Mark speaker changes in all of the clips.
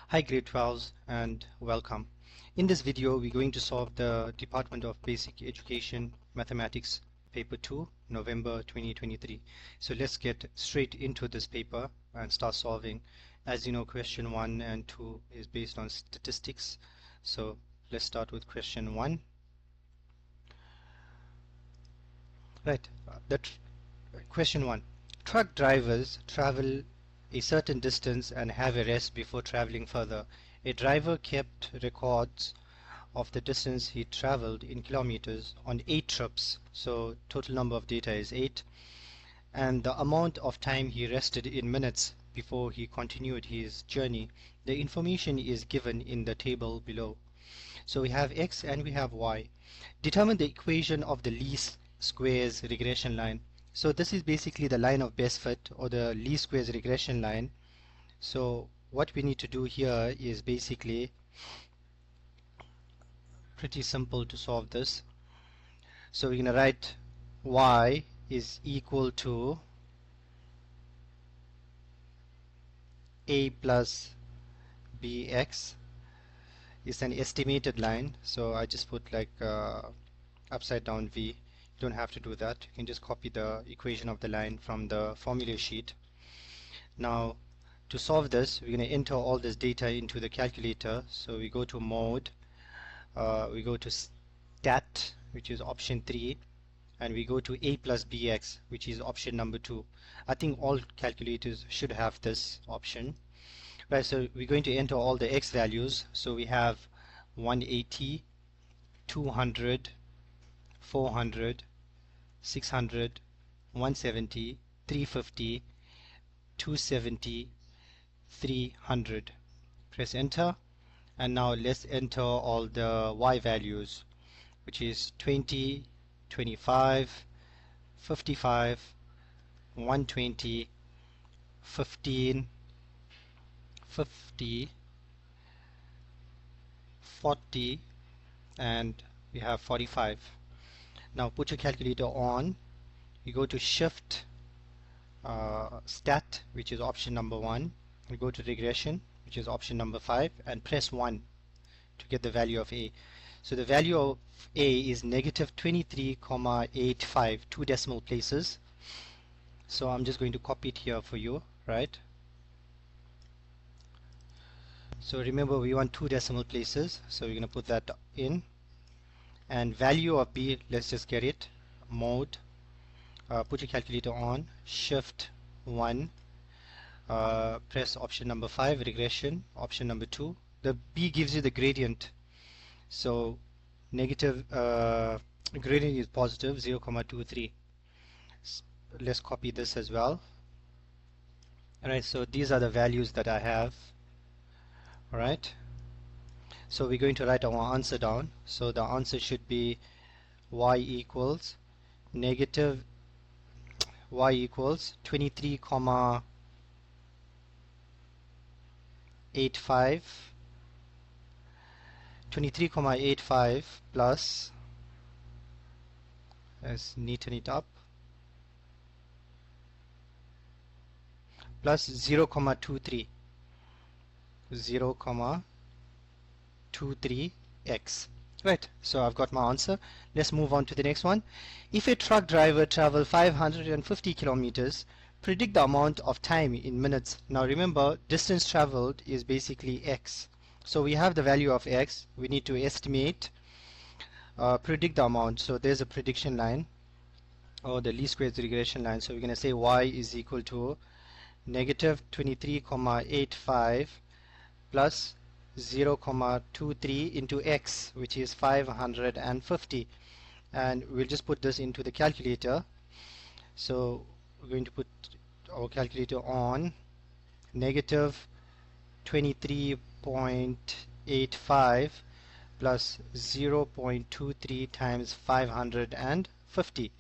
Speaker 1: Hi grade 12s and welcome. In this video we're going to solve the Department of Basic Education Mathematics Paper 2 November 2023. So let's get straight into this paper and start solving. As you know, question 1 and 2 is based on statistics. So let's start with question 1. Right, question 1. Truck drivers travel a certain distance and have a rest before traveling further. A driver kept records of the distance he traveled in kilometers on 8 trips, so total number of data is 8, and the amount of time he rested in minutes before he continued his journey. The information is given in the table below. So we have x and we have y. Determine the equation of the least squares regression line. So this is basically the line of best fit or the least squares regression line. So what we need to do here is basically pretty simple to solve this. So we're going to write y is equal to a plus bx. It's an estimated line, so I just put like upside down v. You don't have to do that. You can just copy the equation of the line from the formula sheet. Now to solve this, we're going to enter all this data into the calculator. So we go to mode, we go to stat, which is option 3, and we go to a plus bx, which is option number 2. I think all calculators should have this option. Right, so we're going to enter all the x values. So we have 180, 200, 400, 600, 170, 350, 270, 300. Press enter, and now let's enter all the y values, which is 20, 25, 55, 120, 15, 50, 40, and we have 45. Now put your calculator on. You go to shift stat, which is option number 1. You go to regression, which is option number 5, and press 1 to get the value of a. So the value of a is negative 23,85, 2 decimal places. So I'm just going to copy it here for you, right? So remember, we want 2 decimal places, so we're going to put that in. And value of b, let's just get it. Mode, put your calculator on, shift 1, press option number 5, regression, option number 2. The b gives you the gradient, so negative gradient is positive 0,23. Let's copy this as well. Alright, so these are the values that I have. Alright, so we're going to write our answer down. So the answer should be y equals 23,85 plus, let's neaten it up, plus 0,23 0,23x. Right, so I've got my answer. Let's move on to the next one. If a truck driver travels 550 kilometers, predict the amount of time in minutes. Now remember, distance traveled is basically x. So we have the value of x. We need to estimate, predict the amount. So there's a prediction line, or the least squares regression line. So we're going to say y is equal to negative 23,85 plus 0,23 into x, which is 550, and we'll just put this into the calculator. So we're going to put our calculator on. Negative 23.85 plus 0.23 times 550,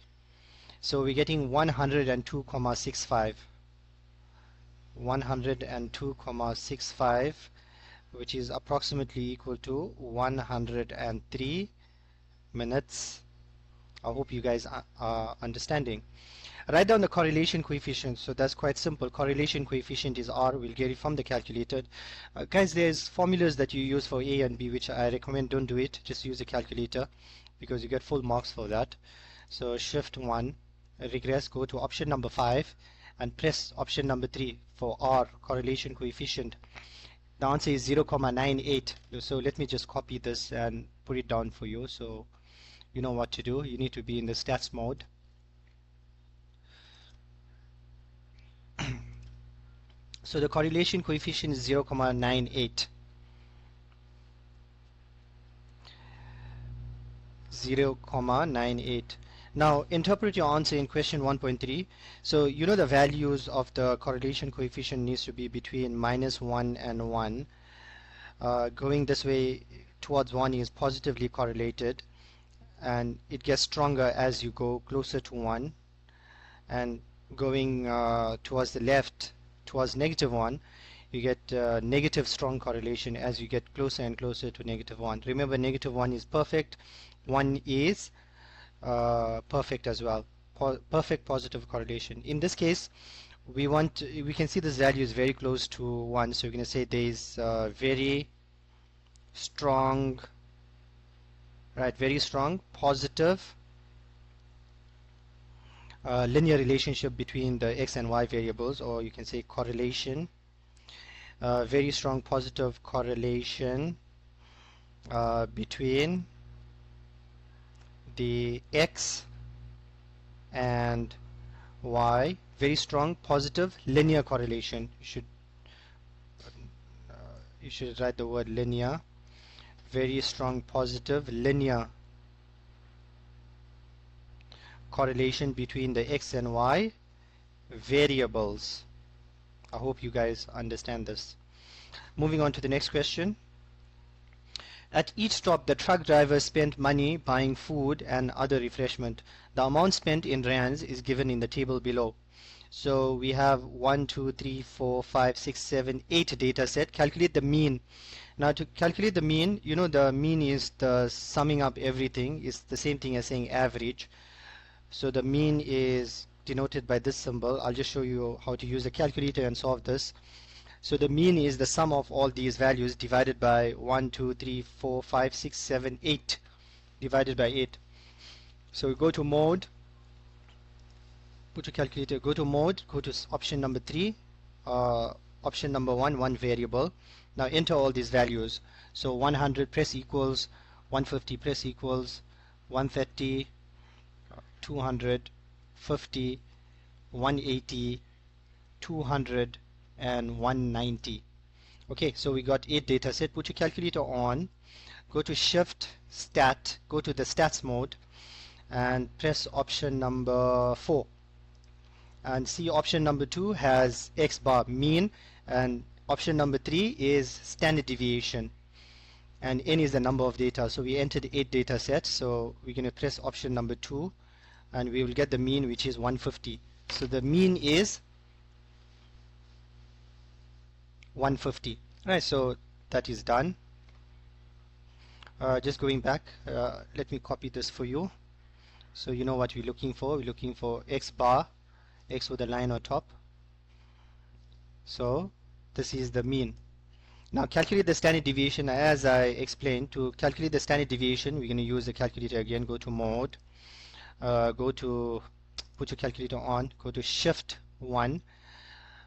Speaker 1: so we're getting 102,65, 102,65, which is approximately equal to 103 minutes. I hope you guys are understanding. Write down the correlation coefficient. So that's quite simple. Correlation coefficient is R. We'll get it from the calculator. Guys, there's formulas that you use for A and B, which I recommend don't do it. Just use a calculator because you get full marks for that. So shift 1, regress, go to option number 5 and press option number 3 for R, correlation coefficient. The answer is 0.98. So let me just copy this and put it down for you so you know what to do. You need to be in the stats mode. So the correlation coefficient is 0.98. 0.98. Now interpret your answer in question 1.3. So you know the values of the correlation coefficient needs to be between -1 and 1. Going this way towards 1 is positively correlated, and it gets stronger as you go closer to 1, and going towards the left towards -1, you get negative strong correlation as you get closer and closer to -1. Remember, -1 is perfect, 1 is perfect as well, perfect positive correlation. In this case, we can see this value is very close to 1, so we're going to say there is very strong, right, very strong positive linear relationship between the x and y variables, or you can say correlation, very strong positive correlation between the x and y, very strong positive linear correlation. You should write the word linear. Very strong positive linear correlation between the x and y variables. I hope you guys understand this. Moving on to the next question. At each stop, the truck driver spent money buying food and other refreshment. The amount spent in rands is given in the table below. So we have 1, 2, 3, 4, 5, 6, 7, 8 data set. Calculate the mean. Now to calculate the mean, you know the mean is the summing up everything. It's the same thing as saying average. So the mean is denoted by this symbol. I'll just show you how to use a calculator and solve this. So the mean is the sum of all these values divided by 1, 2, 3, 4, 5, 6, 7, 8 divided by 8. So we go to mode, put your calculator, go to mode, go to option number 3, option number 1, one variable. Now enter all these values. So 100, press equals, 150, press equals, 130, 250, 180, 200, and 190. Okay, so we got 8 data set. Put your calculator on, go to shift stat, go to the stats mode and press option number 4, and see option number 2 has x bar mean, and option number 3 is standard deviation, and n is the number of data. So we entered 8 data sets, so we're going to press option number 2 and we will get the mean, which is 150. So the mean is 150. Right, so that is done. Just going back, let me copy this for you so you know what we're looking for. We're looking for x bar, x with a line on top. So this is the mean. Now calculate the standard deviation. As I explained, to calculate the standard deviation, we're going to use the calculator again. Go to mode, put your calculator on, go to shift 1,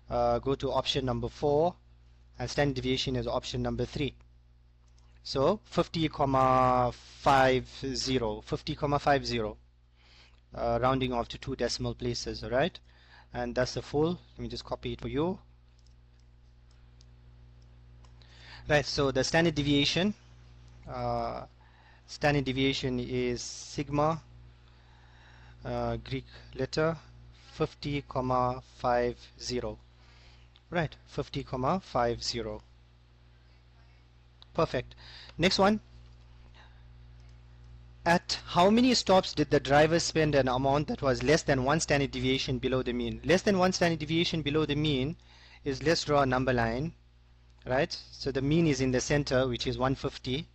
Speaker 1: go to option number 4, and standard deviation is option number 3. So 50,50, rounding off to 2 decimal places, alright? And that's the full. Let me just copy it for you. Right, so the standard deviation is sigma, Greek letter, 50,50. Right, 50,50. Perfect. Next one. At how many stops did the driver spend an amount that was less than 1 standard deviation below the mean? Less than 1 standard deviation below the mean is, let's draw a number line, right? So the mean is in the center, which is 150.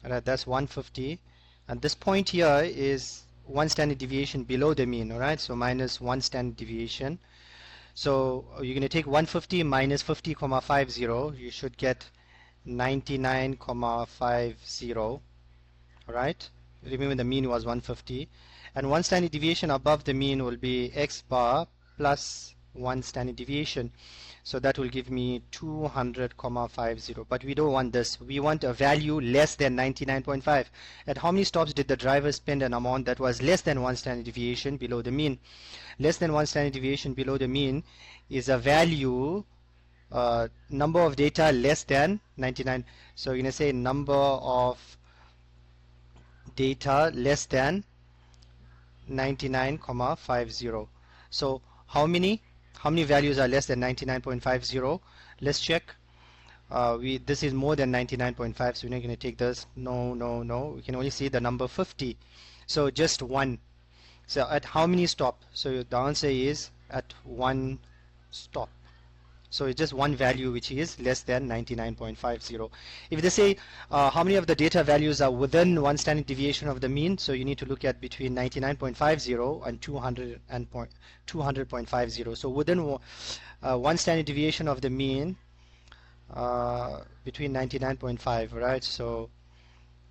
Speaker 1: Right, that's 150. And this point here is one standard deviation below the mean, alright? So minus one standard deviation. So you're going to take 150 minus 50,50. You should get 99,50. Alright? Remember the mean was 150. And one standard deviation above the mean will be x bar plus one standard deviation. So that will give me 200,50. But we don't want this. We want a value less than 99.5. At how many stops did the driver spend an amount that was less than one standard deviation below the mean? Less than one standard deviation below the mean is a value, number of data less than 99. So you're going to say number of data less than 99,50. So how many values are less than 99.50? Let's check. This is more than 99.5, so we're not going to take this. No. We can only see the number 50. So just one. So at how many stop? So the answer is at one stop. So it's just one value which is less than 99.50. If they say how many of the data values are within one standard deviation of the mean, so you need to look at between 99.50 and 200.50. So within one standard deviation of the mean, between 99.5, right? So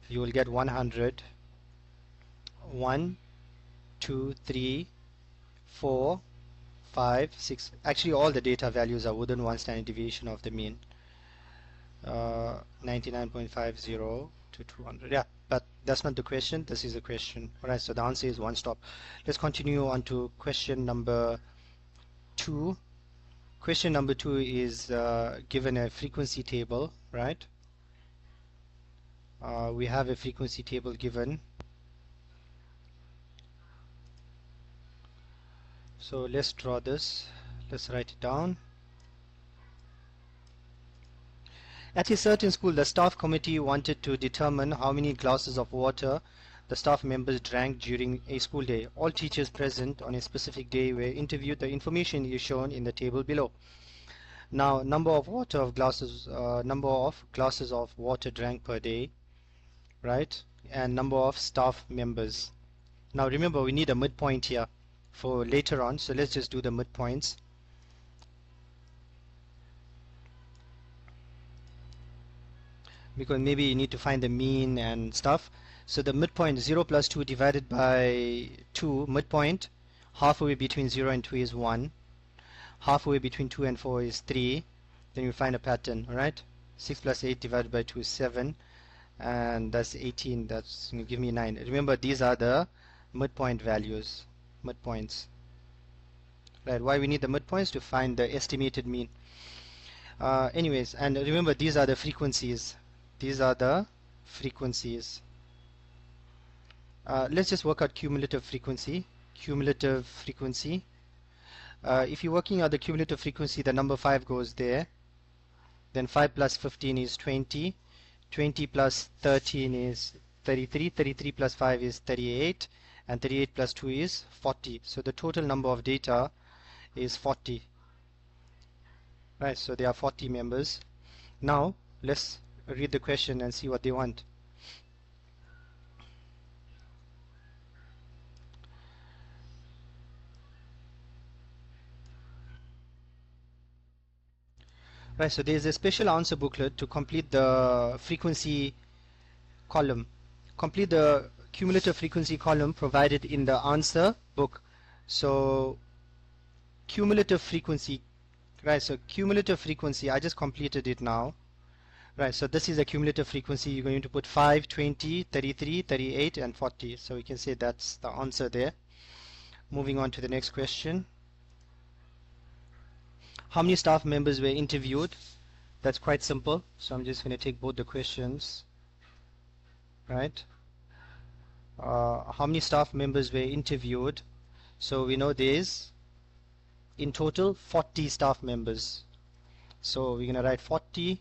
Speaker 1: you will get 100, 1, 2, 3, 4, 5, 6. Actually all the data values are within one standard deviation of the mean. 99.50 to 200. Yeah, but that's not the question. This is the question. Alright, so the answer is one stop. Let's continue on to question number 2. Question number 2 is given a frequency table, right? We have a frequency table given. So let's draw this. Let's write it down. At a certain school, the staff committee wanted to determine how many glasses of water the staff members drank during a school day. All teachers present on a specific day were interviewed. The information is shown in the table below. Now, number of glasses of water drank per day, right? And number of staff members. Now remember, we need a midpoint here for later on, so let's just do the midpoints. Because maybe you need to find the mean and stuff. So the midpoint, 0 plus 2 divided by 2, midpoint, halfway between 0 and 2 is 1. Halfway between 2 and 4 is 3. Then you find a pattern, alright? 6 plus 8 divided by 2 is 7. And that's 18, that's going to give me 9. Remember, these are the midpoint values. Midpoints. Right, why we need the midpoints? To find the estimated mean. Anyways, and remember, these are the frequencies. These are the frequencies. Let's just work out cumulative frequency. Cumulative frequency. If you're working out the cumulative frequency, the number 5 goes there. Then 5 plus 15 is 20. 20 plus 13 is 33. 33 plus 5 is 38. And 38 plus 2 is 40. So the total number of data is 40. Right, so there are 40 members. Now let's read the question and see what they want. Right, so there is a special answer booklet to complete the frequency column. Complete the cumulative frequency column provided in the answer book. So cumulative frequency, right? So cumulative frequency, I just completed it now. Right, so this is a cumulative frequency. You're going to put 5, 20, 33, 38 and 40. So we can say that's the answer there. Moving on to the next question. How many staff members were interviewed? That's quite simple. So I'm just going to take both the questions. Right. How many staff members were interviewed? So we know there's in total 40 staff members. So we're going to write 40.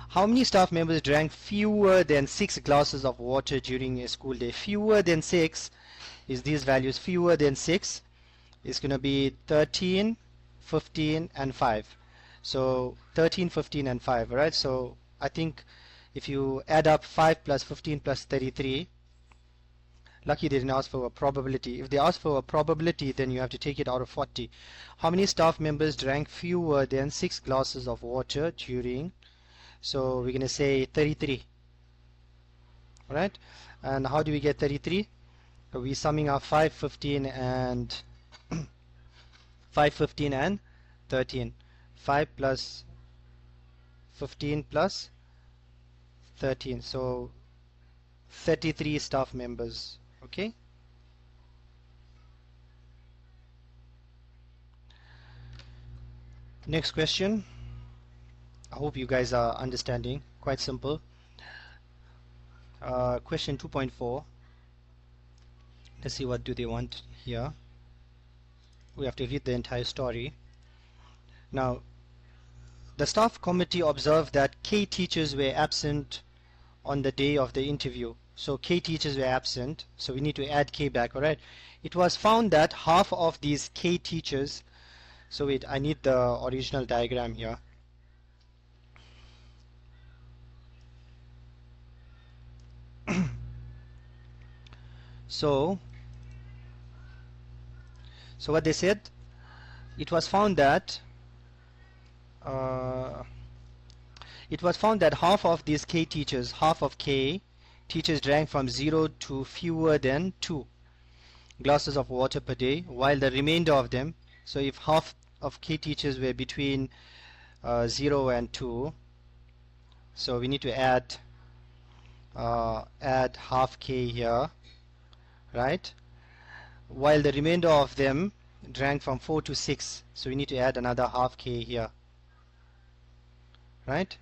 Speaker 1: How many staff members drank fewer than 6 glasses of water during a school day? Fewer than 6 is these values. Fewer than 6 is going to be 13, 15 and 5. So 13, 15 and 5, right? So I think if you add up 5 plus 15 plus 33, Lucky they didn't ask for a probability. If they ask for a probability, then you have to take it out of 40. How many staff members drank fewer than 6 glasses of water during? So we're going to say 33. Alright? And how do we get 33? We're summing up 5, 15 and 5, 15 and 13. 5 plus 15 plus 13. So 33 staff members. Okay? Next question. I hope you guys are understanding. Quite simple. Question 2.4. Let's see what do they want here. We have to read the entire story. Now, the staff committee observed that K teachers were absent on the day of the interview. So K teachers were absent, so we need to add K back. Alright, it was found that half of these K teachers, so wait, I need the original diagram here. So what they said, it was found that half of these K teachers, half of K teachers drank from 0 to fewer than 2 glasses of water per day, while the remainder of them, so if half of K teachers were between 0 and 2, so we need to add half K here, right? While the remainder of them drank from 4 to 6, so we need to add another half K here, right?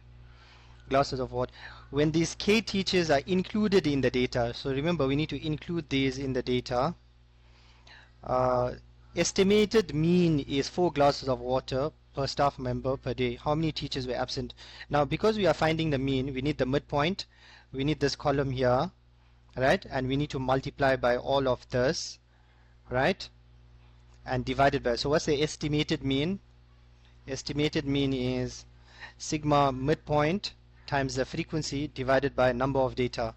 Speaker 1: Glasses of water. When these K teachers are included in the data, so remember we need to include these in the data. Estimated mean is 4 glasses of water per staff member per day. How many teachers were absent? Now because we are finding the mean, we need the midpoint, we need this column here, right? And we need to multiply by all of this, right? And divide it by, so what's the estimated mean? Estimated mean is sigma midpoint times the frequency divided by number of data.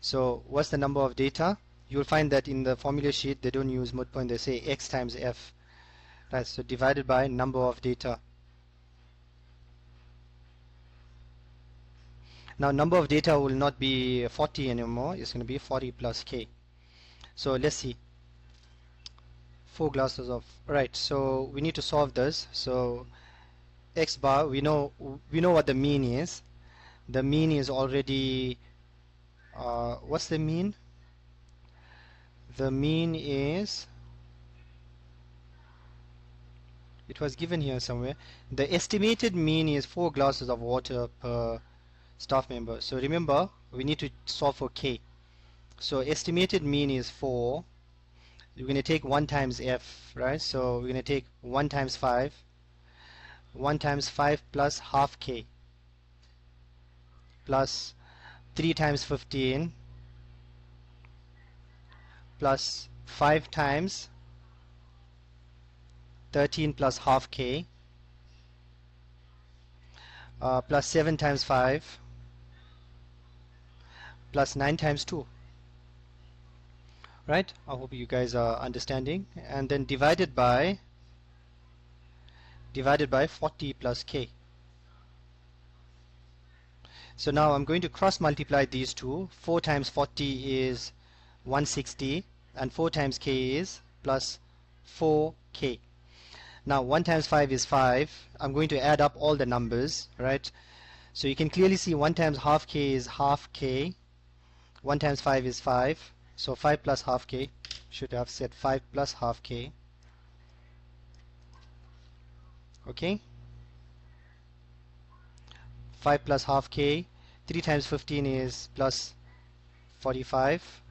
Speaker 1: So what's the number of data? You'll find that in the formula sheet they don't use midpoint, they say x times f, right? So divided by number of data. Now number of data will not be 40 anymore, it's going to be 40 plus k. So let's see, 4 glasses of, right, so we need to solve this. So x bar, we know what the mean is. The mean is already what's the mean? The mean is, it was given here somewhere, the estimated mean is 4 glasses of water per staff member. So remember we need to solve for k. So estimated mean is 4. We're going to take 1 times f, right? So we're going to take 1 times 5. 1 times 5 plus half k plus 3 times 15 plus 5 times 13 plus half k plus 7 times 5 plus 9 times 2. Right? I hope you guys are understanding. And then divided by 40 plus k. So now I'm going to cross multiply these two. 4 times 40 is 160 and 4 times k is plus 4k. Now 1 times 5 is 5. I'm going to add up all the numbers, right? So you can clearly see 1 times half k is half k. 1 times 5 is 5. So 5 plus half k, should have said 5 plus half k. Okay, 5 plus half k. 3 times 15 is plus 45.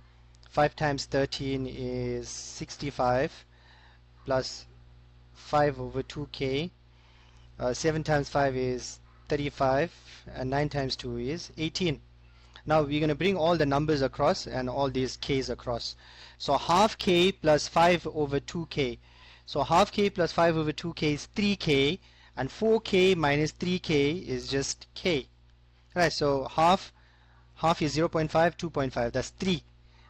Speaker 1: 5 times 13 is 65 plus 5 over 2k. 7 times 5 is 35 and 9 times 2 is 18. Now we're going to bring all the numbers across and all these k's across. So half k plus 5 over 2k. So half k plus 5 over 2k is 3k, and 4k minus 3k is just k. Right, so half is 0.5, 2.5, that's 3.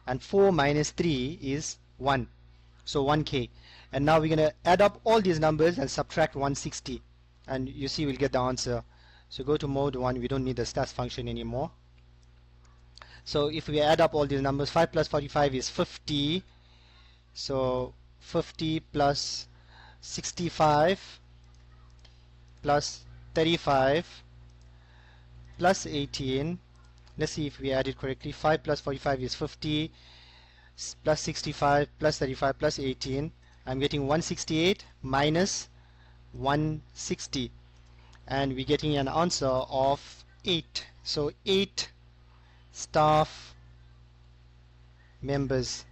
Speaker 1: and 4 minus 3 is 1, so 1k. And now we're going to add up all these numbers and subtract 160, and you see we'll get the answer. So go to mode 1, we don't need the stats function anymore. So if we add up all these numbers, 5 plus 45 is 50, so 50 plus 65 plus 35 plus 18. Let's see if we add it correctly. 5 plus 45 is 50 plus 65 plus 35 plus 18. I'm getting 168 minus 160, and we're getting an answer of 8. So 8 staff members.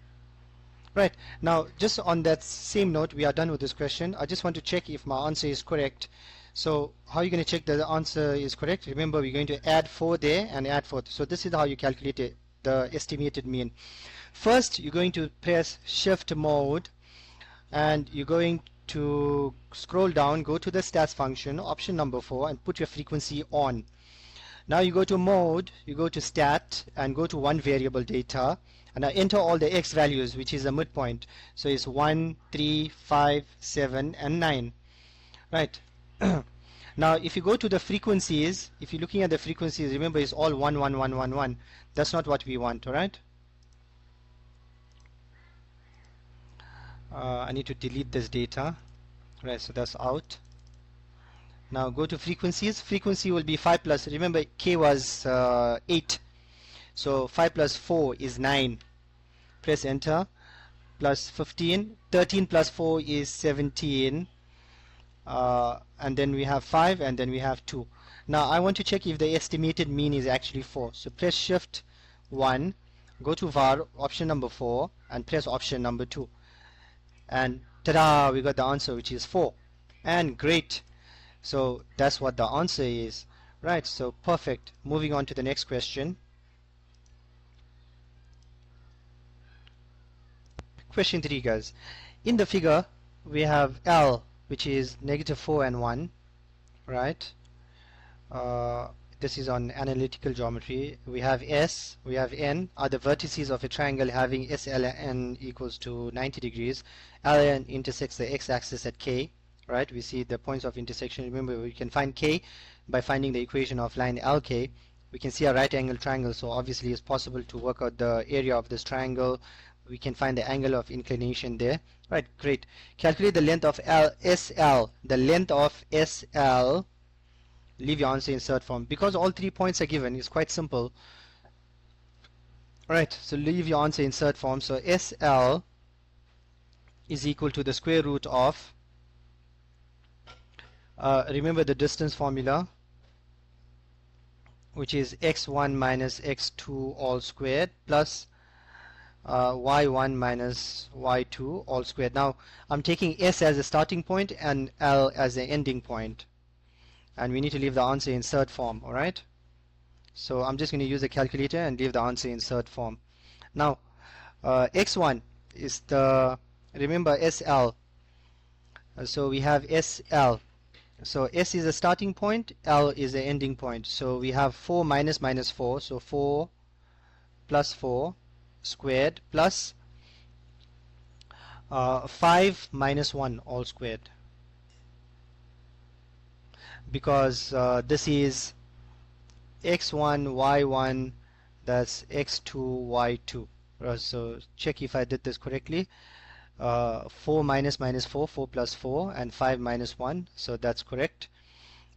Speaker 1: Right, now just on that same note, we are done with this question. I just want to check if my answer is correct. So how are you going to check that the answer is correct? Remember, we're going to add 4 there and add 4. So this is how you calculate it, the estimated mean. First, you're going to press shift mode, and you're going to scroll down, go to the stats function, option number 4, and put your frequency on. Now you go to mode, you go to stat, and go to one variable data, and I enter all the x values, which is a midpoint. So it's 1, 3, 5, 7, and 9. Right. Now if you go to the frequencies, if you're looking at the frequencies, remember it's all 1, 1, 1, 1, 1. That's not what we want, alright? I need to delete this data. Right, so that's out. Now go to frequencies. Frequency will be 5 plus, remember k was 8. So 5 plus 4 is 9. Press enter. Plus 15. 13 plus 4 is 17. And then we have 5, and then we have 2. Now I want to check if the estimated mean is actually 4. So press shift 1, go to var, option number 4, and press option number 2. And ta-da, we got the answer, which is 4. And great. So that's what the answer is. Right, so perfect. Moving on to the next question. Question 3, guys. In the figure, we have L, which is -4 and 1, right? This is on analytical geometry. We have S, we have N, are the vertices of a triangle having SLN equals to 90 degrees. LN intersects the x-axis at K, right? We see the points of intersection. Remember, we can find K by finding the equation of line LK. We can see a right angle triangle, so obviously it's possible to work out the area of this triangle. We can find the angle of inclination there. Right, great. Calculate the length of SL. The length of SL. Leave your answer in insert form. Because all 3 points are given, it's quite simple. Alright, so leave your answer in insert form. So SL is equal to the square root of, remember the distance formula, which is x1 minus x2 all squared plus y1 minus y2 all squared. Now I'm taking S as a starting point and L as an ending point, and we need to leave the answer in insert form. Alright, so I'm just going to use a calculator and leave the answer in insert form. Now x1 is the, remember, SL, so we have SL. So S is a starting point, L is the ending point. So we have 4 minus minus 4, so 4 plus 4 squared plus 5 minus 1 all squared, because this is x1 y1, that's x2 y2. So check if I did this correctly. 4 minus minus 4, 4 plus 4, and 5 minus 1, so that's correct.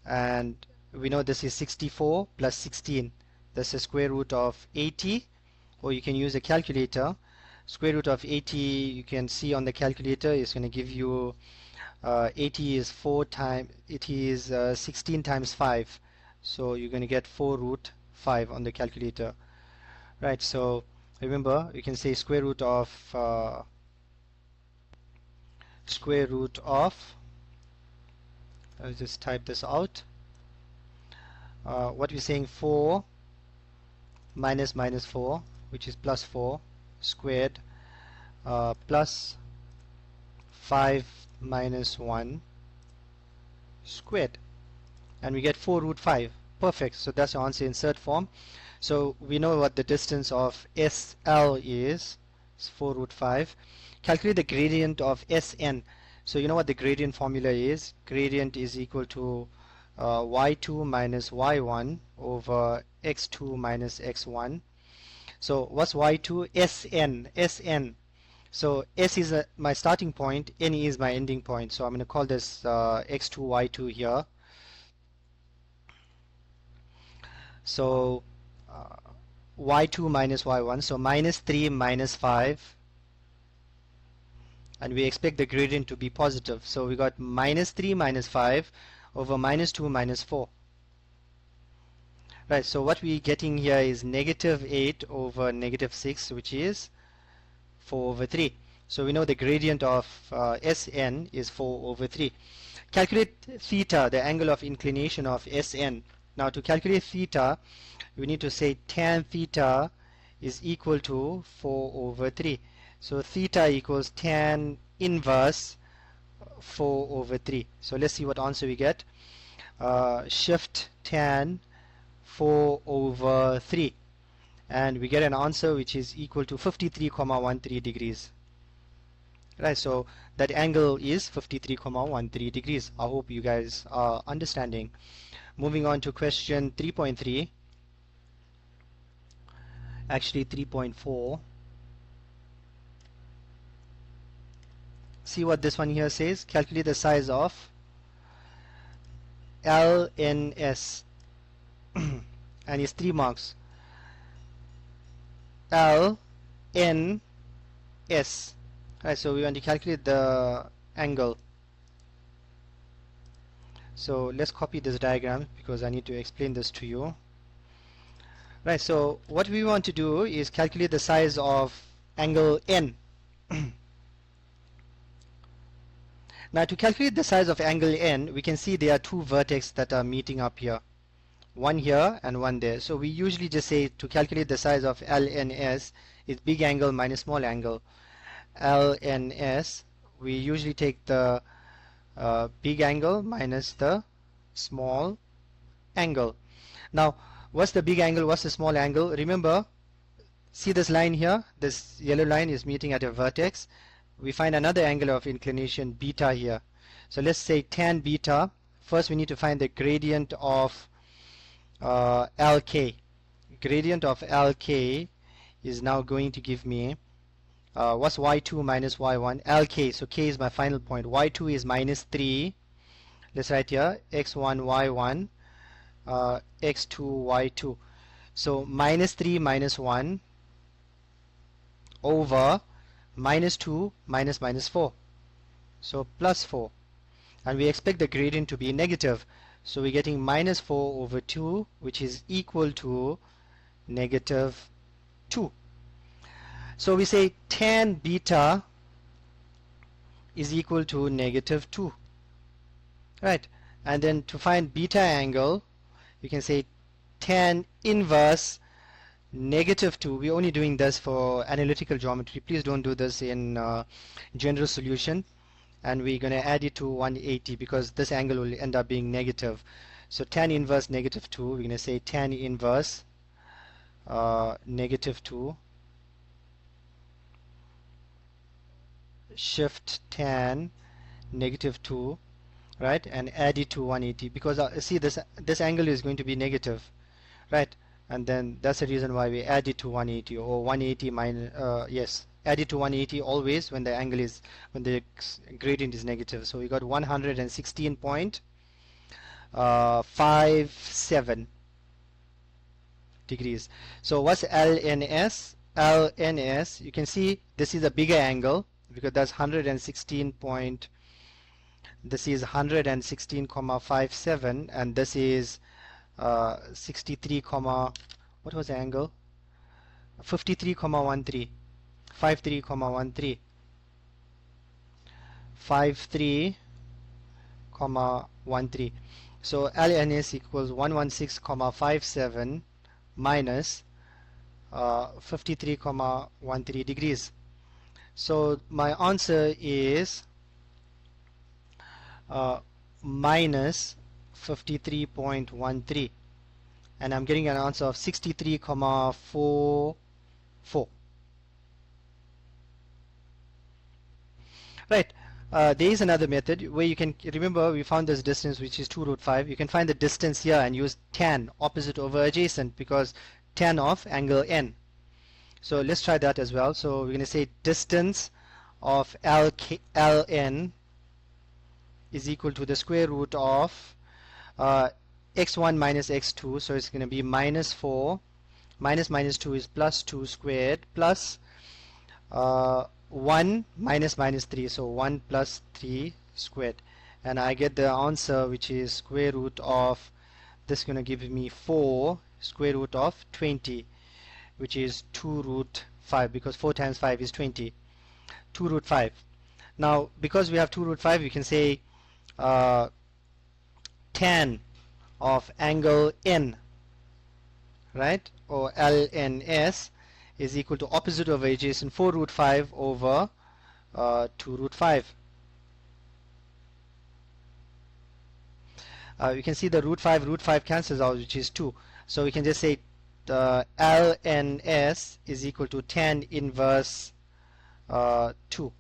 Speaker 1: And we know this is 64 plus 16, that's the square root of 80, or you can use a calculator. Square root of 80, you can see on the calculator, is going to give you 80 is 16 times 5, so you're going to get 4 root 5 on the calculator. Right, so remember, you can say square root of I'll just type this out. What we're saying, 4 minus minus 4, which is plus 4 squared, plus 5 minus 1 squared, and we get 4 root 5. Perfect. So that's your answer in insert form. So we know what the distance of SL is. It's 4 root 5. Calculate the gradient of Sn. So you know what the gradient formula is. Gradient is equal to y2 minus y1 over x2 minus x1. So what's y2? Sn. So S is my starting point, N is my ending point. So I'm going to call this x2, y2 here. So y2 minus y1, so minus 3 minus 5. And we expect the gradient to be positive. So we got minus 3 minus 5 over minus 2 minus 4. Right, so what we're getting here is negative 8 over negative 6, which is 4 over 3. So we know the gradient of Sn is 4 over 3. Calculate theta, the angle of inclination of Sn. Now to calculate theta, we need to say tan theta is equal to 4 over 3. So theta equals tan inverse 4 over 3. So let's see what answer we get. Shift tan 4 over 3. And we get an answer which is equal to 53,13 degrees. Right, so that angle is 53,13 degrees. I hope you guys are understanding. Moving on to question 3.3. Actually 3.4. See what this one here says. Calculate the size of LNS. And it's 3 marks. LNS. Right, so we want to calculate the angle. So let's copy this diagram because I need to explain this to you. Right, so what we want to do is calculate the size of angle N. Now to calculate the size of angle N, we can see there are two vertices that are meeting up here. One here and one there. So we usually just say to calculate the size of LNS is big angle minus small angle. LNS, we usually take the big angle minus the small angle. Now what's the big angle, what's the small angle? Remember, see this line here, this yellow line is meeting at a vertex. We find another angle of inclination beta here. So let's say tan beta. First we need to find the gradient of LK. Gradient of LK is now going to give me what's y2 minus y1? LK, so k is my final point. Y2 is minus 3. Let's write here x1 y1 x2 y2. So minus 3 minus 1 over minus 2 minus minus 4. So plus 4. And we expect the gradient to be negative. So we're getting minus 4 over 2, which is equal to negative 2. So we say tan beta is equal to negative 2. Right. And then to find beta angle, you can say tan inverse negative 2. We're only doing this for analytical geometry. Please don't do this in general solution. And we're going to add it to 180 because this angle will end up being negative. So tan inverse negative 2, we're going to say tan inverse negative 2. Shift tan negative 2, right, and add it to 180 because see this angle is going to be negative, right, and then that's the reason why we add it to 180 or 180 minus yes, add it to 180 always when the angle is, when the gradient is negative. So we got 116.57 degrees. So what's LNS? LNS, you can see this is a bigger angle because that's 116 point, this is 116,57 and this is 63, what was the angle? 53,13, 53,13, 53,13. So LNS equals 116,57 minus 53,13 degrees. So my answer is minus 53.13. and I'm getting an answer of 63,44. Right. There is another method where you can remember we found this distance, which is 2√5. You can find the distance here and use tan, opposite over adjacent, because tan of angle n. So let's try that as well. So we're going to say distance of Ln is equal to the square root of x1 minus x2. So it's going to be minus 4 minus minus 2 is plus 2 squared plus 1 minus minus 3, so 1 plus 3 squared, and I get the answer, which is square root of, this is going to give me 4 square root of 20, which is 2 root 5, because 4 times 5 is 20, 2 root 5. Now because we have 2 root 5, you can say tan of angle n, right, or LNS is equal to opposite over adjacent 4 root 5 over 2 root 5. You can see the root 5 cancels out, which is 2. So we can just say LNS is equal to tan inverse 2.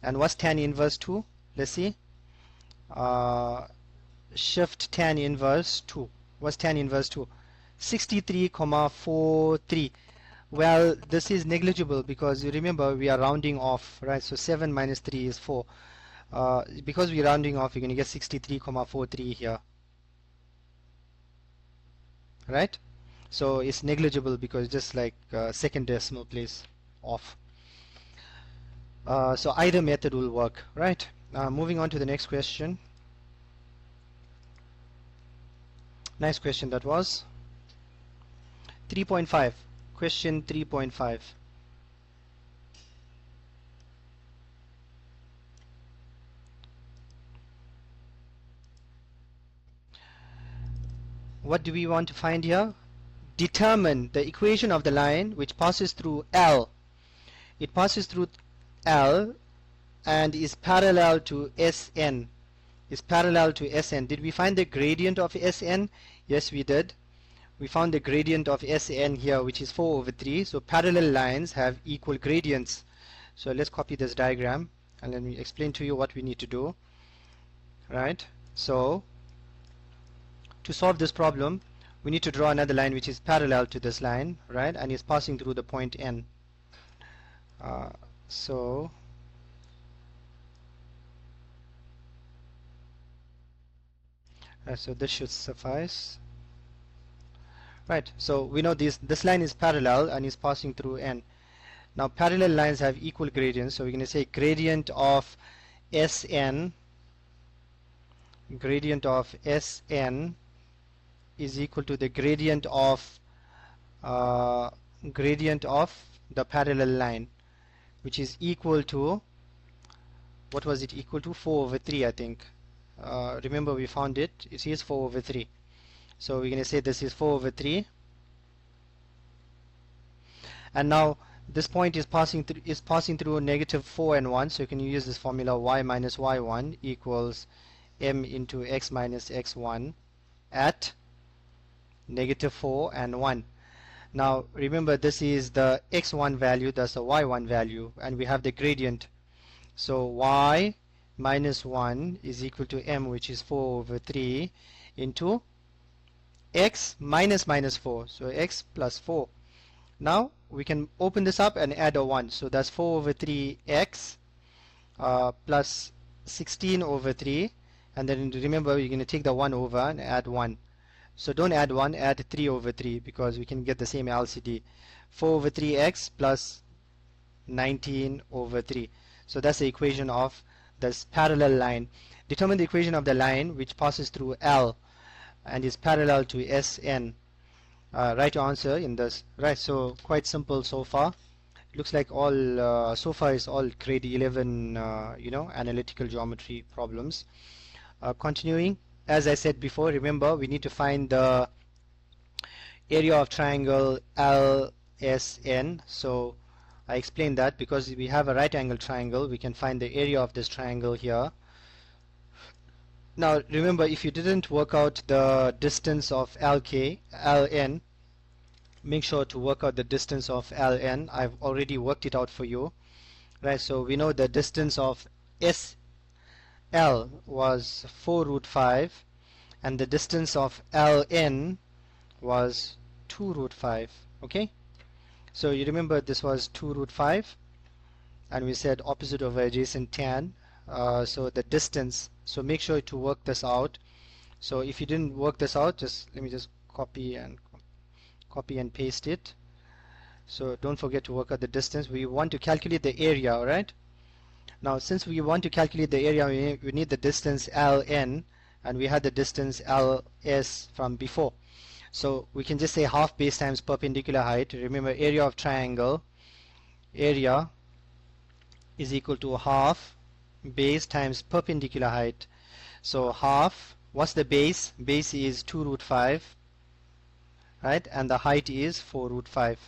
Speaker 1: And what's tan inverse 2? Let's see. Shift tan inverse 2. What's tan inverse 2? 63,43. Well, this is negligible because you remember we are rounding off, right? So 7 minus 3 is 4. Because we're rounding off, you're going to get 63,43 here, right? So it's negligible because just like second decimal place off. So either method will work, right? Moving on to the next question. Nice question that was. 3.5. Question 3.5. What do we want to find here? Determine the equation of the line which passes through L. It passes through L and is parallel to Sn. Is parallel to Sn. Did we find the gradient of Sn? Yes, we did. We found the gradient of Sn here, which is 4 over 3. So parallel lines have equal gradients. So let's copy this diagram and let me explain to you what we need to do. Right? So to solve this problem, we need to draw another line which is parallel to this line, right? And is passing through the point N. So this should suffice. Right, so we know this line is parallel and is passing through N. Now parallel lines have equal gradients, so we're going to say gradient of Sn is equal to the gradient of the parallel line, which is equal to, what was it equal to? 4 over 3, I think. Remember we found it is 4 over 3. So we're going to say this is 4 over 3, and now this point is passing through negative 4 and 1. So you can use this formula: y minus y1 equals m into x minus x1 at negative 4 and 1. Now remember, this is the x1 value, that's the y1 value, and we have the gradient. So y minus 1 is equal to m, which is 4 over 3, into x minus minus 4, so x plus 4. Now we can open this up and add a 1, so that's 4 over 3x plus 16 over 3, and then remember you're going to take the 1 over and add 1. So don't add 1, add 3 over 3, because we can get the same LCD. 4 over 3x plus 19 over 3. So that's the equation of this parallel line. Determine the equation of the line which passes through L and is parallel to Sn. Right answer in this. Right, so quite simple so far. Looks like all so far is all grade 11 analytical geometry problems. Continuing, as I said before, remember we need to find the area of triangle LSN. So I explained that because we have a right angle triangle, we can find the area of this triangle here. Now remember, if you didn't work out the distance of Ln, make sure to work out the distance of Ln. I've already worked it out for you. Right, so we know the distance of SL was 4 root 5 and the distance of Ln was 2 root 5. Okay, so you remember this was 2 root 5 and we said opposite over adjacent tan. So the distance, so make sure to work this out. So if you didn't work this out, just let me just copy and paste it. So don't forget to work out the distance. We want to calculate the area, alright? Now since we want to calculate the area, we need the distance Ln, and we had the distance Ls from before. So we can just say half base times perpendicular height. Remember, area of triangle, area is equal to half base times perpendicular height. So half, what's the base? Base is 2 root 5, right? And the height is 4 root 5.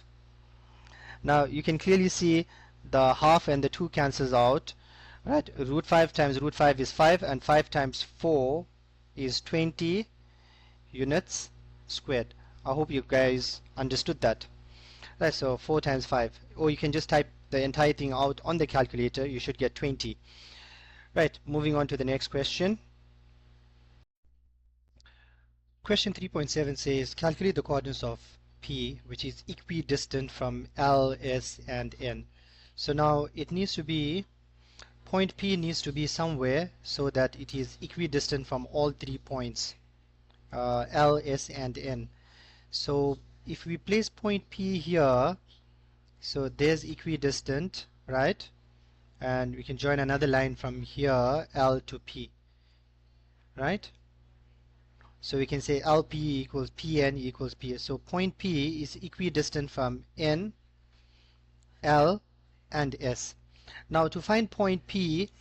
Speaker 1: Now you can clearly see the half and the 2 cancels out, right? Root 5 times root 5 is 5, and 5 times 4 is 20 units squared. I hope you guys understood that. Right, so 4 times 5, or you can just type the entire thing out on the calculator. You should get 20. Right, moving on to the next question. Question 3.7 says calculate the coordinates of P, which is equidistant from L, S and N. So now it needs to be, point P needs to be somewhere so that it is equidistant from all 3 points, L, S and N. So if we place point P here, so there's equidistant, right? And we can join another line from here, L to P, right? So we can say LP equals PN equals PS. So point P is equidistant from N, L and S. Now to find point P,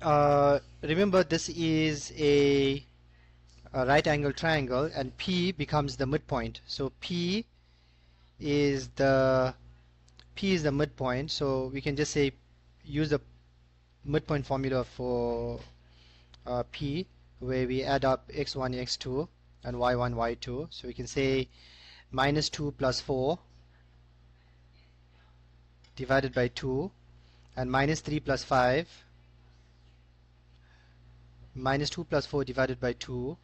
Speaker 1: remember this is a right angle triangle and P becomes the midpoint. So P is the midpoint. So we can just say use the midpoint formula for P, where we add up x1, x2 and y1, y2. So we can say minus 2 plus 4 divided by 2 and minus 3 plus 5, minus 2 plus 4 divided by 2,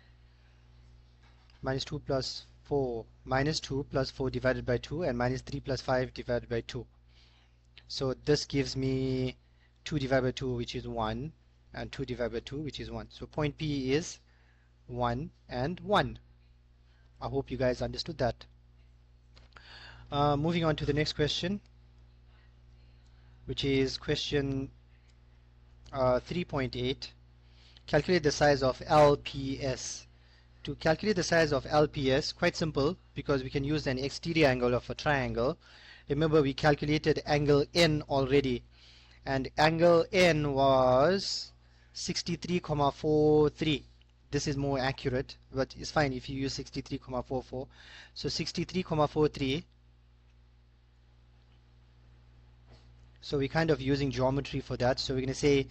Speaker 1: minus 2 plus 4, minus 2 plus 4 divided by 2 and minus 3 plus 5 divided by 2. So this gives me 2 divided by 2, which is 1, and 2 divided by 2, which is 1. So point P is 1 and 1. I hope you guys understood that. Moving on to the next question, which is question 3.8. Calculate the size of LPS. To calculate the size of LPS, quite simple, because we can use an exterior angle of a triangle. Remember, we calculated angle N already, and angle N was 63,43. This is more accurate, but it's fine if you use 63,44. So 63,43. So we're kind of using geometry for that. So we're going to say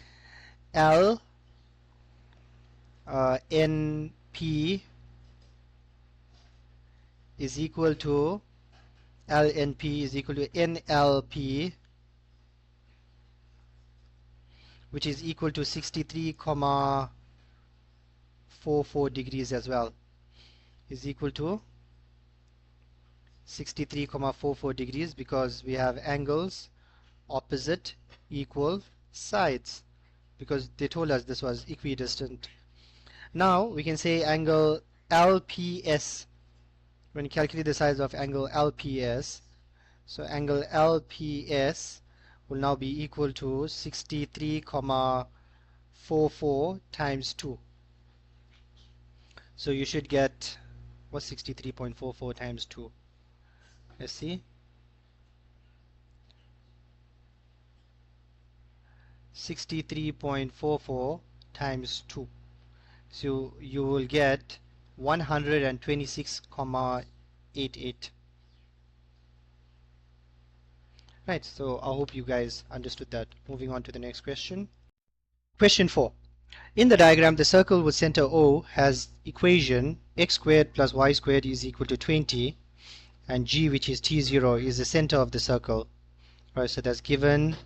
Speaker 1: L NP is equal to LNP is equal to NLP, which is equal to 63,44 degrees as well, is equal to 63,44 degrees, because we have angles opposite equal sides, because they told us this was equidistant. Now we can say angle LPS. When you calculate the size of angle LPS, so angle LPS will now be equal to 63,44 times 2. So you should get, what's 63.44 times 2? Let's see. 63.44 times 2. So you will get 126,88. Right, so I hope you guys understood that. Moving on to the next question. Question 4. In the diagram, the circle with center O has equation x squared plus y squared is equal to 20, and G, which is T0, is the center of the circle. Right, so that's given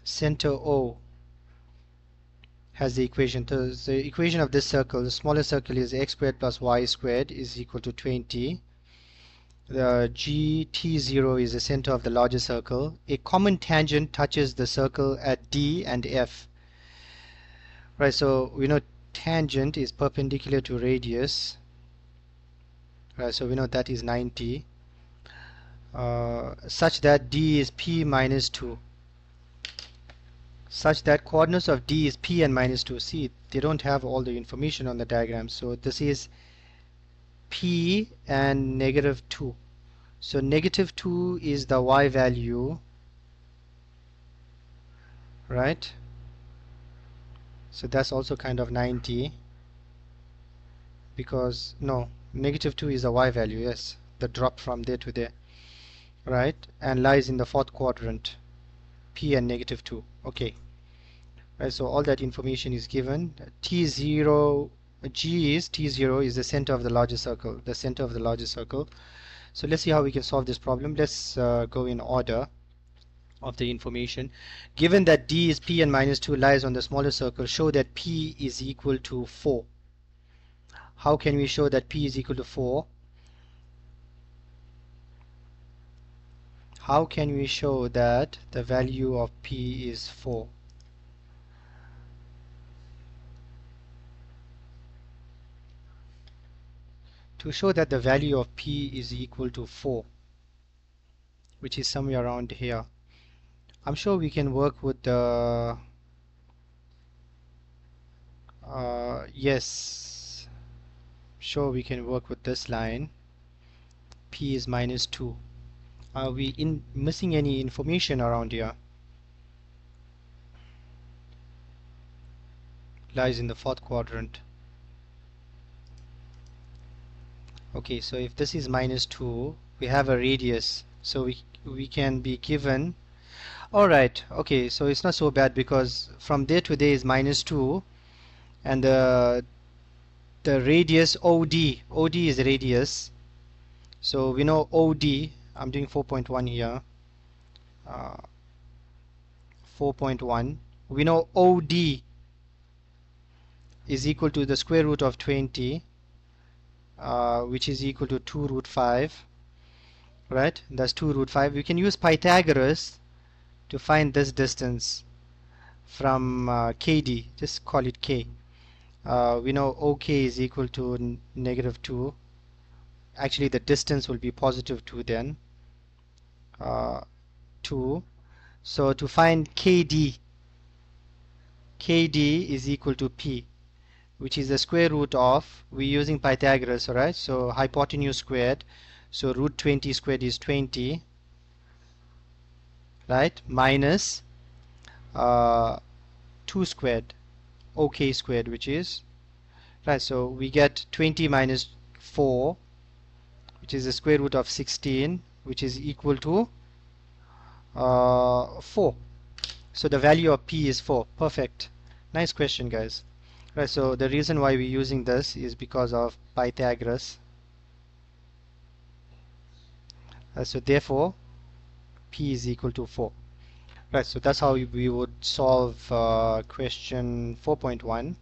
Speaker 1: center O has the equation. So the equation of this circle, the smaller circle, is x squared plus y squared is equal to 20. The T0 is the center of the larger circle. A common tangent touches the circle at D and F. Right, so we know tangent is perpendicular to radius. Right, so we know that is 90, such that D is P minus 2. Such that coordinates of D is P and minus 2. See, they don't have all the information on the diagram. So this is P and negative 2. So negative 2 is the y value, right? So that's also kind of 90, because no, negative 2 is the y value, yes, the drop from there to there, right? And lies in the fourth quadrant, P and negative 2. Okay, right, so all that information is given. T0, G is T0 is the center of the larger circle, the center of the larger circle. So let's see how we can solve this problem. Let's go in order of the information. Given that D is P and minus 2 lies on the smaller circle, show that P is equal to 4. How can we show that P is equal to 4? How can we show that the value of P is 4? To show that the value of P is equal to 4, which is somewhere around here, I'm sure we can work with the yes, sure we can work with this line. P is minus 2. Are we missing any information around here? Lies in the fourth quadrant. Okay, so if this is minus 2, we have a radius, so we can be given. Alright, okay, so it's not so bad, because from there to there is minus 2, and the radius OD is radius, so we know OD, I'm doing 4.1 here, 4.1, we know OD is equal to the square root of 20, which is equal to 2 root 5, right? That's 2 root 5. We can use Pythagoras to find this distance from KD, just call it K. We know OK is equal to negative 2. Actually the distance will be positive 2 then, 2. So to find KD is equal to P, which is the square root of, we're using Pythagoras, alright? So hypotenuse squared, so root 20 squared is 20, right? Minus 2 squared, OK squared, which is, right, so we get 20 minus 4, which is the square root of 16, which is equal to 4. So the value of P is 4. Perfect. Nice question, guys. Right, so the reason why we're using this is because of Pythagoras. So therefore P is equal to 4. Right, so that's how we would solve question 4.1.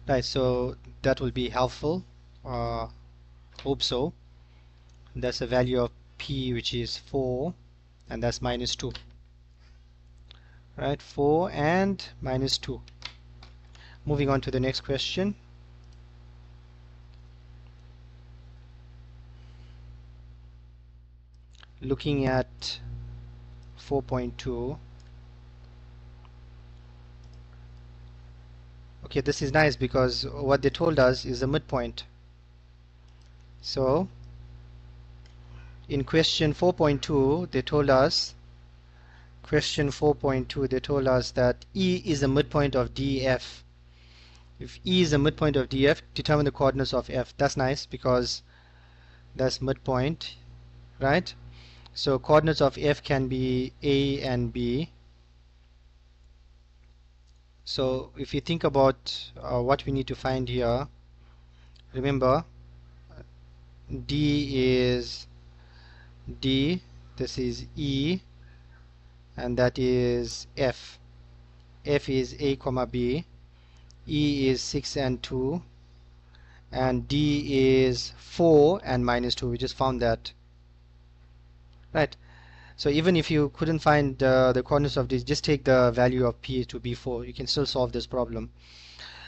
Speaker 1: Right, so that will be helpful. Hope so. That's the value of P, which is 4, and that's minus 2. Right, 4 and minus 2. Moving on to the next question. Looking at 4.2. Okay, this is nice because what they told us is a midpoint. So in question 4.2 they told us that E is the midpoint of DF. If E is the midpoint of DF, determine the coordinates of F. That's nice because that's midpoint, right? So coordinates of F can be A and B. So if you think about what we need to find here, remember D is D, this is E, and that is F. F is A comma B, E is 6 and 2, and D is 4 and minus 2. We just found that, right? So even if you couldn't find the coordinates of this, just take the value of P to be 4. You can still solve this problem.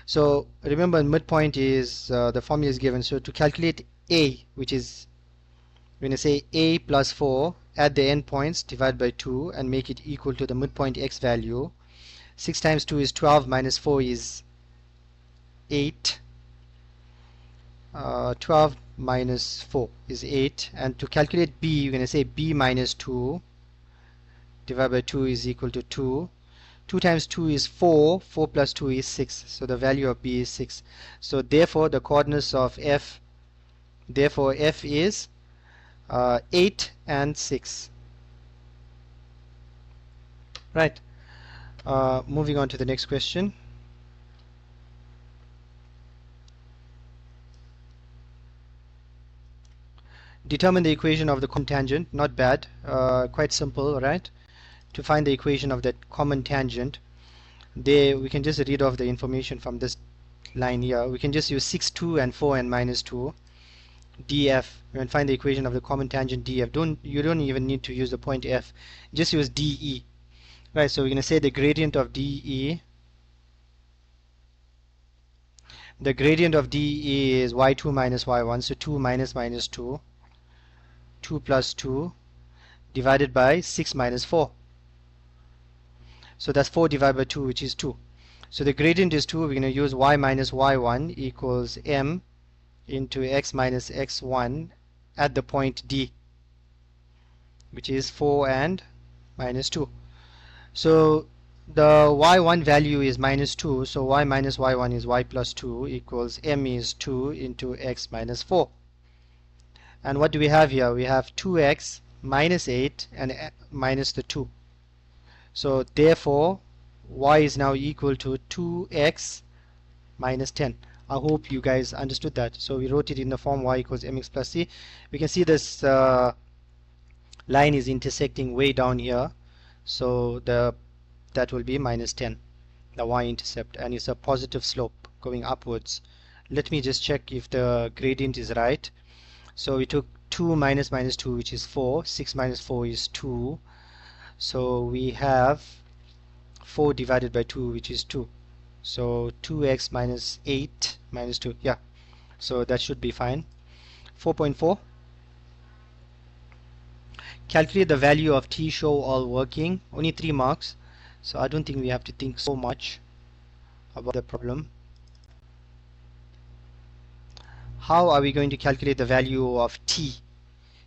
Speaker 1: So remember, midpoint is the formula is given. So to calculate A, which is, we're going to say A plus 4, add the endpoints, divide by 2, and make it equal to the midpoint x value. 6 times 2 is 12, minus 4 is 8. 12 minus 4 is 8. And to calculate B, you're going to say B minus 2, divided by 2 is equal to 2. 2 times 2 is 4. 4 plus 2 is 6. So the value of B is 6. So therefore the coordinates of F, therefore F is 8 and 6. Right. Moving on to the next question. Determine the equation of the common tangent. Not bad. Quite simple, right? To find the equation of that common tangent, there we can just read off the information from this line here. We can just use 6, 2, and 4 and minus 2. df, and find the equation of the common tangent df. You don't even need to use the point f. Just use de. Right, so we're going to say the gradient of de. The gradient of de is y2 minus y1, so 2 minus minus 2. 2 plus 2 divided by 6 minus 4. So that's 4 divided by 2, which is 2. So the gradient is 2. We're going to use y minus y1 equals m into x minus x1 at the point D, which is 4 and minus 2. So the y1 value is minus 2, so y minus y1 is y plus 2 equals m is 2 into x minus 4. And what do we have here? We have 2x minus 8 and minus the 2. So therefore y is now equal to 2x minus 10. I hope you guys understood that. So we wrote it in the form y equals mx plus c. We can see this line is intersecting way down here, so that will be minus 10, the y-intercept, and it's a positive slope going upwards. Let me just check if the gradient is right. So we took 2 minus minus 2, which is 4. 6 minus 4 is 2. So we have 4 divided by 2, which is 2. So 2x minus 8 minus 2, yeah, so that should be fine. 4.4, calculate the value of t, show all working. Only 3 marks, so I don't think we have to think so much about the problem. How are we going to calculate the value of t?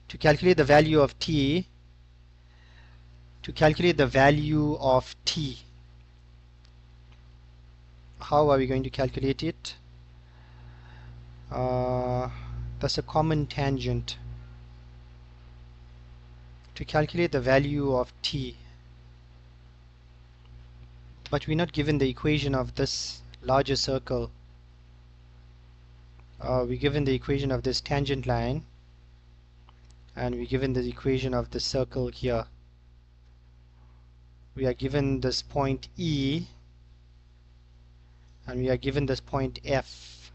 Speaker 1: To calculate the value of t, how are we going to calculate it? That's a common tangent. To calculate the value of t, but we're not given the equation of this larger circle. We're given the equation of this tangent line, and we're given the equation of the circle here. We are given this point E, and we are given this point F.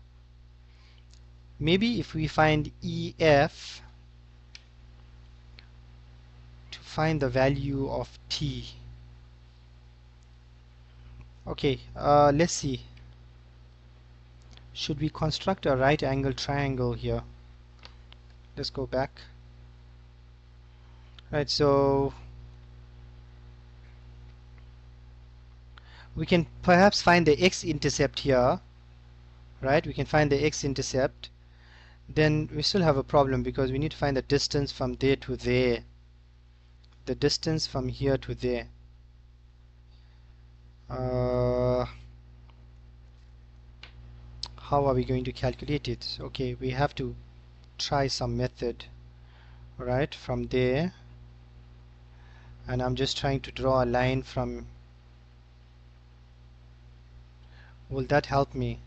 Speaker 1: Maybe if we find EF to find the value of t. Okay, let's see. Should we construct a right angle triangle here? Let's go back. Right, so we can perhaps find the x-intercept here, right? We can find the x-intercept. Then we still have a problem because we need to find the distance from there to there. The distance from here to there. How are we going to calculate it? Okay, we have to try some method, right, from there. And I'm just trying to draw a line from Will that help me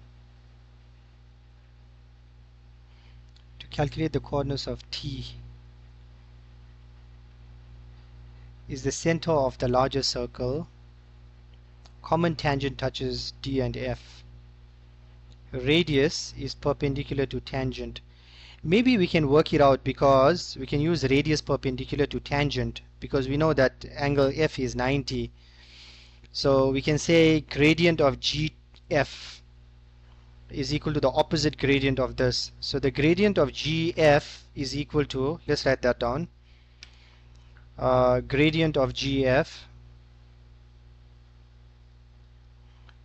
Speaker 1: to calculate the coordinates of T? Is the center of the larger circle. Common tangent touches D and F. Radius is perpendicular to tangent. Maybe we can work it out because we can use radius perpendicular to tangent because we know that angle F is 90. So we can say gradient of GF is equal to the opposite gradient of this. So the gradient of GF is equal to, let's write that down, gradient of GF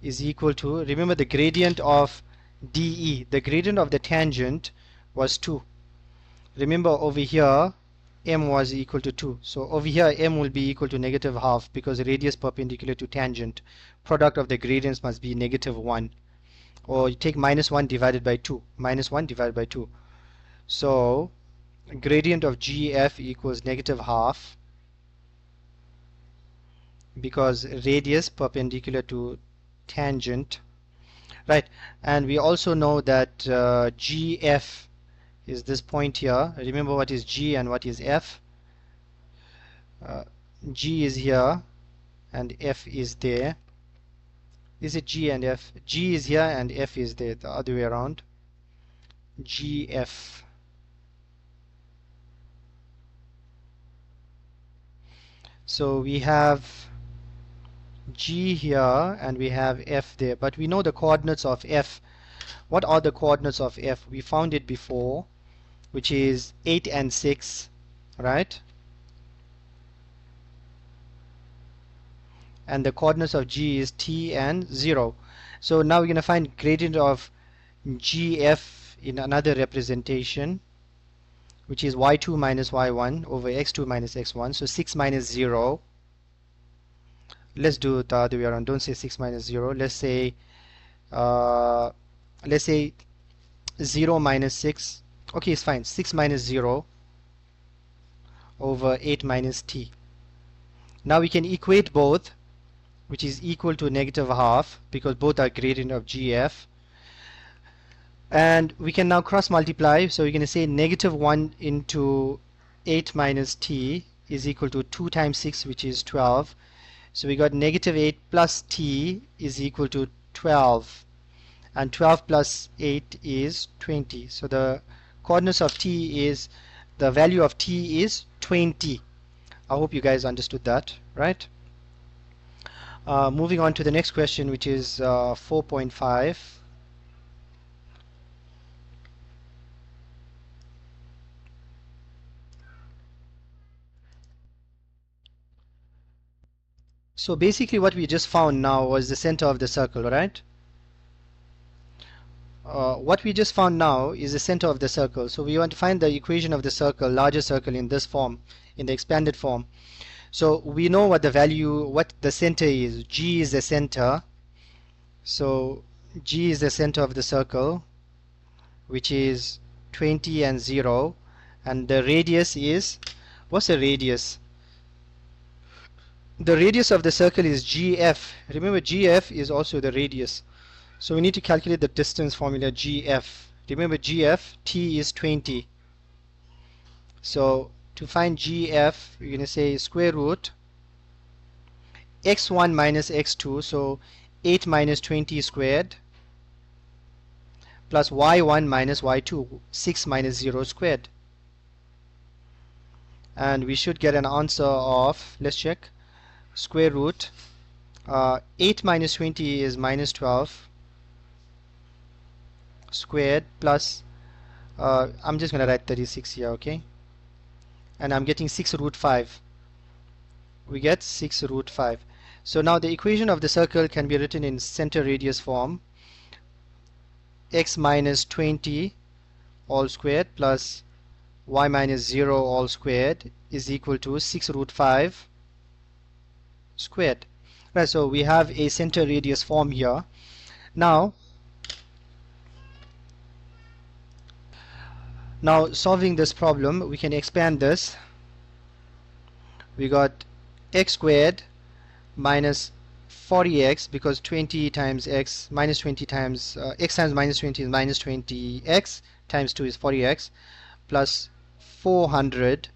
Speaker 1: is equal to, remember the gradient of DE, the gradient of the tangent was 2. Remember over here m was equal to 2. So over here m will be equal to negative half because radius perpendicular to tangent. Product of the gradients must be negative 1. Or you take minus 1 divided by 2. Minus 1 divided by 2. So gradient of GF equals negative half because radius perpendicular to tangent. Right, and we also know that GF is this point here. Remember what is G and what is F. G is here and F is there. Is it G and F? G is here and F is there, the other way around. GF. So we have G here and we have F there, but we know the coordinates of F. What are the coordinates of F? We found it before, which is 8 and 6, right? And the coordinates of G is T and 0. So now we're going to find gradient of GF in another representation, which is y2 minus y1 over x2 minus x1. So 6 minus 0. Let's do it the other way around. Don't say 6 minus 0. Let's say 0 minus 6. Okay, it's fine. 6 minus 0 over 8 minus t. Now we can equate both, which is equal to negative half because both are gradient of GF. And we can now cross multiply. So we're going to say negative 1 into 8 minus t is equal to 2 times 6, which is 12. So we got negative 8 plus t is equal to 12. And 12 plus 8 is 20. So the coordinates of t is, the value of t is 20. I hope you guys understood that, right? Moving on to the next question, which is 4.5. So basically what we just found now was the center of the circle, right? What we just found now is the center of the circle. So we want to find the equation of the circle, larger circle, in this form, in the expanded form. So we know what the value, what the center is. G is the center. So G is the center of the circle, which is 20 and 0. And the radius is, what's the radius? The radius of the circle is GF. Remember, GF is also the radius. So we need to calculate the distance formula GF. Remember, GF, T is 20. So to find GF, you're going to say square root x1 minus x2, so 8 minus 20 squared, plus y1 minus y2, 6 minus 0 squared. And we should get an answer of, let's check, square root 8 minus 20 is minus 12 squared plus I'm just going to write 36 here, okay, and I'm getting 6 root 5. We get 6 root 5. So now the equation of the circle can be written in center radius form. X minus 20 all squared plus y minus 0 all squared is equal to 6 root 5 squared. Right, so we have a center radius form here. Now solving this problem, we can expand this. We got x squared minus 40x, because 20 times x minus 20 times x times minus 20 is minus 20x times 2 is 40x, plus 400,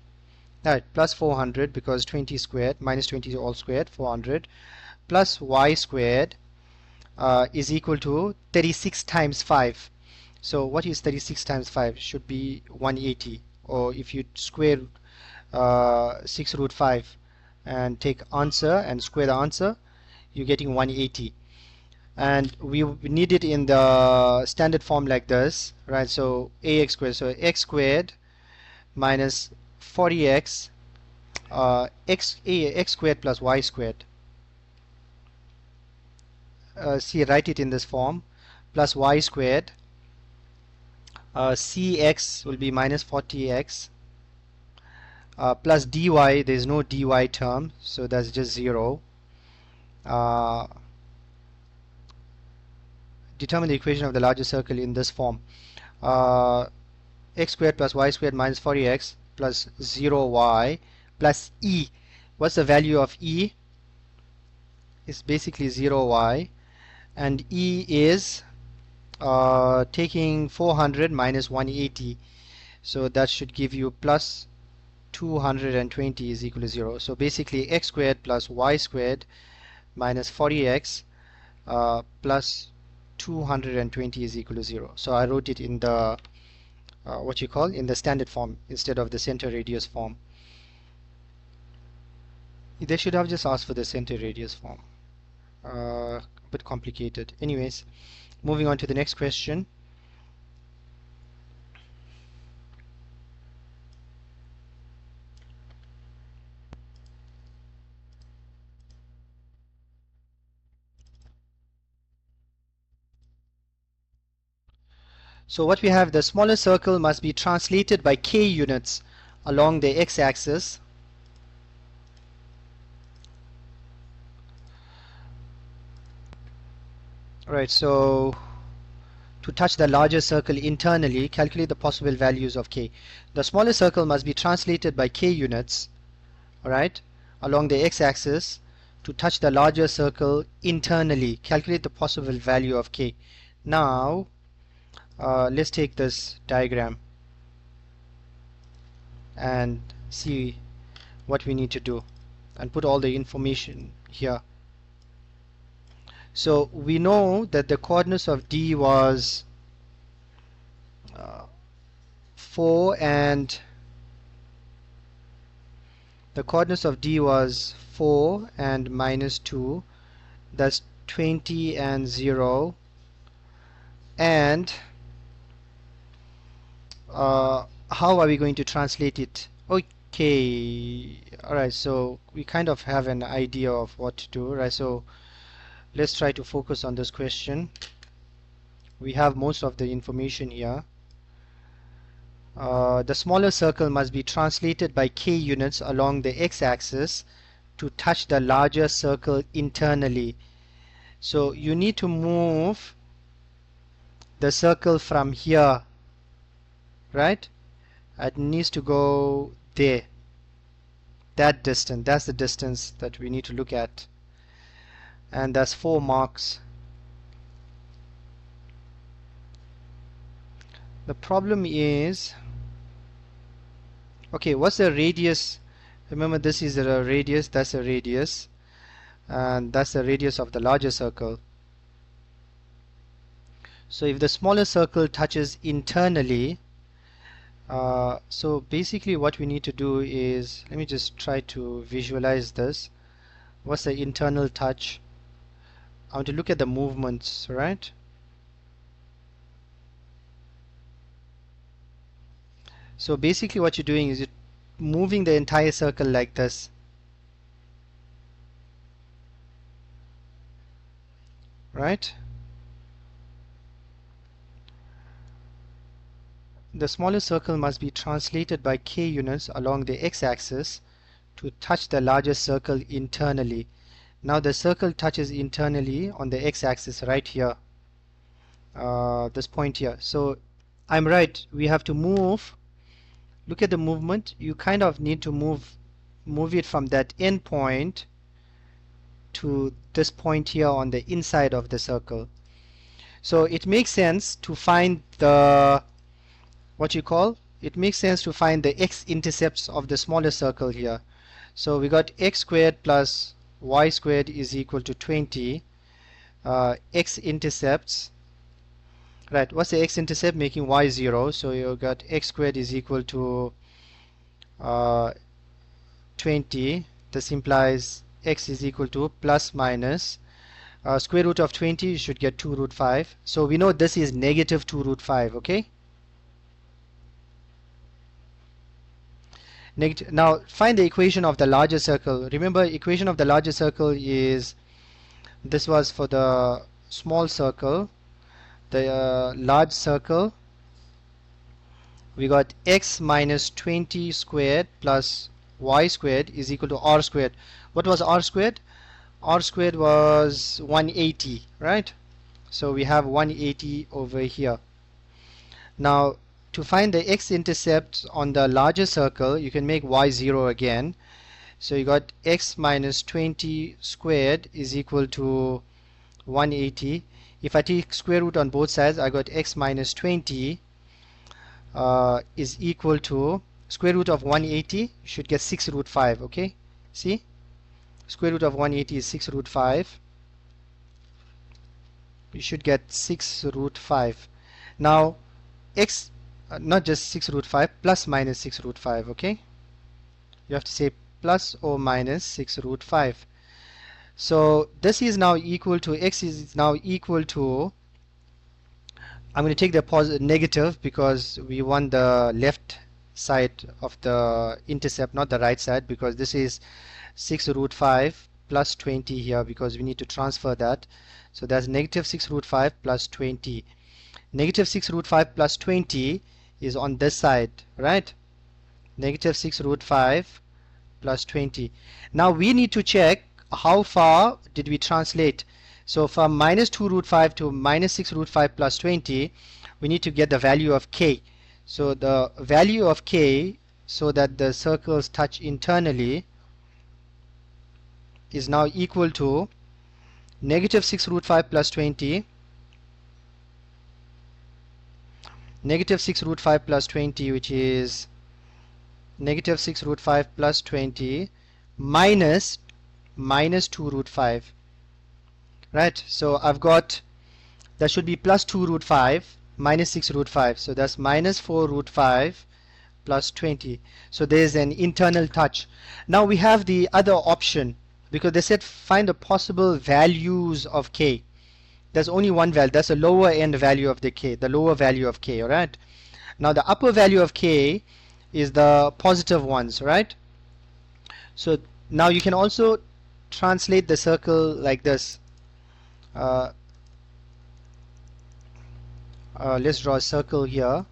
Speaker 1: right, plus 400 because 20 squared minus 20 all squared, 400, plus y squared is equal to 36 times 5. So what is 36 times 5? Should be 180, or if you square 6 root 5 and take answer and square the answer, you're getting 180. And we need it in the standard form like this, right? So ax squared, so x squared minus 40x x squared plus y squared. See, write it in this form, plus y squared, cx will be minus 40x, plus dy, there is no dy term, so that's just 0. Determine the equation of the larger circle in this form. X squared plus y squared minus 40x plus 0y plus e. What's the value of e? It's basically 0y, and e is taking 400 minus 180, so that should give you plus 220 is equal to 0. So basically x squared plus y squared minus 40x plus 220 is equal to 0. So I wrote it in the in the standard form instead of the center radius form. They should have just asked for the center radius form. A bit complicated. Anyways, moving on to the next question. So what we have, the smaller circle must be translated by k units along the x-axis. Alright, so to touch the larger circle internally, calculate the possible values of k. The smaller circle must be translated by k units, alright, along the x-axis to touch the larger circle internally. Calculate the possible value of k. Now, let's take this diagram and see what we need to do and put all the information here. So we know that the coordinates of D was 4, and the coordinates of D was 4 and minus 2, that's 20 and 0, and how are we going to translate it? Okay, alright, so we kind of have an idea of what to do, right? So let's try to focus on this question. We have most of the information here. The smaller circle must be translated by k units along the x-axis to touch the larger circle internally. So you need to move the circle from here, right? It needs to go there. That distance, that's the distance that we need to look at. And that's 4 marks. The problem is, okay, what's the radius? Remember, this is a radius, that's a radius, and that's the radius of the larger circle. So if the smaller circle touches internally, so basically what we need to do is, let me just try to visualize this. What's the internal touch? I want to look at the movements, right? So basically what you're doing is you're moving the entire circle like this. Right? The smaller circle must be translated by k units along the x-axis to touch the larger circle internally. Now the circle touches internally on the x-axis right here, this point here. So I'm right, we have to move. Look at the movement. You kind of need to move it from that end point to this point here on the inside of the circle. So it makes sense to find the it makes sense to find the x-intercepts of the smaller circle here. So we got x squared plus y squared is equal to 20. X-intercepts, right, what's the x-intercept? Making y 0, so you got x squared is equal to 20. This implies x is equal to plus minus square root of 20, you should get 2 root 5. So we know this is negative 2 root 5, okay? Now find the equation of the larger circle. Remember, equation of the larger circle is, this was for the small circle. The large circle, we got x minus 20 squared plus y squared is equal to r squared. What was r squared? R squared was 180, right? So we have 180 over here. Now to find the x-intercept on the larger circle, you can make y 0 again. So you got x minus 20 squared is equal to 180. If I take square root on both sides, I got x minus 20 is equal to square root of 180, you should get 6 root 5, okay? See? Square root of 180 is 6 root 5. You should get 6 root 5. Now x, not just 6 root 5, plus minus 6 root 5, okay? You have to say plus or minus 6 root 5. So this is now equal to, x is now equal to, I'm going to take the negative because we want the left side of the intercept, not the right side, because this is 6 root 5 plus 20 here, because we need to transfer that. So that's negative 6 root 5 plus 20. Negative 6 root 5 plus 20 is on this side, right? Negative 6 root 5 plus 20. Now we need to check how far did we translate. So from minus 2 root 5 to minus 6 root 5 plus 20, we need to get the value of k. So the value of k, so that the circles touch internally, is now equal to negative 6 root 5 plus 20, negative 6 root 5 plus 20, which is negative 6 root 5 plus 20 minus 2 root 5, right? So I've got, that should be plus 2 root 5 minus 6 root 5, so that's minus 4 root 5 plus 20. So there's an internal touch. Now we have the other option, because they said find the possible values of k. There's only one value, that's a lower end value of the k, the lower value of k, alright? Now the upper value of k is the positive ones, right? So now you can also translate the circle like this. Let's draw a circle here.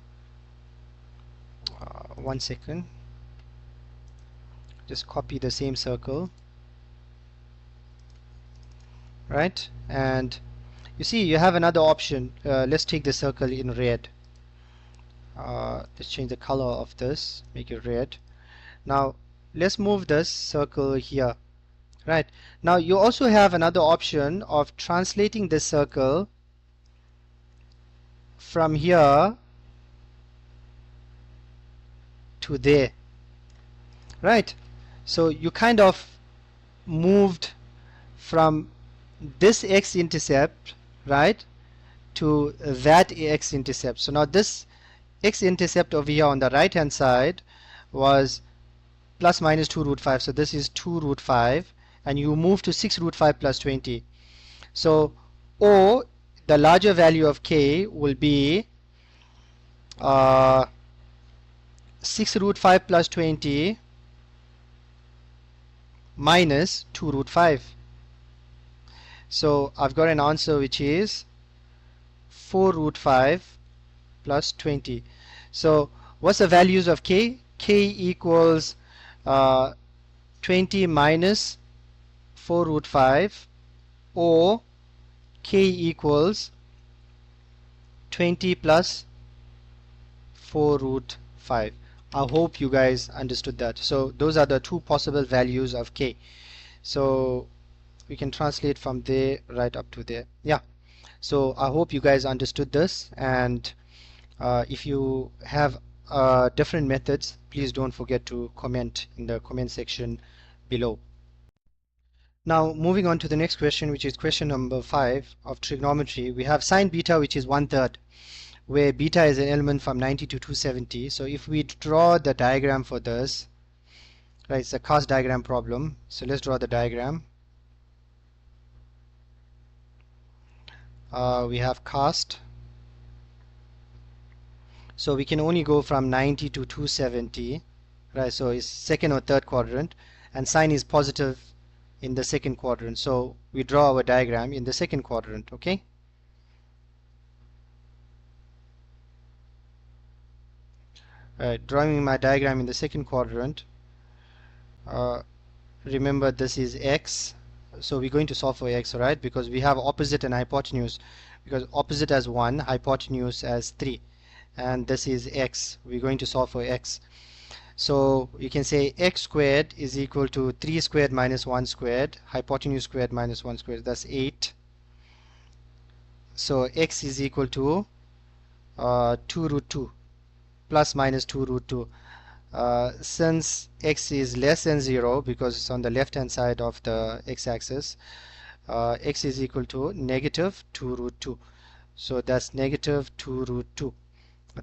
Speaker 1: 1 second. Just copy the same circle, right? And you see you have another option. Let's take the circle in red. Let's change the color of this, make it red. Now let's move this circle here, right? Now you also have another option of translating this circle from here to there, right? So you kind of moved from this x-intercept, right, to that x-intercept. So now this x-intercept over here on the right hand side was plus minus 2 root 5, so this is 2 root 5, and you move to 6 root 5 plus 20. So O, the larger value of k, will be 6 root 5 plus 20 minus 2 root 5. So I've got an answer which is 4 root 5 plus 20. So what's the values of k? K equals 20 minus 4 root 5, or k equals 20 plus 4 root 5. I hope you guys understood that. So those are the two possible values of k. So we can translate from there right up to there. Yeah, so I hope you guys understood this, and if you have different methods, please don't forget to comment in the comment section below. Now moving on to the next question, which is question number 5 of trigonometry. We have sine beta, which is 1/3, where beta is an element from 90 to 270. So if we draw the diagram for this, right, it's a cast diagram problem. So let's draw the diagram. We have cast. So we can only go from 90 to 270, right? So it's second or third quadrant, and sine is positive in the second quadrant. So we draw our diagram in the second quadrant, okay? Drawing my diagram in the second quadrant. Remember, this is x, so we're going to solve for x, right? Because we have opposite and hypotenuse, because opposite as 1, hypotenuse as 3, and this is x. We're going to solve for x. So you can say x squared is equal to 3 squared minus 1 squared, hypotenuse squared minus 1 squared, that's 8. So x is equal to 2 root 2 plus minus 2 root 2. Since x is less than 0, because it's on the left hand side of the x-axis, x is equal to negative 2 root 2. So that's negative 2 root 2.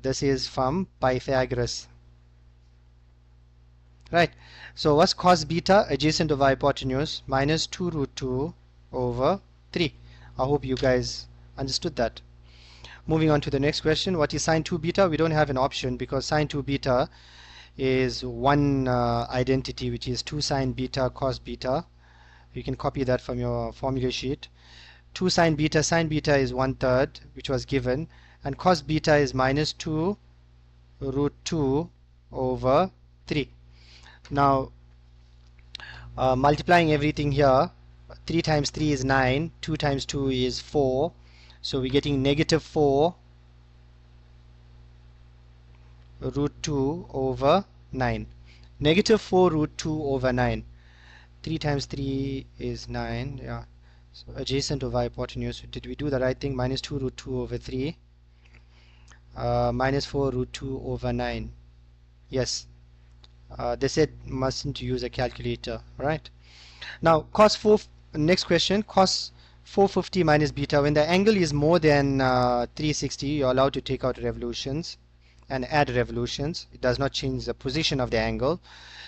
Speaker 1: This is from Pythagoras. Right. So what's cos beta? Adjacent of hypotenuse, minus 2 root 2 over 3. I hope you guys understood that. Moving on to the next question. What is sine 2 beta? We don't have an option, because sine 2 beta is one identity, which is 2 sine beta cos beta. You can copy that from your formula sheet. 2 sine beta is 1/3, which was given, and cos beta is minus 2 root 2 over 3. Now multiplying everything here, 3 times 3 is 9, 2 times 2 is 4, so we're getting negative 4 root 2 over 9. Negative 4 root 2 over 9. 3 times 3 is 9. Yeah. So adjacent of hypotenuse. Did we do the right thing? Minus 2 root 2 over 3. Minus 4 root 2 over 9. Yes. They said mustn't use a calculator, right? Now cos 4. Next question. Cos 450 minus beta. When the angle is more than 360, you're allowed to take out revolutions and add revolutions. It does not change the position of the angle.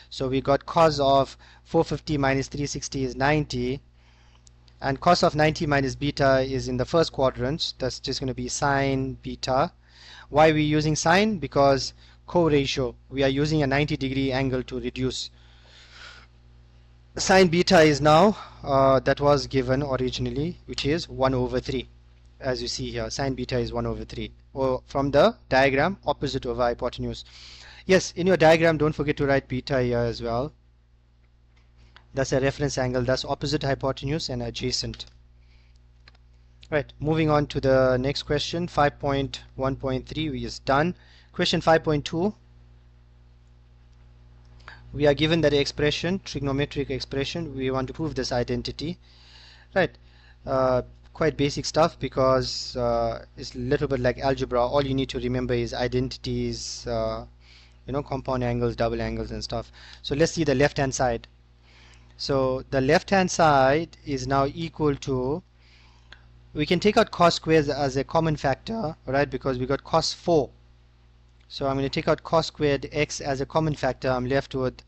Speaker 1: So we got cos of 450 minus 360 is 90, and cos of 90 minus beta is in the first quadrant. That's just going to be sine beta. Why are we using sine? Because co-ratio. We are using a 90-degree angle to reduce. Sine beta is now that was given originally, which is 1 over 3. As you see here, sine beta is 1 over 3, or from the diagram, opposite over hypotenuse. Yes, in your diagram, don't forget to write beta here as well. That's a reference angle, that's opposite hypotenuse and adjacent. Right, moving on to the next question. 5.1.3 is done. Question 5.2. We are given that expression, trigonometric expression. We want to prove this identity. Right. Quite basic stuff, because it's a little bit like algebra. All you need to remember is identities, compound angles, double angles and stuff. So let's see the left hand side. So the left hand side is now equal to, we can take out cos squares as a common factor, right? Because we got cos 4. So I'm going to take out cos squared x as a common factor. I'm left with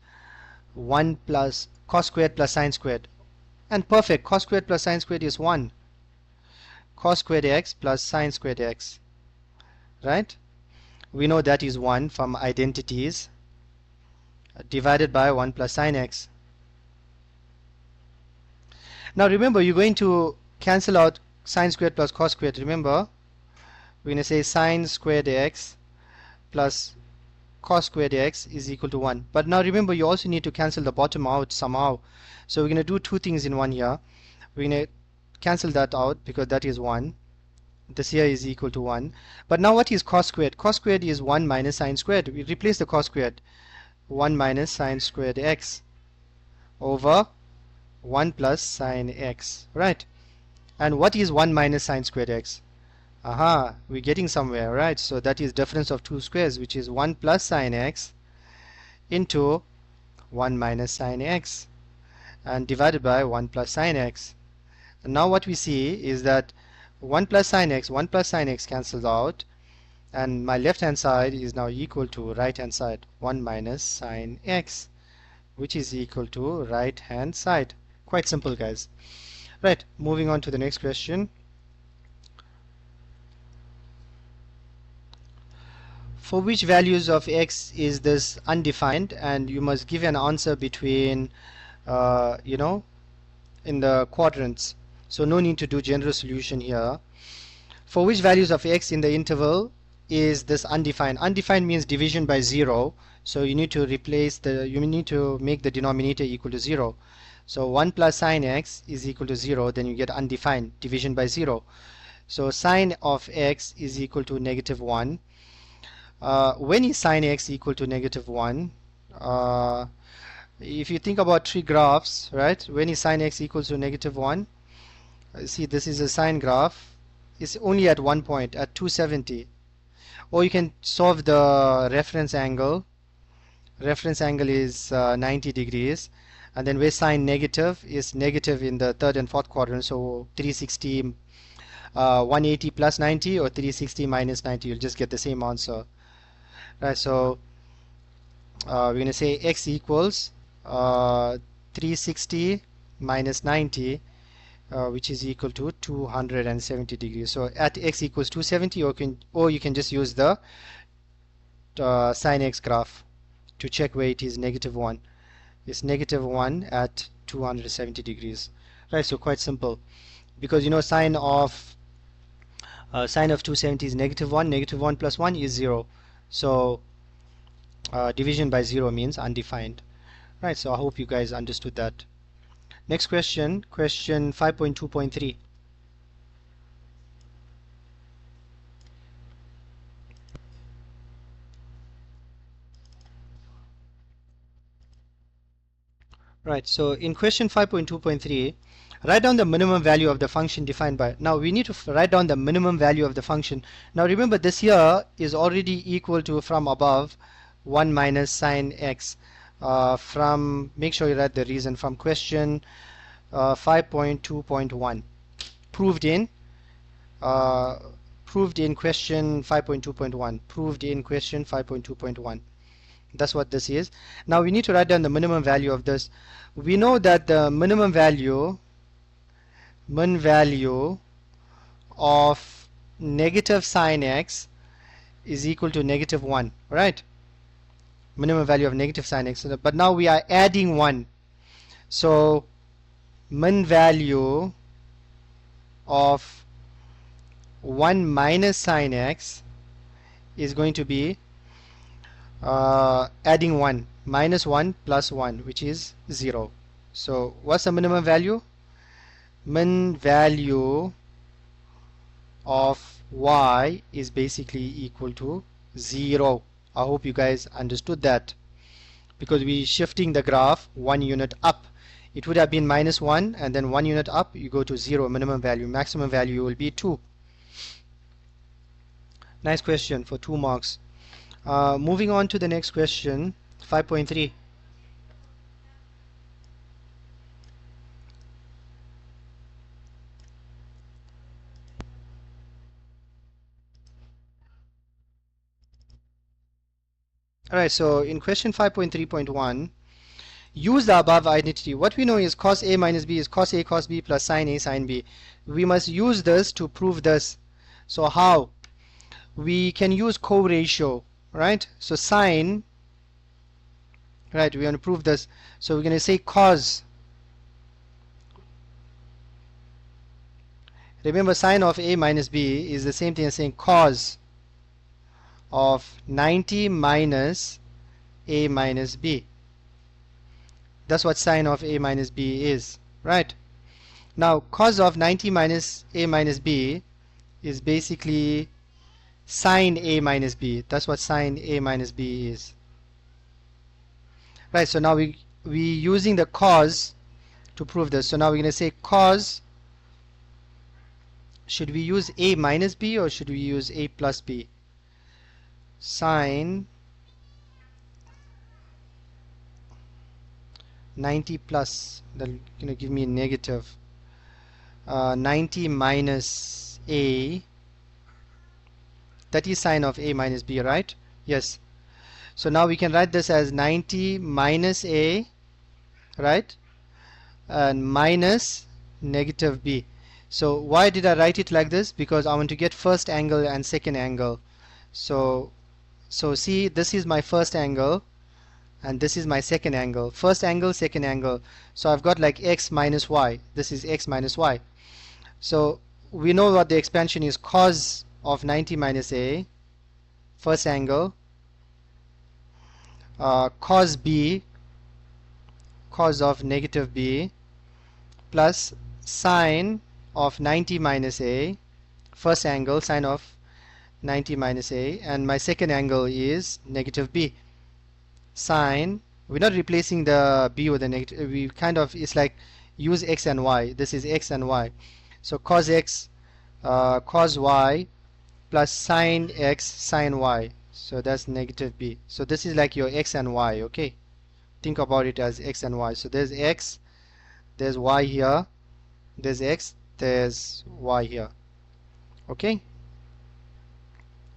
Speaker 1: 1 plus cos squared plus sine squared. And perfect, cos squared plus sine squared is 1. Cos squared x plus sine squared x, right? We know that is 1 from identities, divided by 1 plus sine x. Now remember, you're going to cancel out sine squared plus cos squared. Remember, we're going to say sine squared x plus cos squared x is equal to 1. But now remember, you also need to cancel the bottom out somehow. So we're going to do two things in one here. We're going to cancel that out, because that is 1. This here is equal to 1. But now what is cos squared? Cos squared is 1 minus sine squared. We replace the cos squared. 1 minus sine squared x over 1 plus sine x, right? And what is 1 minus sine squared x? Aha, we're getting somewhere, right? So that is difference of two squares, which is 1 plus sine x into 1 minus sine x and divided by 1 plus sine x. And now what we see is that 1 plus sine x cancels out, and my left hand side is now equal to right hand side, 1 minus sine x, which is equal to right hand side. Quite simple, guys. Right, moving on to the next question. For which values of x is this undefined? And you must give an answer between in the quadrants, so no need to do general solution here. For which values of x in the interval is this undefined? Undefined means division by 0, so you need to make the denominator equal to 0. So 1 plus sine x is equal to 0, then you get undefined, division by 0. So sine of x is equal to negative 1. When is sine x equal to negative 1? If you think about trig graphs, right, when is sine x equals to negative 1? See, this is a sine graph. It's only at one point, at 270. Or you can solve the reference angle. Reference angle is 90 degrees. And then where sine negative is negative in the third and fourth quadrant, so 360, 180 plus 90 or 360 minus 90, you'll just get the same answer. Right, so we're going to say x equals 360 minus 90, which is equal to 270 degrees. So at x equals 270, or you can just use the sine x graph to check where it is negative 1. It's negative 1 at 270 degrees. Right, so quite simple. Because sine of 270 is negative 1. Negative 1 plus 1 is 0. So division by 0 means undefined. Right, so I hope you guys understood that. Next question, question 5.2.3. Right, so in question 5.2.3, write down the minimum value of the function defined by. Now we need to write down the minimum value of the function. Now remember, this here is already equal to, from above, 1 minus sine x. Make sure you write the reason from question 5.2.1, proved in question 5.2.1, proved in question 5.2.1. That's what this is. Now we need to write down the minimum value of this. We know that the min value of negative sine x is equal to negative 1, right? Minimum value of negative sine x. But now we are adding 1. So min value of 1 minus sine x is going to be adding 1, minus 1 plus 1, which is 0. So what's the minimum value? Min value of y is basically equal to 0. I hope you guys understood that, because we're shifting the graph 1 unit up. It would have been minus 1, and then 1 unit up you go to 0 minimum value. Maximum value will be 2. Nice question for 2 marks. Moving on to the next question, 5.3. Alright, so in question 5.3.1, use the above identity. What we know is cos A minus B is cos A cos B plus sin A sin B. We must use this to prove this. So how? We can use co-ratio, right? So sine, right, we want to prove this. So we're going to say cos. Remember, sine of A minus B is the same thing as saying cos of 90 minus A minus B. That's what sine of A minus B is, right? Now cos of 90 minus A minus B is basically sine A minus B. That's what sine A minus B is. Right, so now we using the cos to prove this. So now we're going to say cos, should we use a minus b or should we use a plus b? Sine 90 plus, that will give me negative 90 minus a, that is sine of a minus b, right? Yes. So now we can write this as 90 minus a, right, and minus negative b. So why did I write it like this? Because I want to get first angle and second angle. So see, this is my first angle and this is my second angle. First angle, second angle. So I've got like x minus y. This is x minus y. So we know what the expansion is, cos of 90 minus a, first angle, cos b, cos of negative b, plus sine of 90 minus a, first angle, sine of 90 minus a, and my second angle is negative b. Sine, we're not replacing the b with the negative, we kind of, it's like use x and y. This is x and y. So cos x, cos y, plus sine x, sine y. So that's negative b. So this is like your x and y, okay? Think about it as x and y. So there's x, there's y here, there's x, there's y here, okay?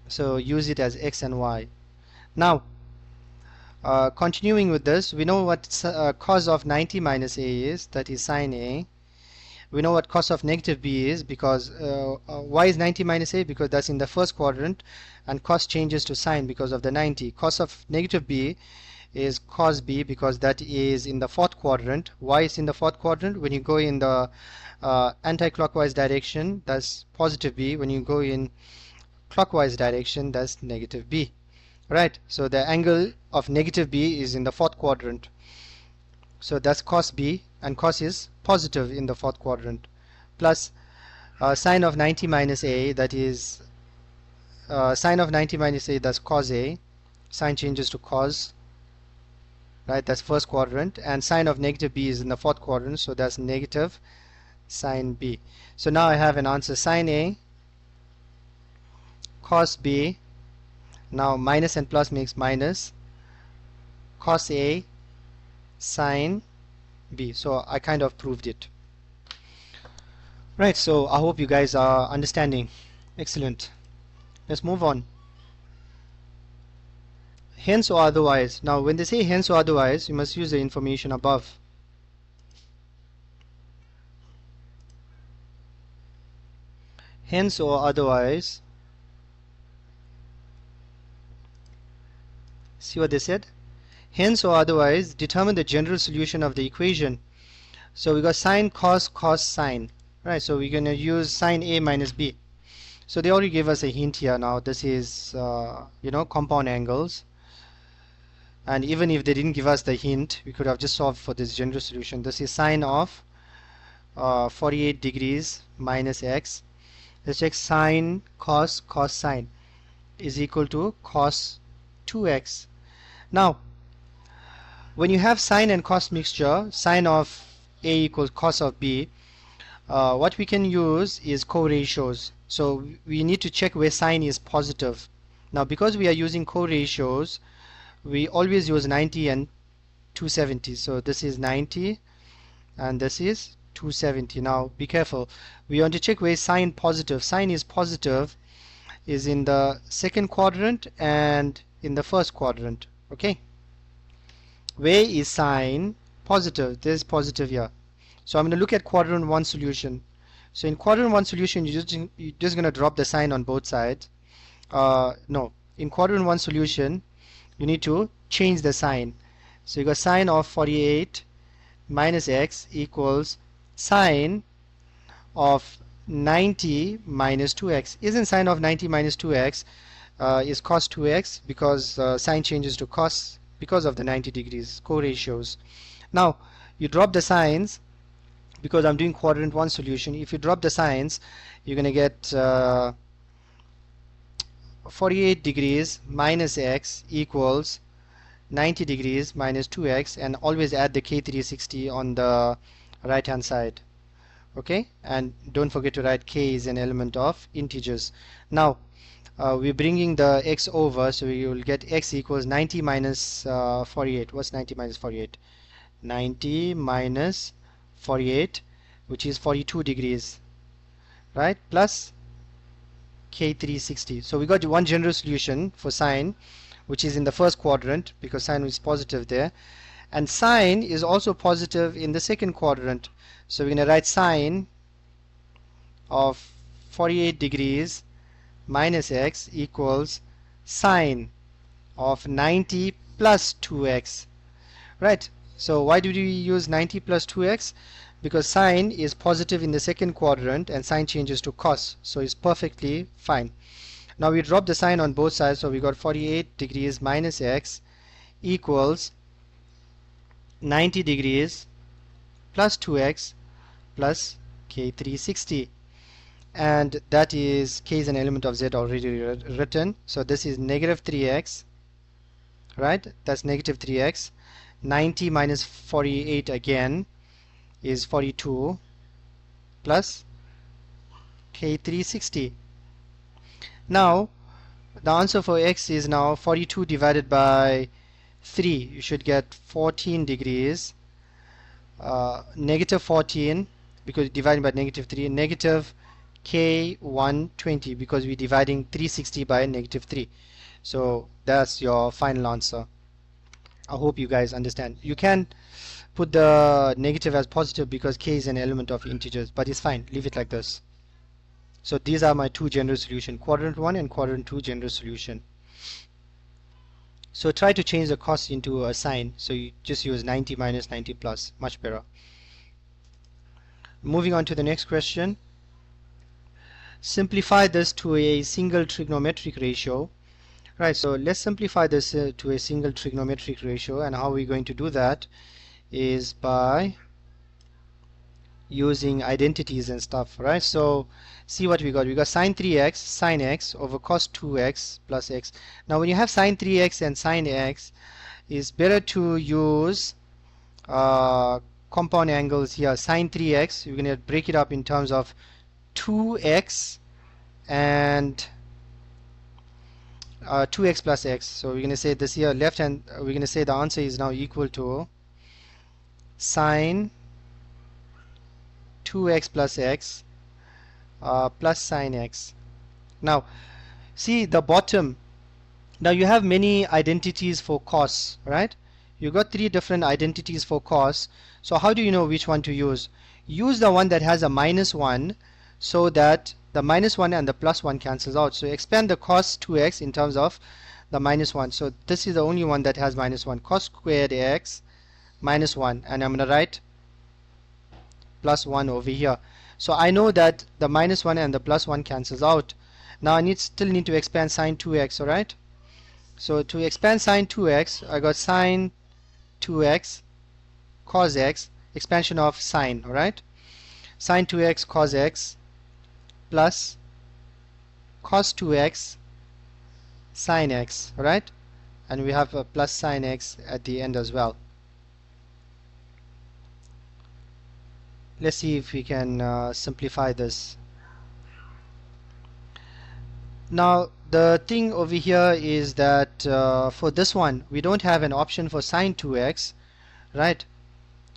Speaker 1: So use it as x and y. Now continuing with this, we know what cos of 90 minus a is, that is sine a. We know what cos of negative b is, because why is 90 minus a? Because that's in the first quadrant, and cos changes to sine because of the 90. Cos of negative b is cos b, because that is in the fourth quadrant. Why is in the fourth quadrant? When you go in the anti-clockwise direction, that's positive b. When you go in clockwise direction, that's negative b. Right, so the angle of negative b is in the fourth quadrant. So that's cos b, and cos is positive in the fourth quadrant. Plus sine of 90 minus a, that is sine of 90 minus a, that's cos a. Sine changes to cos, right, that's first quadrant. And sine of negative b is in the fourth quadrant, so that's negative sine b. So now I have an answer, sine a, cos b. Now minus and plus makes minus, cos a, sine b. So I kind of proved it. Right, so I hope you guys are understanding. Excellent. Let's move on. Hence or otherwise. Now when they say hence or otherwise, you must use the information above. Hence or otherwise. See what they said? Hence or otherwise, determine the general solution of the equation. So we got sine, cos, cos, sine. Right, so we're going to use sine a minus b. So they already gave us a hint here. Now this is, compound angles. And even if they didn't give us the hint, we could have just solved for this general solution. This is sine of 48 degrees minus x. Let's check sine, cos, cos, sine is equal to cos 2x. Now, when you have sine and cos mixture, sine of a equals cos of b, what we can use is co-ratios. So we need to check where sine is positive. Now, because we are using co-ratios, we always use 90 and 270. So this is 90 and this is 270. Now, be careful. We want to check where sine positive. Sine is positive is in the second quadrant and in the first quadrant. Okay, where is sine positive? There's positive here. So I'm going to look at quadrant 1 solution. So in quadrant 1 solution, you're just going to drop the sign on both sides. No, in quadrant 1 solution, you need to change the sign. So you got sine of 48 minus x equals sine of 90 minus 2x. Isn't sine of 90 minus 2x is cos 2x, because sine changes to cos because of the 90 degrees co-ratios. Now you drop the signs, because I'm doing quadrant 1 solution. If you drop the signs, you're going to get 48 degrees minus x equals 90 degrees minus 2x, and always add the K360 on the right hand side. Okay, and don't forget to write k is an element of integers. Now we're bringing the x over, so we will get x equals 90 minus 48. What's 90 minus 48? 90 minus 48, which is 42 degrees, right, plus k360. So we got one general solution for sine, which is in the first quadrant because sine is positive there, and sine is also positive in the second quadrant. So we're going to write sine of 48 degrees minus x equals sine of 90 plus 2x. Right, so why did we use 90 plus 2x? Because sine is positive in the second quadrant and sine changes to cos, so it's perfectly fine. Now we drop the sign on both sides, so we got 48 degrees minus x equals 90 degrees plus 2x plus k360, and that is k is an element of z already written, so this is negative 3x, right, that's negative 3x. 90 minus 48 again is 42 plus k360. Now the answer for x is now 42 divided by 3. You should get 14 degrees, negative 14 because dividing by negative 3, negative k120 because we're dividing 360 by negative 3. So that's your final answer. I hope you guys understand. You can put the negative as positive because k is an element of integers, but it's fine, leave it like this. So these are my two general solution, quadrant 1 and quadrant 2 general solution. So try to change the cos into a sine, so you just use 90 minus 90 plus, much better. Moving on to the next question. Simplify this to a single trigonometric ratio. Right, so let's simplify this to a single trigonometric ratio, and how we're going to do that is by using identities and stuff, right? So see what we got. We got sine 3x sine x over cos 2x plus x. Now when you have sine 3x and sine x, it's better to use compound angles here. Sine 3x, you're going to break it up in terms of 2x and 2x plus x. So we're going to say this here left hand, we're going to say the answer is now equal to sine 2x plus x plus sine x. Now see the bottom. Now you have many identities for cos, right? You got 3 different identities for cos. So how do you know which one to use? Use the one that has a minus 1, so that the minus 1 and the plus 1 cancels out. So expand the cos 2x in terms of the minus 1. So this is the only one that has minus 1. Cos squared x minus 1, and I'm going to write plus 1 over here. So I know that the minus 1 and the plus 1 cancels out. Now I still need to expand sine 2x, alright? So to expand sine 2x, I got sine 2x cos x, expansion of sine, alright? Sine 2x cos x plus cos 2x sine x, right? And we have a plus sine x at the end as well. Let's see if we can simplify this. Now the thing over here is that for this one we don't have an option for sine 2x, right?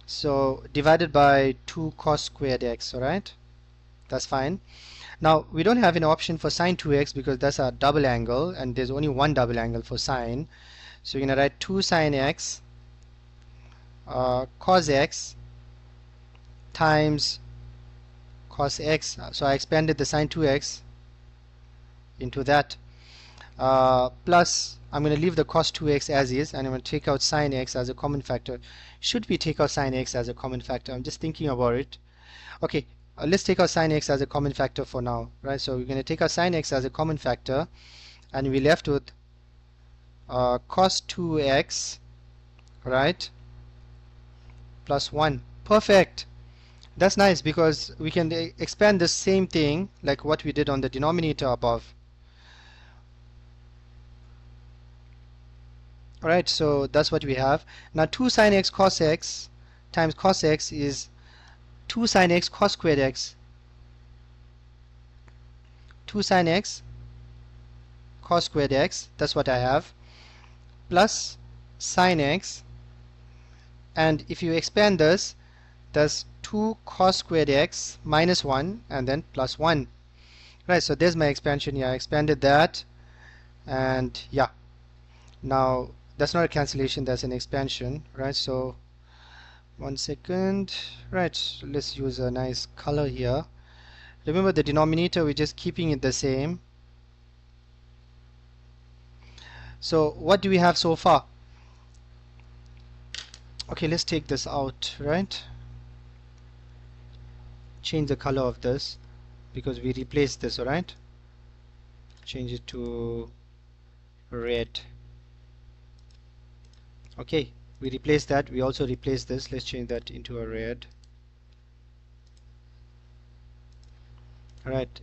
Speaker 1: So divided by 2 cos squared x, alright? That's fine. Now we don't have an option for sine 2x because that's a double angle and there's only one double angle for sine. So we're going to write 2 sine x cos x times cos x. So I expanded the sine 2x into that, plus I'm going to leave the cos 2x as is, and I'm going to take out sine x as a common factor. Should we take out sine x as a common factor? I'm just thinking about it. Okay, let's take out sine x as a common factor for now, right? So we're going to take out sine x as a common factor, and we're left with cos 2x, right, plus 1. Perfect. That's nice because we can expand the same thing like what we did on the denominator above. Alright, so that's what we have. Now 2 sine x cos x times cos x is 2 sine x cos squared x, 2 sine x cos squared x, that's what I have, plus sine x, and if you expand this, that's 2 cos squared x minus 1 and then plus 1. Right, so there's my expansion here. I expanded that, and yeah, now that's not a cancellation, that's an expansion. Right, so 1 second. Right, let's use a nice color here. Remember, the denominator, we're just keeping it the same. So what do we have so far? Okay, let's take this out. Right, change the color of this because we replaced this. Alright, change it to red. Okay, we replaced that. We also replaced this. Let's change that into a red. Alright,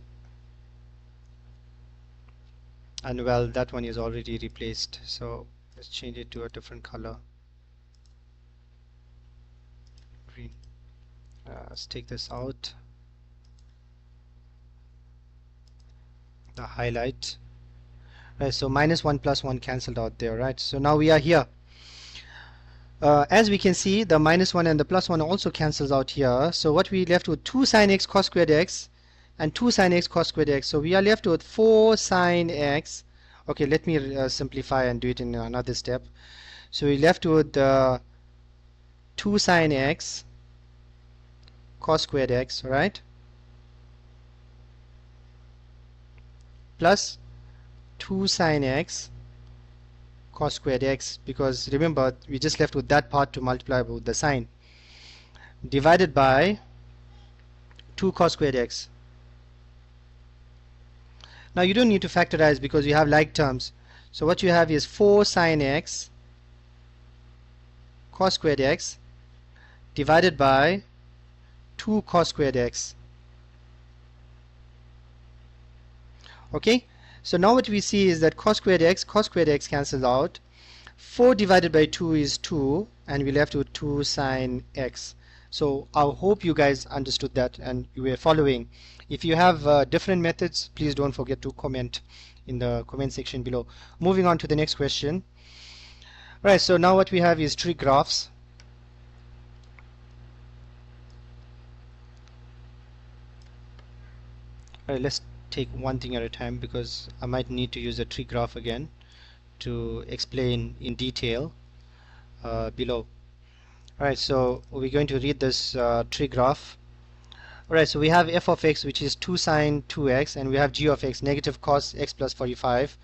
Speaker 1: and well, that one is already replaced, so let's change it to a different color, green. Let's take this out, the highlight. Right, so minus 1 plus 1 cancelled out there. Right, so now we are here. As we can see, the minus 1 and the plus 1 also cancels out here. So what we left with 2 sine x cos squared x and 2 sine x cos squared x. So we are left with 4 sine x. Okay, let me simplify and do it in another step. So we left with 2 sine x cos squared x, right, plus 2 sine x cos squared x, because remember we just left with that part to multiply with the sine, divided by 2 cos squared x. Now you don't need to factorize because you have like terms. So what you have is 4 sine x cos squared x divided by 2 cos squared x. Okay, so now what we see is that cos squared x cancels out. 4 divided by 2 is 2, and we left with 2 sine x. So I hope you guys understood that and you were following. If you have different methods, please don't forget to comment in the comment section below. Moving on to the next question. Right, so now what we have is trig graphs. Alright, let's take one thing at a time because I might need to use a trig graph again to explain in detail below. Alright, so we're going to read this trig graph. Alright, so we have f of x, which is 2 sine 2x, and we have g of x, negative cos x plus 45.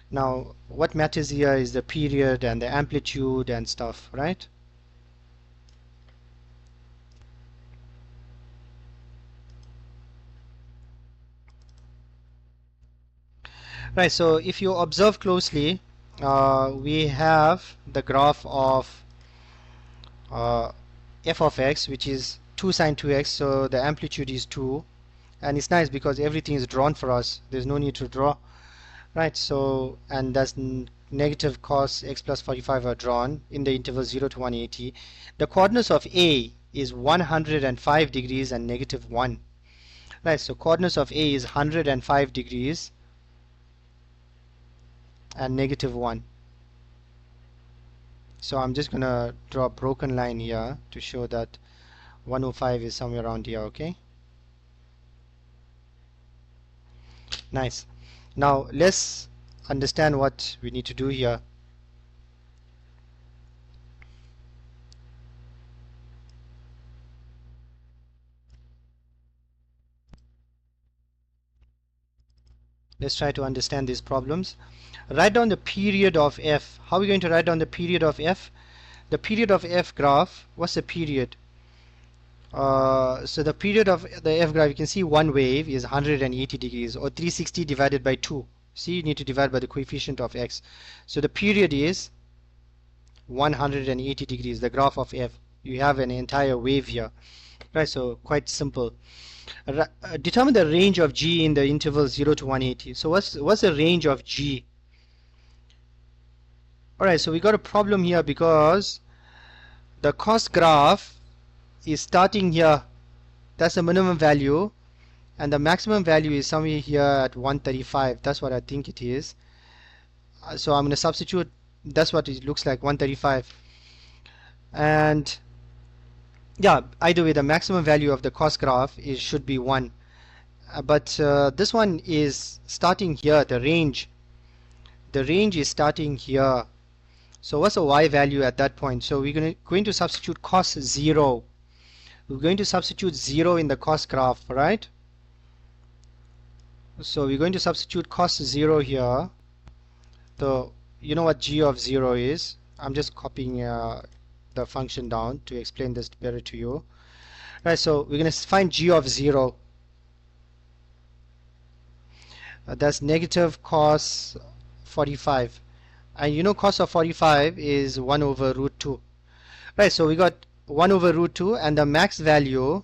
Speaker 1: Now what matters here is the period and the amplitude and stuff, right? Right, so if you observe closely, we have the graph of f of x, which is 2 sine 2x, so the amplitude is 2, and it's nice because everything is drawn for us. There's no need to draw. Right, so, and that's negative cos x plus 45 are drawn in the interval 0 to 180. The coordinates of A is 105 degrees and negative 1. Right, so coordinates of A is 105 degrees and negative 1. So I'm just gonna draw a broken line here to show that 105 is somewhere around here. Okay, nice. Now let's understand what we need to do here. Let's try to understand these problems. Write down the period of f. How are we going to write down the period of f? The period of f graph, what's the period? So the period of the f graph, you can see one wave is 180 degrees, or 360 divided by 2. See, you need to divide by the coefficient of x. So the period is 180 degrees, the graph of f. You have an entire wave here. Right, so quite simple. Determine the range of g in the interval 0 to 180. So what's the range of g? Alright, so we got a problem here because the cost graph is starting here. That's the minimum value, and the maximum value is somewhere here at 135. That's what I think it is. So I'm going to substitute. That's what it looks like, 135. And yeah, either way, the maximum value of the cost graph should be 1. But this one is starting here. The range is starting here. So what's the y value at that point? So we're going to substitute cos 0. We're going to substitute 0 in the cost graph, right? So we're going to substitute cos 0 here. So you know what g of 0 is. I'm just copying the function down to explain this better to you. Right, so we're going to find g of 0. That's negative cos 45. And you know cos of 45 is 1 over root 2. Right, so we got 1 over root 2, and the max value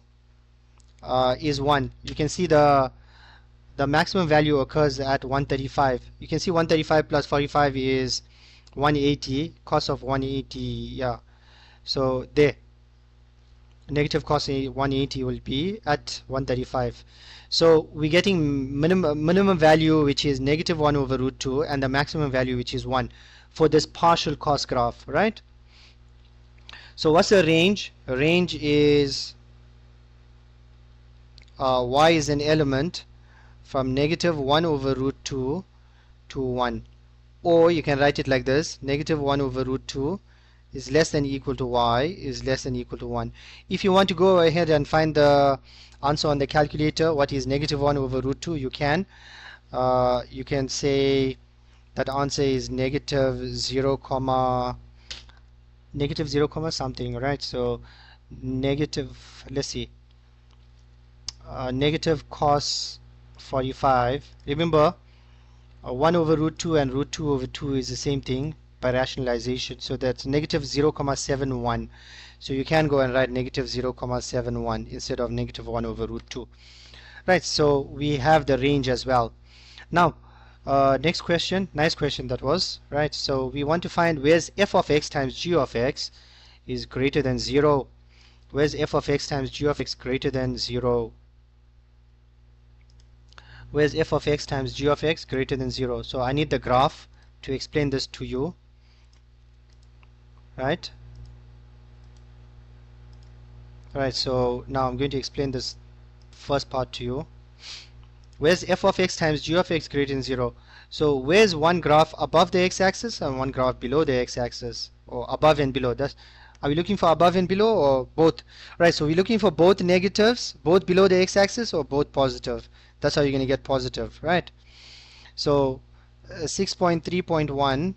Speaker 1: is 1. You can see the maximum value occurs at 135. You can see 135 plus 45 is 180. Cos of 180, yeah. So there, negative cos 180 will be at 135. So we're getting minimum value, which is negative 1 over root 2, and the maximum value, which is 1, for this partial cost graph, right? So what's the range? Range is y is an element from negative 1 over root 2 to 1. Or you can write it like this: negative 1 over root 2 is less than equal to y is less than equal to 1. If you want to go ahead and find the answer on the calculator, what is negative 1 over root 2, you can say that answer is negative 0 comma something, right? So negative, let's see, negative cos 45. Remember, 1 over root 2 and root 2 over 2 is the same thing by rationalization. So that's negative 0,71. So you can go and write negative 0,71 instead of negative 1 over root 2. Right, so we have the range as well. Now, next question, nice question that was, right? So we want to find where's f of x times g of x is greater than 0. Where's f of x times g of x greater than 0? Where's f of x times g of x greater than 0? So I need the graph to explain this to you, right? Alright, so now I'm going to explain this first part to you. Where's f of x times g of x greater than 0? So where's one graph above the x-axis and one graph below the x-axis, or above and below? Are we looking for above and below, or both? Right, so we're looking for both negatives, both below the x-axis, or both positive. That's how you're going to get positive, right? So 6.3.1,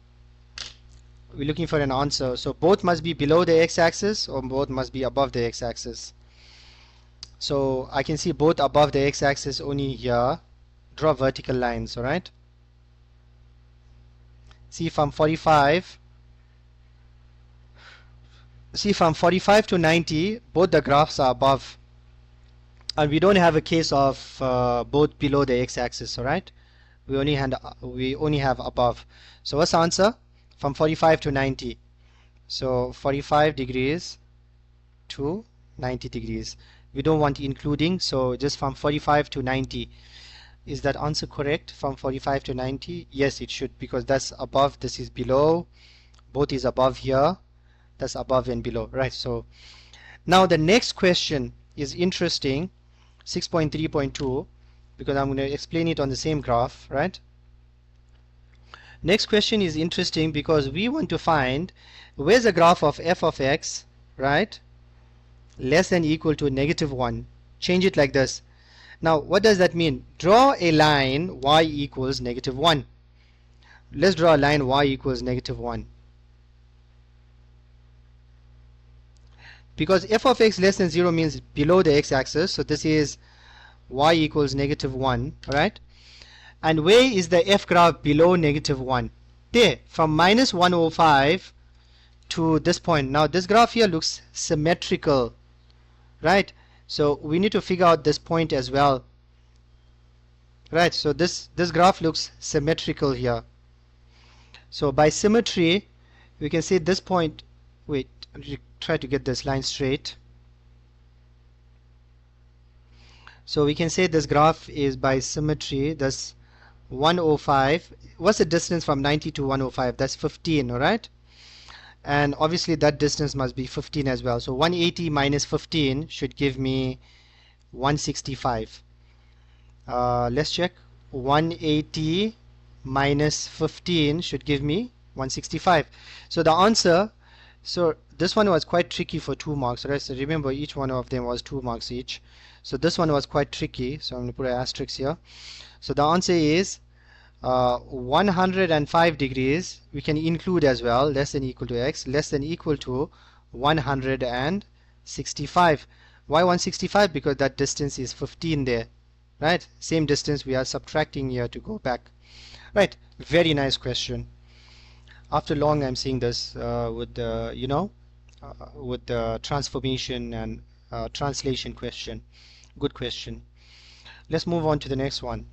Speaker 1: we're looking for an answer. So both must be below the x-axis, or both must be above the x-axis. So I can see both above the x-axis only here. Draw vertical lines, alright? See from 45 to 90, both the graphs are above. And we don't have a case of both below the x-axis, alright? We only have above. So what's the answer? From 45 to 90. So 45 degrees to 90 degrees. We don't want including, so just from 45 to 90. Is that answer correct? From 45 to 90? Yes, it should, because that's above, this is below, both is above here, that's above and below, right? So now the next question is interesting, 6.3.2, because I'm going to explain it on the same graph, right? Next question is interesting because we want to find where's the graph of f of x, right, less than equal to negative 1. Change it like this. Now what does that mean? Draw a line y equals negative 1. Let's draw a line y equals negative 1. Because f of x less than 0 means below the x-axis, so this is y equals negative 1, right? And where is the f graph below negative 1? There, from minus 105 to this point. Now this graph here looks symmetrical, right? So we need to figure out this point as well, right? So this graph looks symmetrical here. So by symmetry, we can say this point, wait, try to get this line straight. So we can say this graph is by symmetry. That's 105. What's the distance from 90 to 105? That's 15, alright? And obviously that distance must be 15 as well. So 180 minus 15 should give me 165. Let's check. 180 minus 15 should give me 165. So the answer, so this one was quite tricky for 2 marks, right? So remember, each one of them was 2 marks each. So this one was quite tricky, so I'm going to put an asterisk here. So the answer is 105 degrees we can include as well, less than equal to x, less than equal to 165. Why 165? Because that distance is 15 there, right? Same distance we are subtracting here to go back, right? Very nice question. After long I'm seeing this with the with the transformation and translation question. Good question. Let's move on to the next one.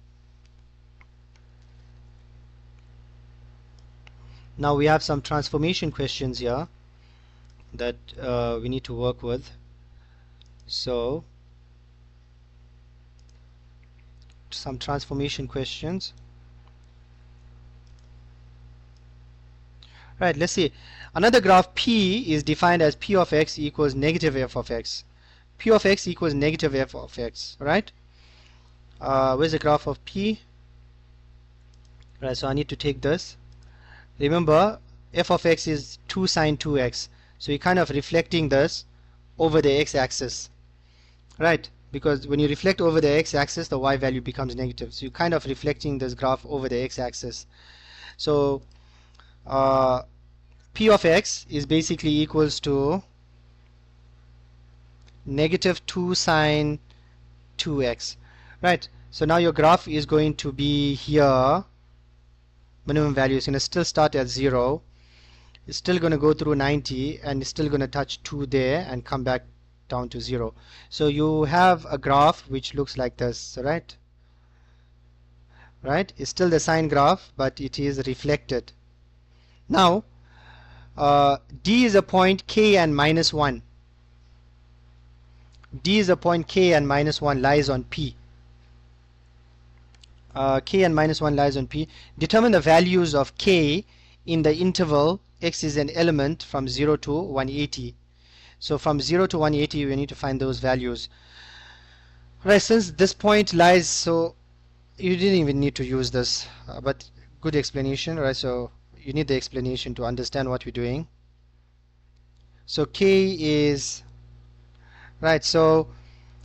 Speaker 1: Now we have some transformation questions here that we need to work with. So some transformation questions. Right, let's see. Another graph P is defined as P of x equals negative f of x. P of x equals negative f of x, right? Where's the graph of P? Right, so I need to take this. Remember, f of x is 2 sine 2x. So you're kind of reflecting this over the x-axis, right? Because when you reflect over the x-axis, the y value becomes negative. So you're kind of reflecting this graph over the x-axis. So P of x is basically equals to negative 2 sine 2x, right? So now your graph is going to be here. Minimum value is going to still start at 0. It's still going to go through 90 and it's still going to touch 2 there and come back down to 0. So you have a graph which looks like this, right? Right? It's still the sine graph, but it is reflected. Now, D is a point k and minus 1. D is a point k and minus 1 lies on P. K and minus 1 lies on P. Determine the values of k in the interval x is an element from 0 to 180. So from 0 to 180 we need to find those values. Right, since this point lies, so you didn't even need to use this, but good explanation, right? So you need the explanation to understand what we're doing. So k is, right, so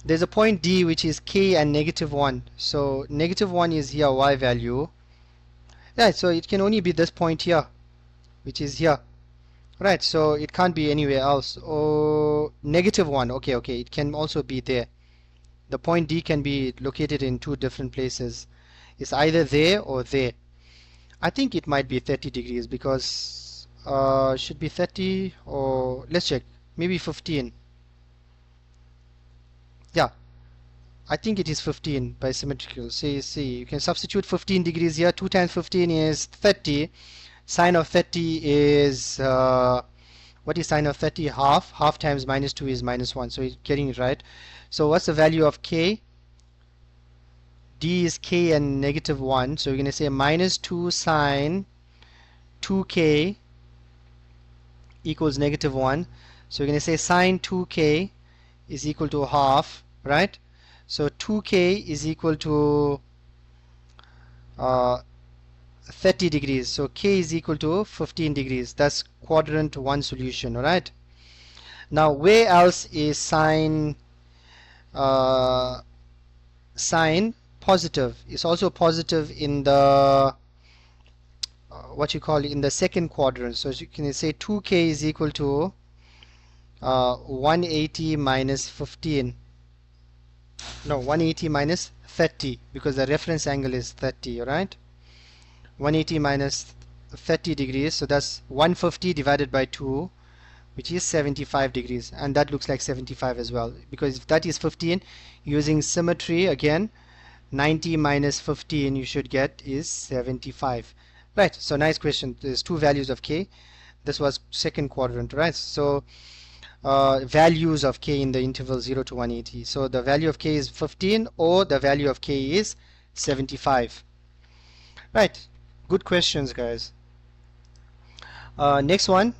Speaker 1: there's a point D which is k and negative 1. So negative 1 is here y value. Right, so it can only be this point here, which is here. Right, so it can't be anywhere else. Oh, negative 1, okay, it can also be there. The point D can be located in 2 different places. It's either there or there. I think it might be 30 degrees because should be 30 or let's check, maybe 15. Yeah, I think it is 15 by symmetrical. See, you can substitute 15 degrees here. 2 times 15 is 30. Sine of 30 is, what is sine of 30? Half. Half times minus 2 is minus 1. So you're getting it right. So what's the value of k? D is k and negative 1. So we're going to say minus 2 sine 2k equals negative 1. So we're going to say sine 2k is equal to half, right? So 2k is equal to 30 degrees. So k is equal to 15 degrees. That's quadrant 1 solution, alright? Now where else is sine positive? It's also positive in the what you call in the second quadrant. So you can say 2k is equal to 180 minus 15. No, 180 minus 30 because the reference angle is 30, right? 180 minus 30 degrees, so that's 150 divided by 2, which is 75 degrees, and that looks like 75 as well, because if that is 15, using symmetry again, 90 minus 15 you should get is 75. Right, so nice question. There's 2 values of k. This was second quadrant, right? So values of k in the interval 0 to 180. So the value of k is 15 or the value of k is 75. Right, good questions, guys. Next one.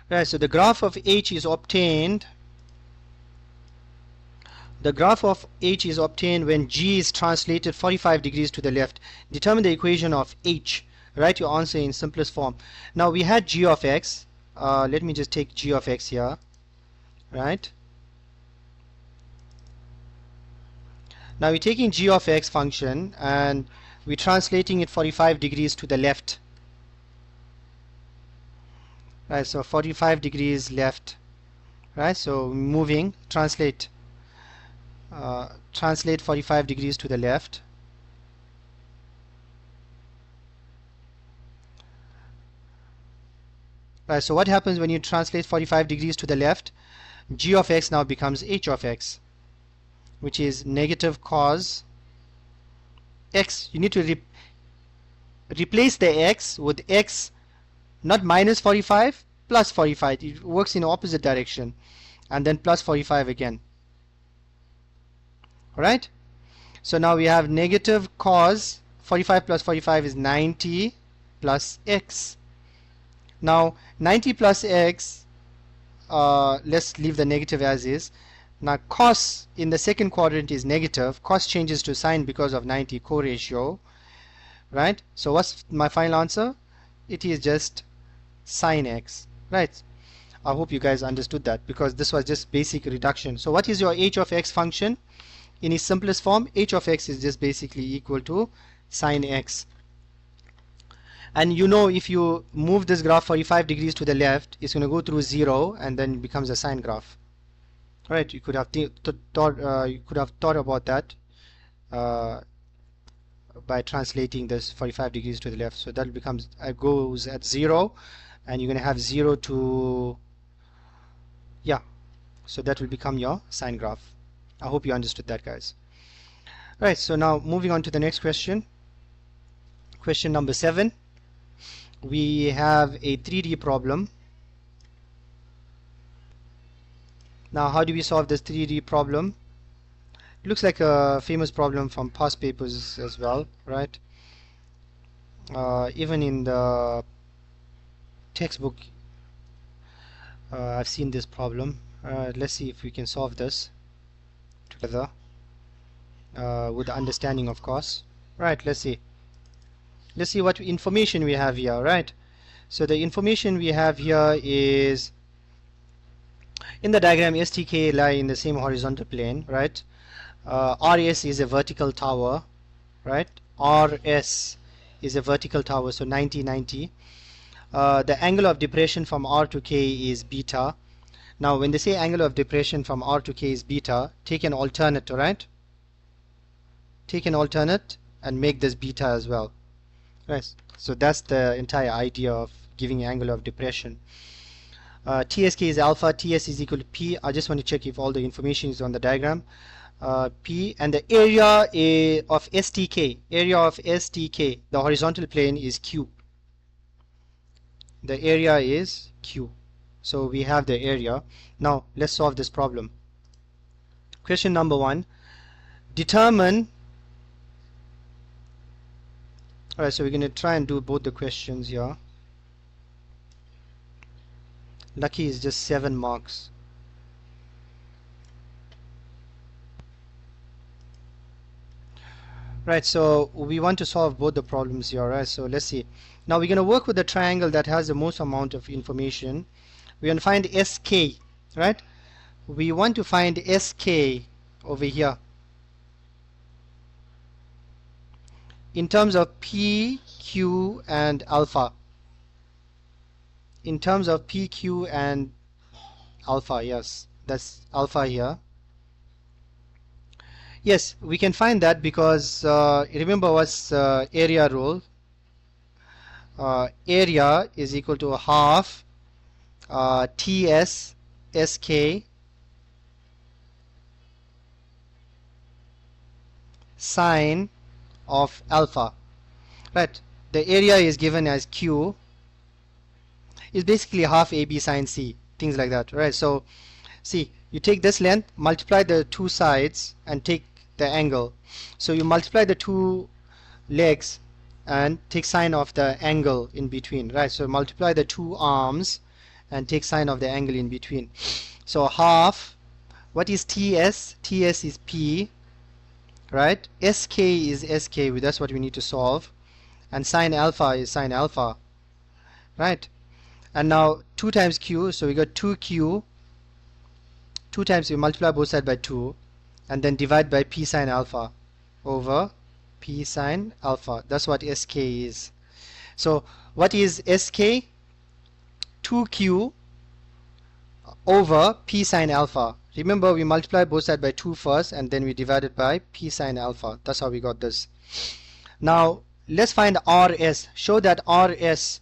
Speaker 1: Right, so the graph of h is obtained. The graph of h is obtained when g is translated 45 degrees to the left. Determine the equation of h. Write your answer in simplest form. Now we had g of x. Let me just take g of x here. Right. Now we're taking g of x function and we're translating it 45 degrees to the left. Right, so 45 degrees left. Right, so moving, translate 45 degrees to the left. Right, so what happens when you translate 45 degrees to the left? G of x now becomes h of x, which is negative cos x. You need to replace the x with x, not minus 45, plus 45. It works in the opposite direction, and then plus 45 again. Alright, so now we have negative cos 45 plus 45 is 90 plus x. Now 90 plus x, let's leave the negative as is. Now cos in the second quadrant is negative. Cos changes to sine because of 90 co-ratio. Right, so what's my final answer? It is just sine x. Right, I hope you guys understood that, because this was just basic reduction. So what is your h of x function? In its simplest form, h of x is just basically equal to sine x. And you know, if you move this graph 45 degrees to the left, it's going to go through 0 and then it becomes a sine graph. Right, you could have thought about that by translating this 45 degrees to the left. So that becomes goes at 0, and you're going to have 0 to, yeah, so that will become your sine graph. I hope you understood that, guys. Alright, so now moving on to the next question. Question number 7. We have a 3D problem. Now how do we solve this 3D problem? It looks like a famous problem from past papers as well, right? Even in the textbook I've seen this problem. Let's see if we can solve this together with the understanding, of course. Right, let's see what information we have here. Right, so the information we have here is, in the diagram, STK lie in the same horizontal plane. Right, RS is a vertical tower. Right, RS is a vertical tower, so 90 90. The angle of depression from R to K is beta. Now when they say angle of depression from R to K is beta, take an alternate. Right, take an alternate and make this beta as well. Right, so that's the entire idea of giving angle of depression. TSK is alpha, TS is equal to P. I just want to check if all the information is on the diagram. P, and the area of STK, the horizontal plane, is Q. The area is Q. So we have the area. Now let's solve this problem. Question number 1. Determine. Alright, so we're going to try and do both the questions here. Lucky is just 7 marks. Right, so we want to solve both the problems here. Right, so let's see. Now we're going to work with the triangle that has the most amount of information. We're going to find SK. Right, we want to find SK over here in terms of P, Q, and alpha. In terms of P, Q, and alpha, yes, that's alpha here. Yes, we can find that because remember what's area rule. Area is equal to half TS SK sine of alpha, right? The area is given as Q, is basically half AB sine C, things like that, right? So see, you take this length, multiply the two sides and take the angle. So you multiply the two legs and take sine of the angle in between, right? So multiply the two arms and take sine of the angle in between. So half, what is TS? TS is P, right? SK is SK, that's what we need to solve. And sine alpha is sine alpha, right? And now 2 times Q, so we got 2Q. 2 times, we multiply both sides by 2 and then divide by P sine alpha over P sine alpha. That's what SK is. So what is SK? 2Q over P sine alpha. Remember, we multiply both sides by 2 first and then we divide it by P sine alpha. That's how we got this. Now let's find RS. Show that RS.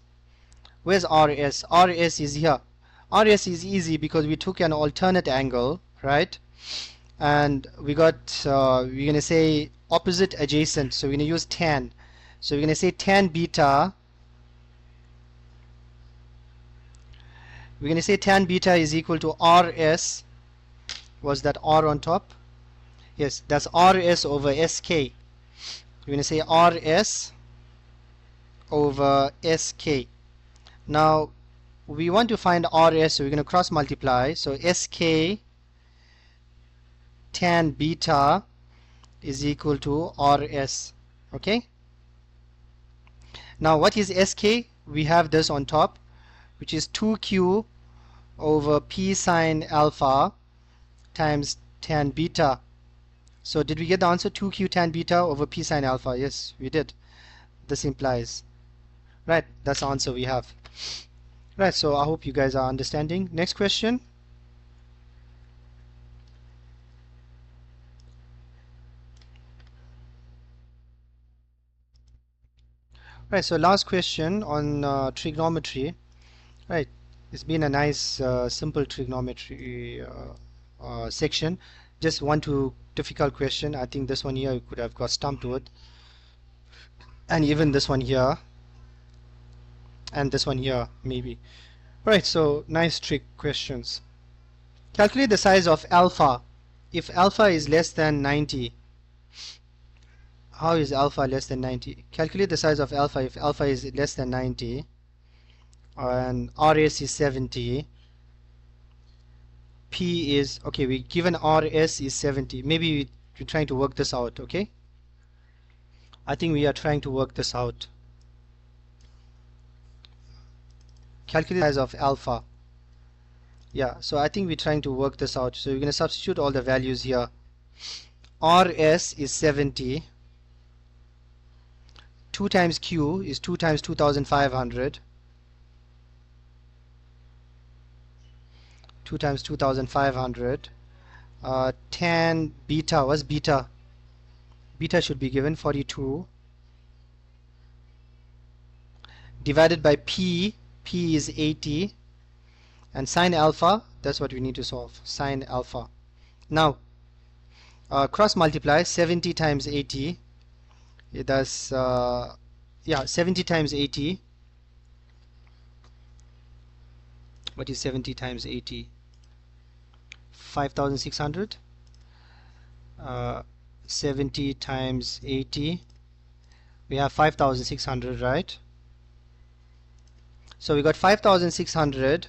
Speaker 1: Where's RS? RS is here. RS is easy because we took an alternate angle, right? And we got, we're going to say opposite adjacent. So we're going to use tan. So we're going to say tan beta. We're going to say tan beta is equal to RS. Was that R on top? Yes, that's RS over SK. We're going to say RS over SK. Now we want to find RS, so we're going to cross multiply. So SK tan beta is equal to RS. Okay. Now what is SK? We have this on top, which is 2Q over P sine alpha times tan beta. So did we get the answer? 2Q tan beta over P sine alpha. Yes, we did. This implies, right? That's the answer we have. Right, so I hope you guys are understanding. Next question. Right, so last question on trigonometry. Right, it's been a nice simple trigonometry section. Just one to difficult question. I think this one here you could have got stumped with, and even this one here, and this one here maybe. Right, so nice trick questions. Calculate the size of alpha if alpha is less than 90. How is alpha less than 90? Calculate the size of alpha if alpha is less than 90 and RS is 70. P is, okay, we given RS is 70. Maybe we're trying to work this out, okay? I think we are trying to work this out. Calculate the size of alpha. Yeah, so I think we're trying to work this out. So we're going to substitute all the values here. RS is 70. 2 times Q is 2 times 2500. 2 times 2500. Tan beta, what's beta? Beta should be given 42. Divided by P. P is 80. And sine alpha, that's what we need to solve. Sine alpha. Now, cross multiply 70 times 80. That's, yeah, 70 times 80. What is 70 times 80? 5600. 70 times 80. We have 5600, right? So we got 5600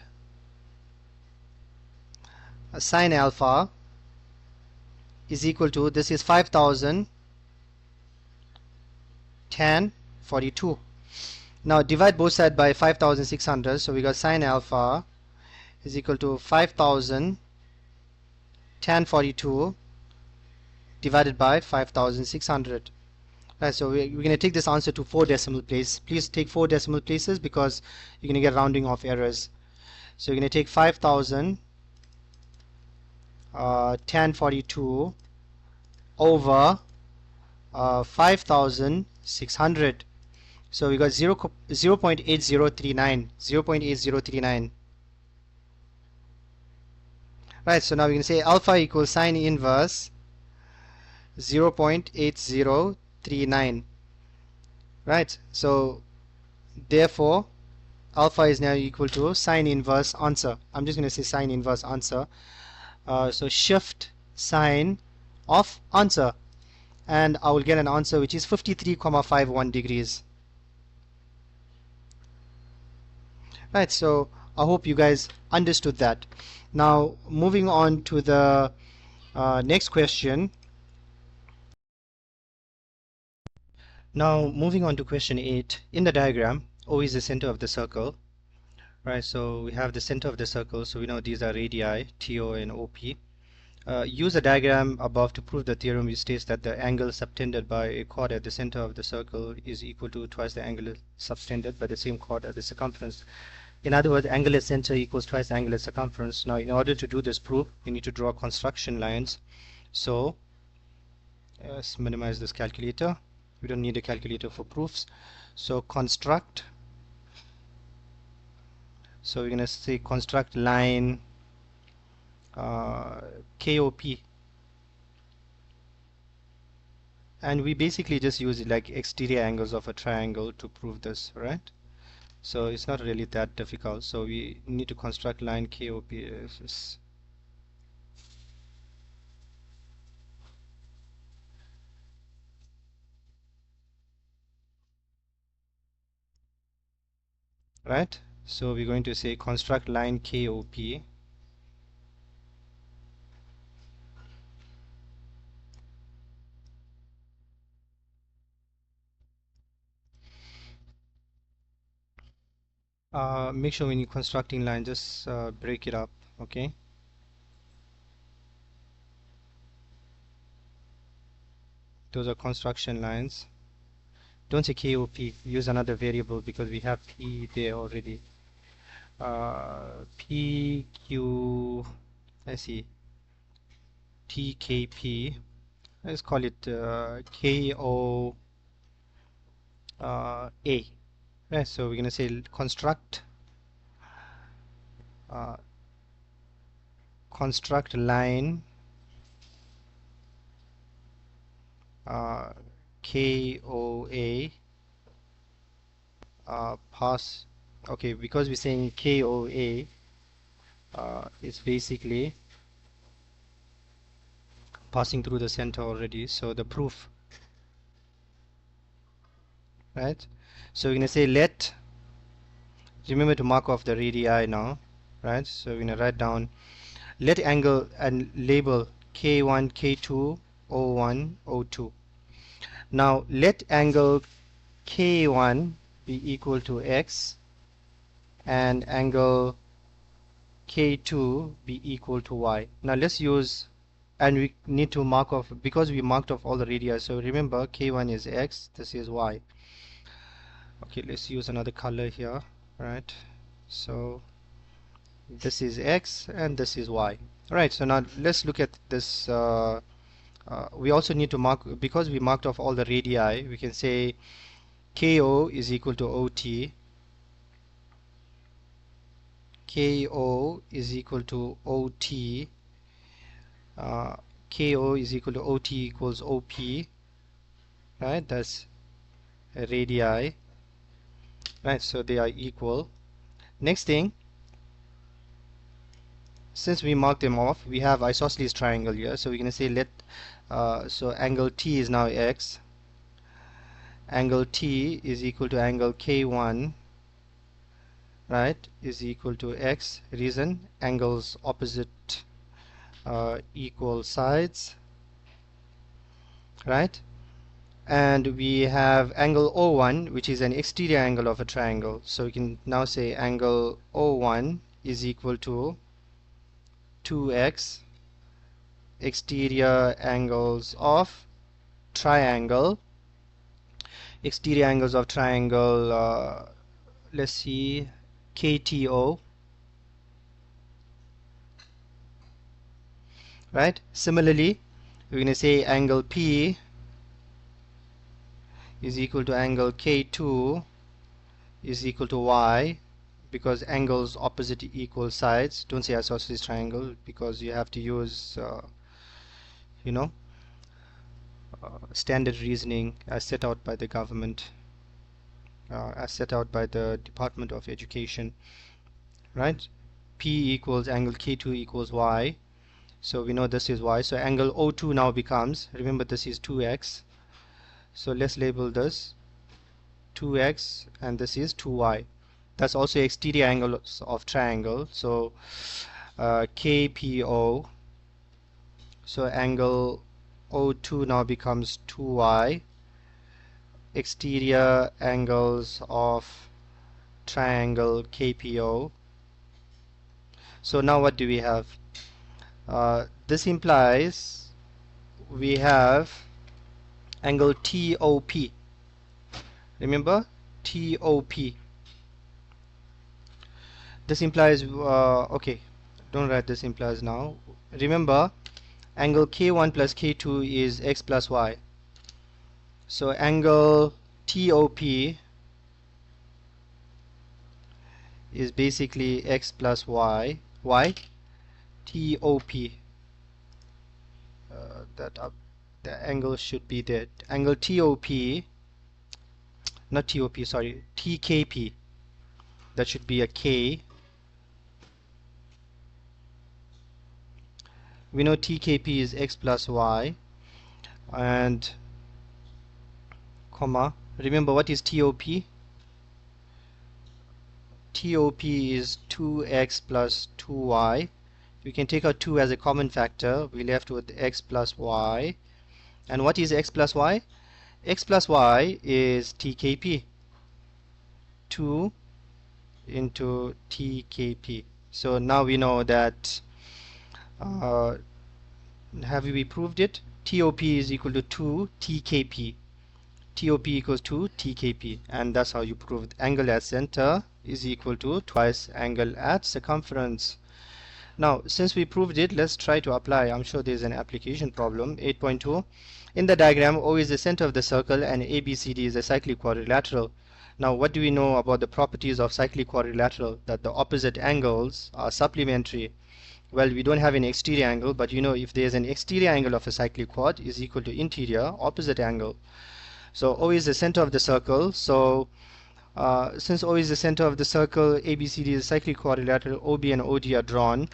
Speaker 1: sine alpha is equal to, this is 5000 tan 42. Now divide both sides by 5600, so we got sine alpha is equal to 5000 tan 42 divided by 5600. Right, so we're going to take this answer to 4 decimal places. Please take 4 decimal places because you're going to get rounding off errors. So you're going to take 5000 tan 42 over 5600. So we got 0.8039. 0.8039. Right, so now we can say alpha equals sine inverse 0.8039, right? So therefore alpha is now equal to sine inverse answer. I'm just going to say sine inverse answer. So shift sine of answer, and I will get an answer which is 53,51 degrees. Right, so I hope you guys understood that. Now moving on to the next question. Now moving on to question 8. In the diagram, O is the center of the circle. Right, so we have the center of the circle, so we know these are radii, TO and OP. Use the diagram above to prove the theorem which states that the angle subtended by a chord at the center of the circle is equal to twice the angle subtended by the same chord at the circumference. In other words, angle at center equals twice the angle at circumference. Now in order to do this proof, you need to draw construction lines. So let's minimize this calculator. We don't need a calculator for proofs. So construct. So we're going to say construct line KOP, and we basically just use like exterior angles of a triangle to prove this, right? So it's not really that difficult. So we need to construct line KOP. Right, so we're going to say construct line KOP. Make sure when you're constructing line, just break it up, okay? Those are construction lines. Don't say KOP, use another variable because we have P there already. PQ, let's see, TKP, let's call it KOA. Right, so we're going to say construct construct line KOA pass. Okay, because we're saying KOA is basically passing through the center already, so the proof, right? So we're going to say let, remember to mark off the radii now, right? So we're going to write down let angle and label K1, K2, O1, O2. Now let angle K1 be equal to X and angle K2 be equal to Y. Now let's use, and we need to mark off, because we marked off all the radii, so remember K1 is X, this is Y. Okay, let's use another color here, right? So this is X and this is Y. Alright, so now let's look at this. We also need to mark, because we marked off all the radii, we can say KO is equal to OT. KO is equal to OT. KO is equal to OT equals OP. Right, that's radii. Right, so they are equal. Next thing, since we marked them off, we have isosceles triangle here, so we're going to say let so angle T is now X. Angle T is equal to angle K1, right, is equal to X. Reason, angles opposite equal sides, right? And we have angle O1, which is an exterior angle of a triangle, so we can now say angle O1 is equal to 2x exterior angles of triangle. Exterior angles of triangle, let's see, KTO, right? Similarly, we're going to say angle P is equal to angle K2 is equal to Y, because angles opposite equal sides. Don't say isosceles triangle because you have to use you know, standard reasoning as set out by the government, as set out by the Department of Education, right? P equals angle K2 equals Y, so we know this is Y, so angle O2 now becomes, remember this is 2x, so let's label this 2x and this is 2y. That's also exterior angles of triangle, so KPO, so angle O2 now becomes 2y, exterior angles of triangle KPO. So now what do we have? This implies we have angle TOP. Remember, TOP. This implies, okay, don't write this implies now. Remember, angle K1 plus K2 is x plus y. So angle TOP is basically x plus y. Why? TOP. The angle should be that. Angle TOP, not TOP, sorry, TKP. That should be a K. We know TKP is x plus y, and comma, remember what is TOP? TOP is 2x plus 2y. We can take out 2 as a common factor. We left with x plus y. And what is x plus y? X plus y is TKP. 2 into TKP. So now we know that, have we proved it? TOP is equal to 2 TKP. TOP equals to TKP, and that's how you prove it. Angle at center is equal to twice angle at circumference. Now, since we proved it, let's try to apply. I'm sure there's an application problem. 8.2. In the diagram, O is the center of the circle and ABCD is a cyclic quadrilateral. Now, what do we know about the properties of cyclic quadrilateral? That the opposite angles are supplementary. Well, we don't have an exterior angle, but you know if there's an exterior angle of a cyclic quad is equal to interior opposite angle. So O is the center of the circle. So since O is the center of the circle, ABCD is a cyclic quadrilateral, OB and OD are drawn.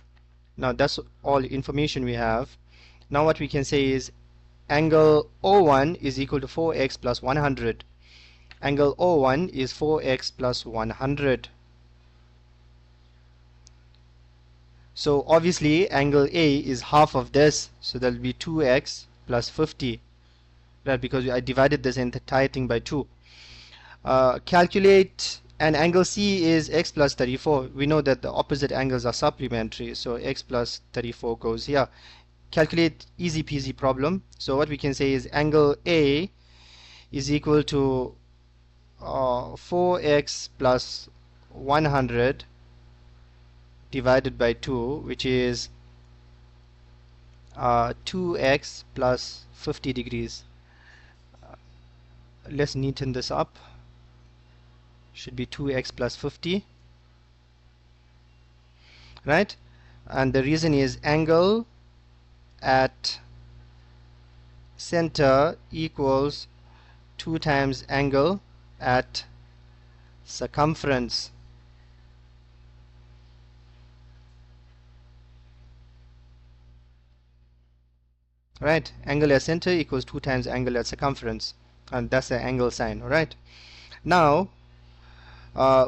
Speaker 1: Now that's all information we have. Now what we can say is angle O1 is equal to 4x plus 100. Angle O1 is 4x plus 100. So obviously angle A is half of this, so that will be 2x plus 50. Right, because I divided this entire thing by 2. Calculate, and angle C is x plus 34. We know that the opposite angles are supplementary, so x plus 34 goes here. Calculate, easy peasy problem. So what we can say is angle A is equal to 4x plus 100 divided by 2, which is 2x plus 50 degrees. Let's neaten this up. Should be 2x plus 50, right? And the reason is angle at center equals 2 times angle at circumference. Right, angle at center equals 2 times angle at circumference, and that's the angle sign. Alright, now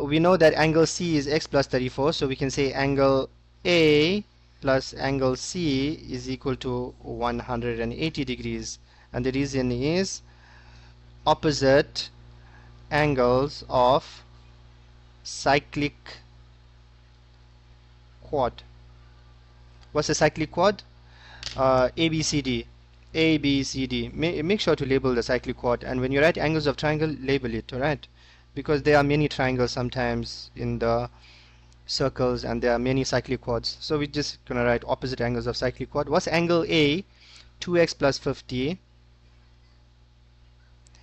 Speaker 1: we know that angle C is x plus 34, so we can say angle A plus angle C is equal to 180 degrees, and the reason is opposite angles of cyclic quad. What's a cyclic quad? ABCD. ABCD. Make sure to label the cyclic quad, and when you write angles of triangle, label it, alright? Because there are many triangles sometimes in the circles, and there are many cyclic quads. So we're just gonna write opposite angles of cyclic quad. What's angle A? 2x plus 50.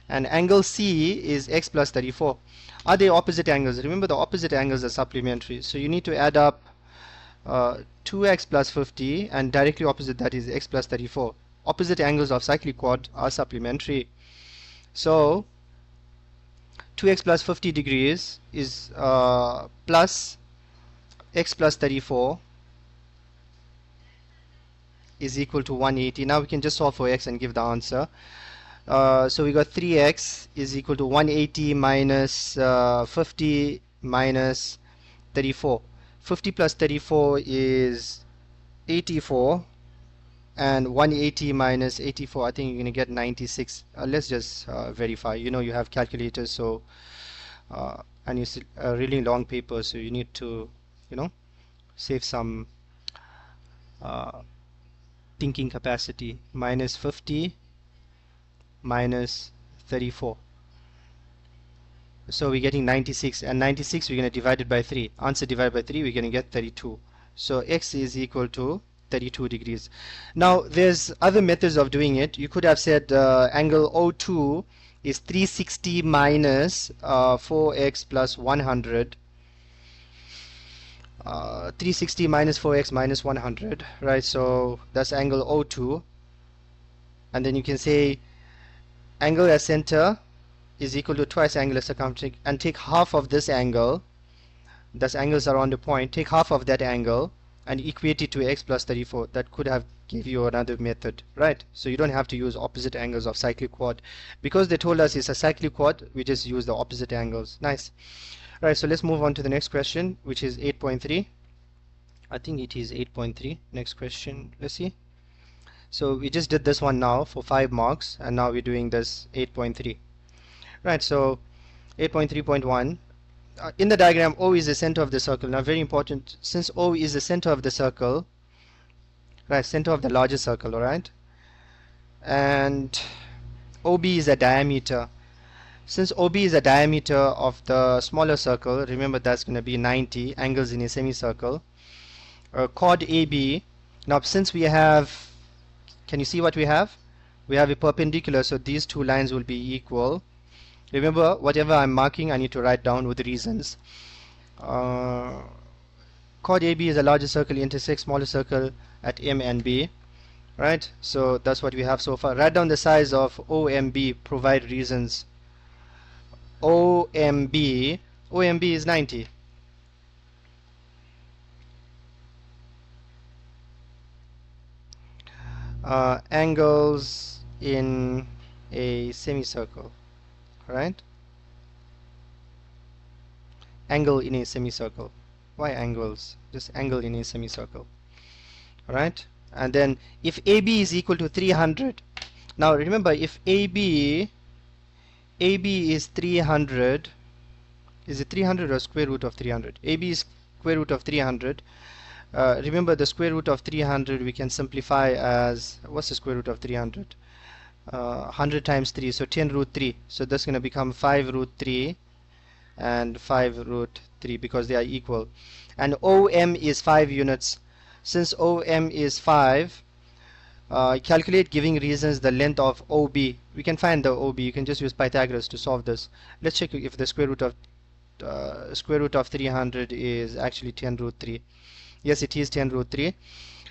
Speaker 1: And angle C is x plus 34. Are they opposite angles? Remember, the opposite angles are supplementary. So you need to add up 2x plus 50, and directly opposite that is x plus 34. opposite angles of cyclic quad are supplementary. So 2x plus 50 degrees is plus x plus 34 is equal to 180. Now we can just solve for x and give the answer. So we got 3x is equal to 180 minus 50 minus 34. 50 plus 34 is 84, and 180 minus 84, I think you're going to get 96. Let's just verify. You know, you have calculators, so and it's a really long paper, so you need to, you know, save some thinking capacity. Minus 50 minus 34, so we're getting 96, and 96 we're going to divide it by 3. Answer divided by 3, we're going to get 32. So x is equal to 32 degrees. Now there's other methods of doing it. You could have said angle O2 is 360 minus 4x plus 100. 360 minus 4x minus 100, right? So that's angle O2, and then you can say angle as center is equal to twice angular circumference, and take half of this angle, thus angles around the point, take half of that angle and equate it to x plus 34. That could have give you another method, right? So you don't have to use opposite angles of cyclic quad. Because they told us it's a cyclic quad, we just use the opposite angles. Nice. Right, so let's move on to the next question, which is 8.3. I think it is 8.3. Next question, let's see. So we just did this one now for 5 marks, and now we're doing this 8.3. Right, so 8.3.1. In the diagram, O is the center of the circle. Now very important, since O is the center of the circle, right, center of the larger circle, alright, and OB is the diameter. Since OB is the diameter of the smaller circle, remember that's going to be 90 angles in a semicircle. Chord AB. Now since we have, can you see what we have? We have a perpendicular, so these two lines will be equal. Remember, whatever I'm marking, I need to write down with reasons. Chord AB is a larger circle, intersects smaller circle at M and B. Right? So that's what we have so far. Write down the size of OMB, provide reasons. OMB is 90. Angles in a semicircle, right? Angle in a semicircle. Why angles? Just angle in a semicircle. Alright? And then if AB is equal to 300. Now remember, if AB is 300, is it 300 or square root of 300? AB is square root of 300. Remember, the square root of 300 we can simplify as, what's the square root of 300? 100 times 3, so 10 root 3. So that's going to become 5 root 3 and 5 root 3 because they are equal. And OM is 5 units. Since OM is 5, calculate giving reasons the length of OB. We can find the OB. You can just use Pythagoras to solve this. Let's check if the square root of 300 is actually 10 root 3. Yes, it is 10 root 3.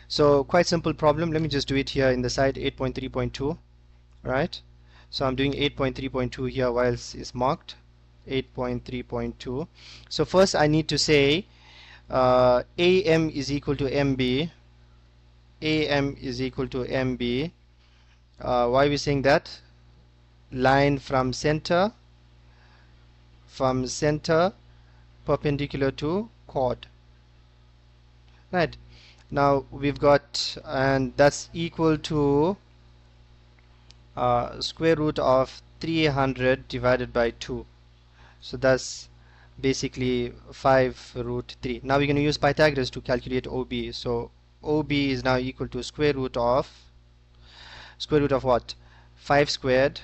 Speaker 1: So quite simple problem. Let me just do it here in the side, 8.3.2. Right? So I'm doing 8.3.2 here whilst it's marked 8.3.2. So first I need to say AM is equal to MB. AM is equal to MB. Why are we saying that? Line from center perpendicular to chord. Right, now we've got, and that's equal to square root of 300 divided by 2. So that's basically 5 root 3. Now we're going to use Pythagoras to calculate OB. So OB is now equal to square root of what? 5 squared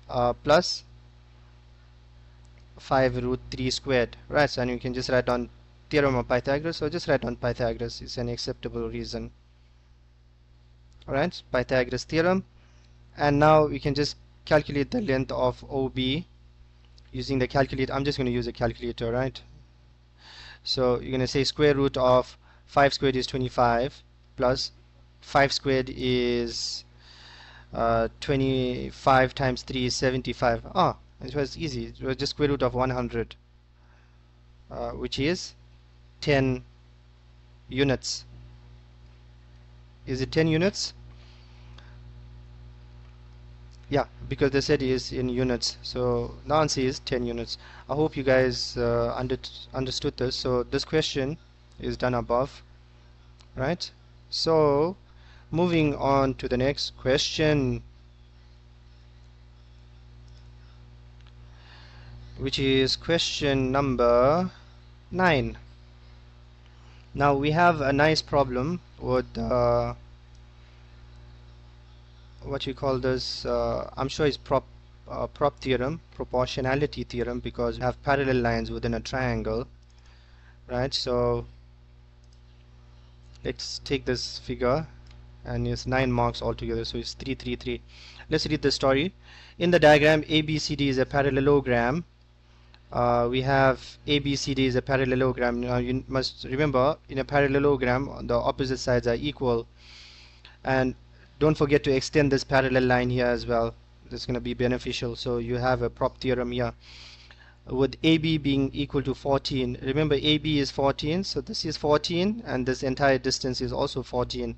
Speaker 1: plus 5 root 3 squared. Right, so and you can just write down Theorem of Pythagoras, so just write down Pythagoras. It's an acceptable reason. Alright, Pythagoras theorem. And now we can just calculate the length of OB using the calculator. I'm just going to use a calculator, right? So you're going to say square root of 5 squared is 25 plus 5 squared is 25 times 3 is 75. Ah, it was easy. It was just square root of 100, which is 10 units. Is it 10 units? Yeah, because they said is in units, so the answer is 10 units. I hope you guys understood this. So this question is done above, right? So moving on to the next question, which is question number 9. Now we have a nice problem with what you call this, I'm sure it's prop theorem, proportionality theorem, because we have parallel lines within a triangle, right? So let's take this figure, and it's 9 marks altogether, so it's 3 3 3. Let's read the story. In the diagram, ABCD is a parallelogram. We have ABCD is a parallelogram. Now you must remember, in a parallelogram the opposite sides are equal, and don't forget to extend this parallel line here as well. This is going to be beneficial. So you have a prop theorem here with AB being equal to 14. Remember, AB is 14, so this is 14, and this entire distance is also 14.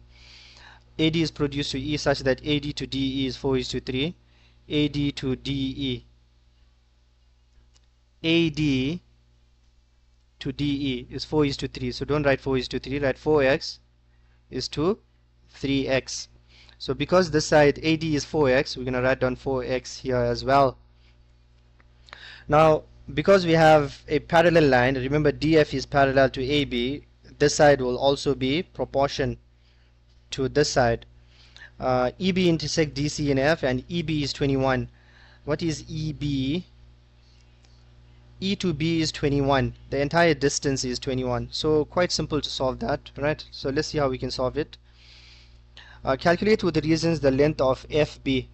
Speaker 1: AD is produced to E such that AD to DE is 4:3. AD to DE, AD to DE is 4:3. So don't write 4:3, write 4x is to 3x. So because this side AD is 4x, we're going to write down 4x here as well. Now because we have a parallel line, remember DF is parallel to AB, this side will also be proportion to this side. EB intersect DC and F, and EB is 21. What is EB? E to B is 21. The entire distance is 21. So quite simple to solve that, right? So let's see how we can solve it. Calculate with the reasons the length of FB.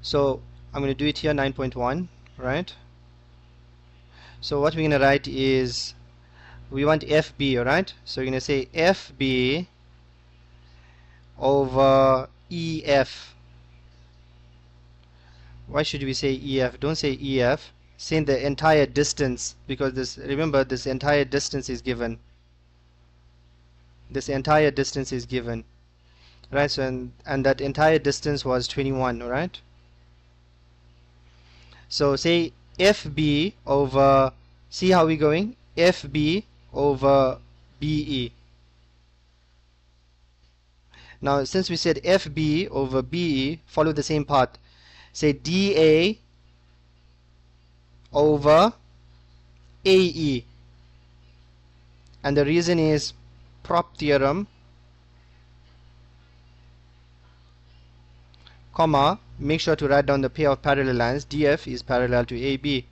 Speaker 1: So I'm going to do it here, 9.1, right? So what we're going to write is, we want FB, right? So you're going to say FB over EF. Why should we say EF? Don't say EF. Say the entire distance, because this, remember, this entire distance is given. This entire distance is given, right? So and that entire distance was 21, right? So say FB over, see how we're going? FB over BE. Now since we said FB over BE, follow the same path. Say DA over AE, and the reason is prop theorem, comma, make sure to write down the pair of parallel lines. DF is parallel to AB.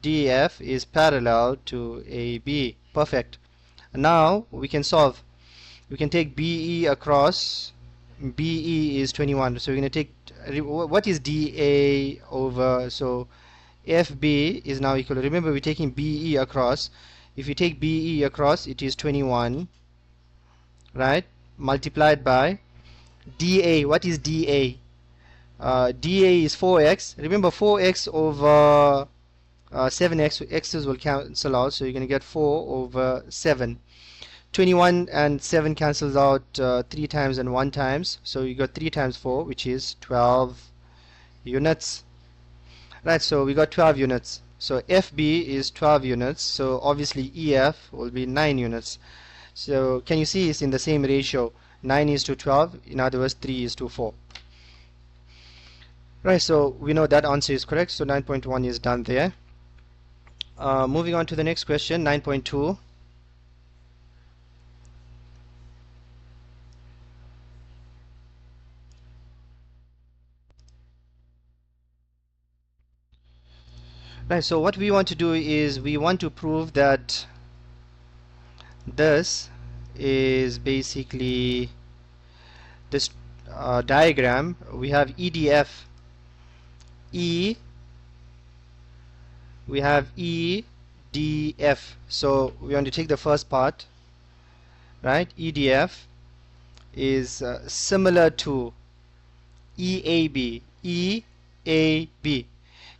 Speaker 1: DF is parallel to AB. Perfect. Now we can solve. We can take BE across. BE is 21, so we're going to take, what is DA over, so FB is now equal to, remember we're taking BE across. If you take BE across, it is 21, right, multiplied by DA. What is DA? DA is 4x. Remember, 4x over 7x, x's will cancel out, so you're going to get 4 over 7. 21 and 7 cancels out 3 times and 1 times, so you got 3 times 4, which is 12 units, right? So we got 12 units. So FB is 12 units, so obviously EF will be 9 units. So can you see it's in the same ratio, 9 is to 12, in other words 3 is to 4, right? So we know that answer is correct, so 9.1 is done there. Moving on to the next question, 9.2. Right, so what we want to do is we want to prove that this is basically this diagram. We have EDF, E, we have E, EDF. So we want to take the first part, right? EDF is similar to EAB. EAB.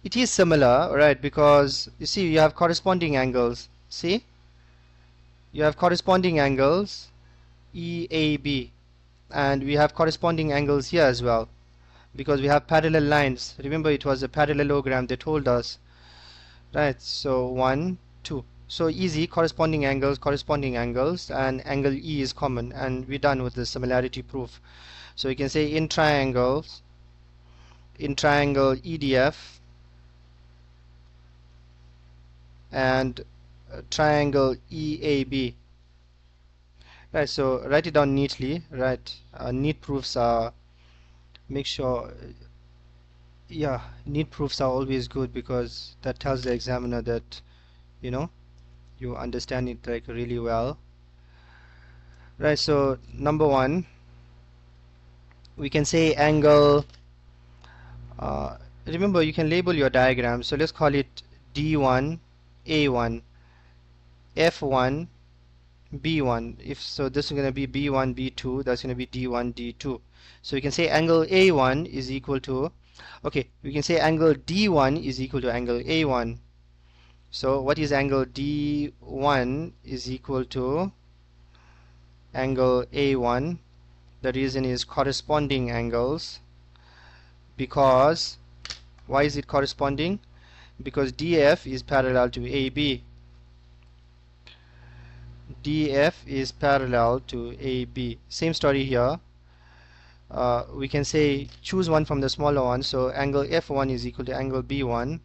Speaker 1: It is similar, right? Because you see, you have corresponding angles. See, you have corresponding angles EAB, and we have corresponding angles here as well, because we have parallel lines. Remember, it was a parallelogram they told us, right? So 1 2, so easy, corresponding angles, and angle E is common, and we're done with the similarity proof. So you can say in triangle EDF and triangle EAB, right? So write it down neatly, right? Neat proofs are, make sure, yeah, neat proofs are always good, because that tells the examiner that you know you understand it like really well, right? So number one, we can say angle, remember, you can label your diagram, so let's call it D1 A1 F1 B1. If so, this is going to be B1 B2, that's going to be D1 D2. So we can say angle A1 is equal to, okay, we can say angle D1 is equal to angle A1. So what is angle D1 is equal to angle A1. The reason is corresponding angles, because why is it corresponding? Because DF is parallel to AB. DF is parallel to AB. Same story here. We can say choose one from the smaller one. So angle F1 is equal to angle B1.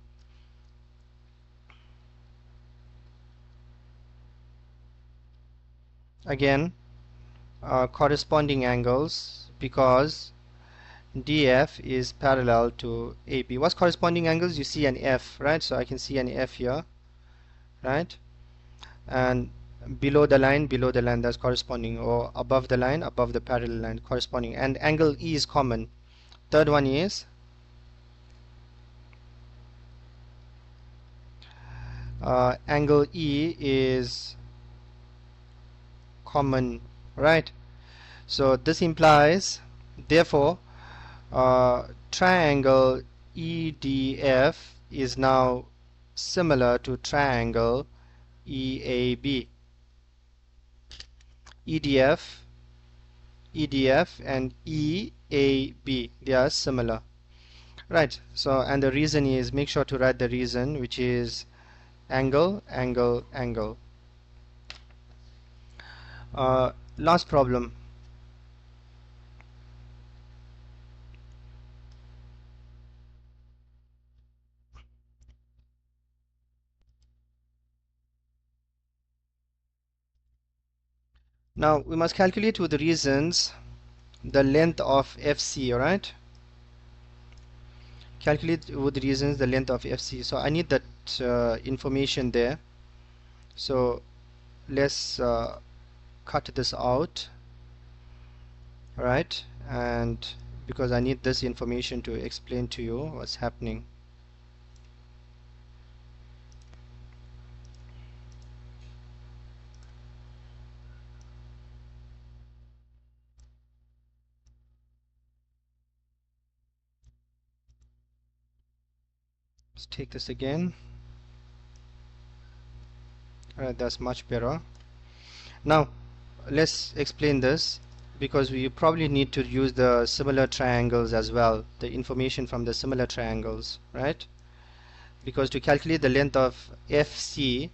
Speaker 1: Again, corresponding angles, because DF is parallel to AB. What's corresponding angles? You see an F, right? So I can see an F here, right? And below the line, that's corresponding, or above the line, above the parallel line, corresponding. And angle E is common. Third one is angle E is common, right? So this implies, therefore, triangle EDF is now similar to triangle EAB. EDF and EAB, they are similar, right? So, and the reason is, make sure to write the reason, which is angle, angle, angle. Last problem. Now we must calculate with the reasons the length of FC, alright? Calculate with the reasons the length of FC. So I need that information there. So let's cut this out, alright? And because I need this information to explain to you what's happening. Let's take this again. Alright, that's much better. Now let's explain this, because we probably need to use the similar triangles as well, the information from the similar triangles, right? Because to calculate the length of FC,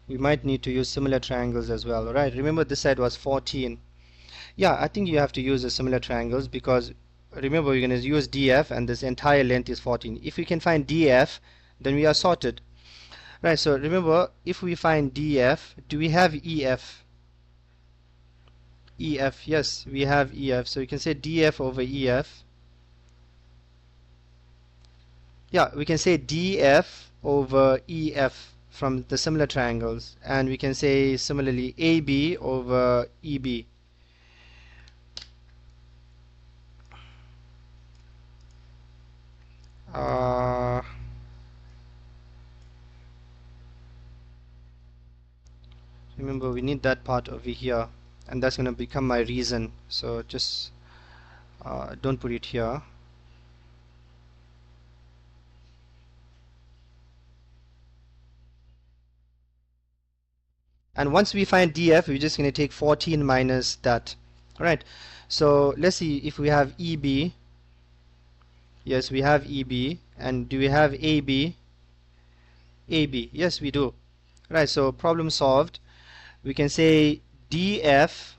Speaker 1: we might need to use similar triangles as well, right? Remember, this side was 14. Yeah, I think you have to use the similar triangles, because remember, we're going to use DF, and this entire length is 14. If we can find DF, then we are sorted, right? So remember, if we find DF, do we have EF? EF, yes, we have EF. So you can say DF over EF. Yeah, we can say DF over EF from the similar triangles, and we can say similarly AB over EB. Remember, we need that part over here, and that's going to become my reason. So just don't put it here. And once we find df, we're just going to take 14 minus that. Alright, so let's see if we have EB. Yes, we have EB. And do we have AB? AB, yes we do. Right, so problem solved. We can say df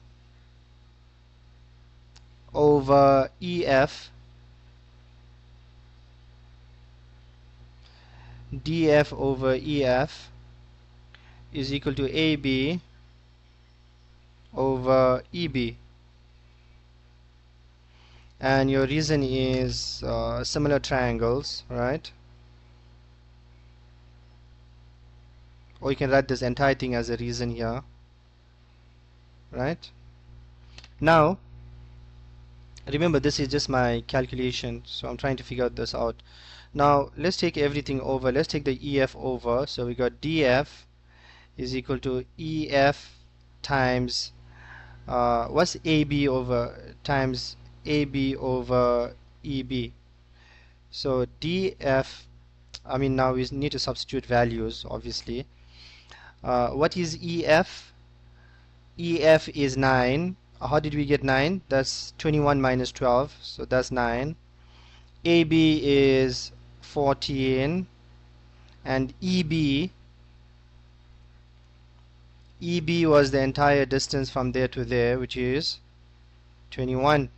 Speaker 1: over EF, df over EF is equal to AB over EB. And your reason is similar triangles, right? Or you can write this entire thing as a reason here, right? Now remember, this is just my calculation, so I'm trying to figure this out. Now let's take everything over. Let's take the EF over. So we got df is equal to EF times what's AB over times AB over EB. So df, I mean, now we need to substitute values, obviously. What is EF? EF is 9. How did we get 9? That's 21 minus 12, so that's 9. AB is 14, and EB was the entire distance from there to there, which is 21.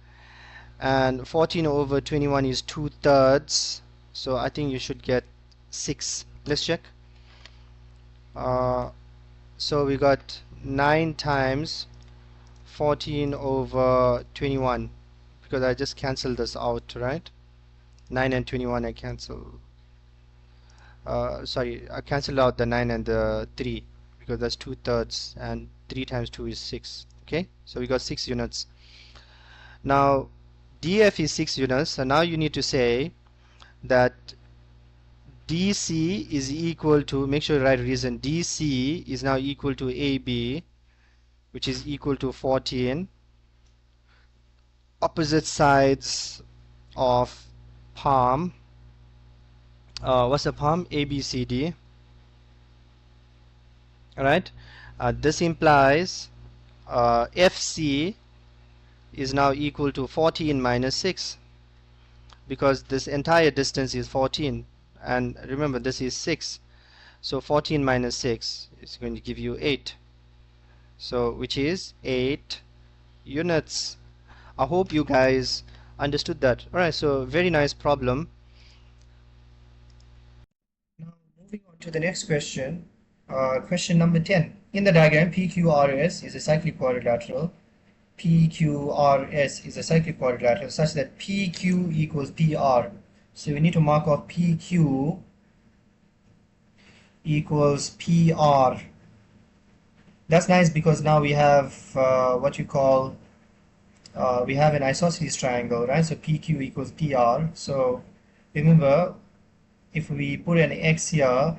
Speaker 1: And 14 over 21 is 2/3, so I think you should get 6. Let's check. So we got 9 times 14 over 21, because I just cancelled this out, right? 9 and 21 I cancel. Sorry, I cancelled out the 9 and the 3, because that's 2/3, and 3 times 2 is 6. Okay, so we got 6 units. Now df is 6 units, so now you need to say that DC is equal to, make sure you write reason, DC is now equal to AB, which is equal to 14. Opposite sides of palm, what's the palm? ABCD. Alright, this implies FC is now equal to 14 minus 6, because this entire distance is 14, and remember this is 6, so 14 minus 6 is going to give you 8, so which is 8 units. I hope you guys understood that. Alright, so very nice problem. Now moving on to the next question, question number 10. In the diagram, PQRS is a cyclic quadrilateral. PQRS is a cyclic quadrilateral such that PQ equals PR. So we need to mark off PQ equals PR. That's nice, because now we have what you call, we have an isosceles triangle, right? So PQ equals PR. So remember, if we put an X here,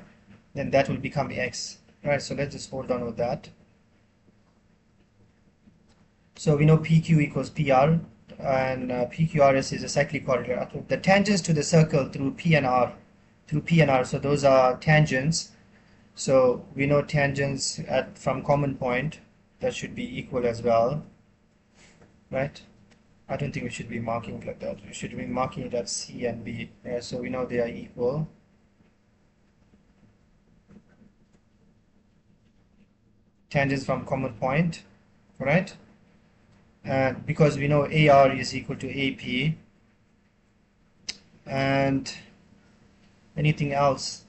Speaker 1: then that will become X, right? So let's just hold on with that. So we know PQ equals PR, and PQRS is a cyclic quadrilateral. The tangents to the circle through P and R, so those are tangents. So we know tangents from common point, that should be equal as well, right? I don't think we should be marking it like that. We should be marking it at C and B. So we know they are equal. Tangents from common point, right? And because we know AR is equal to AP, and anything else,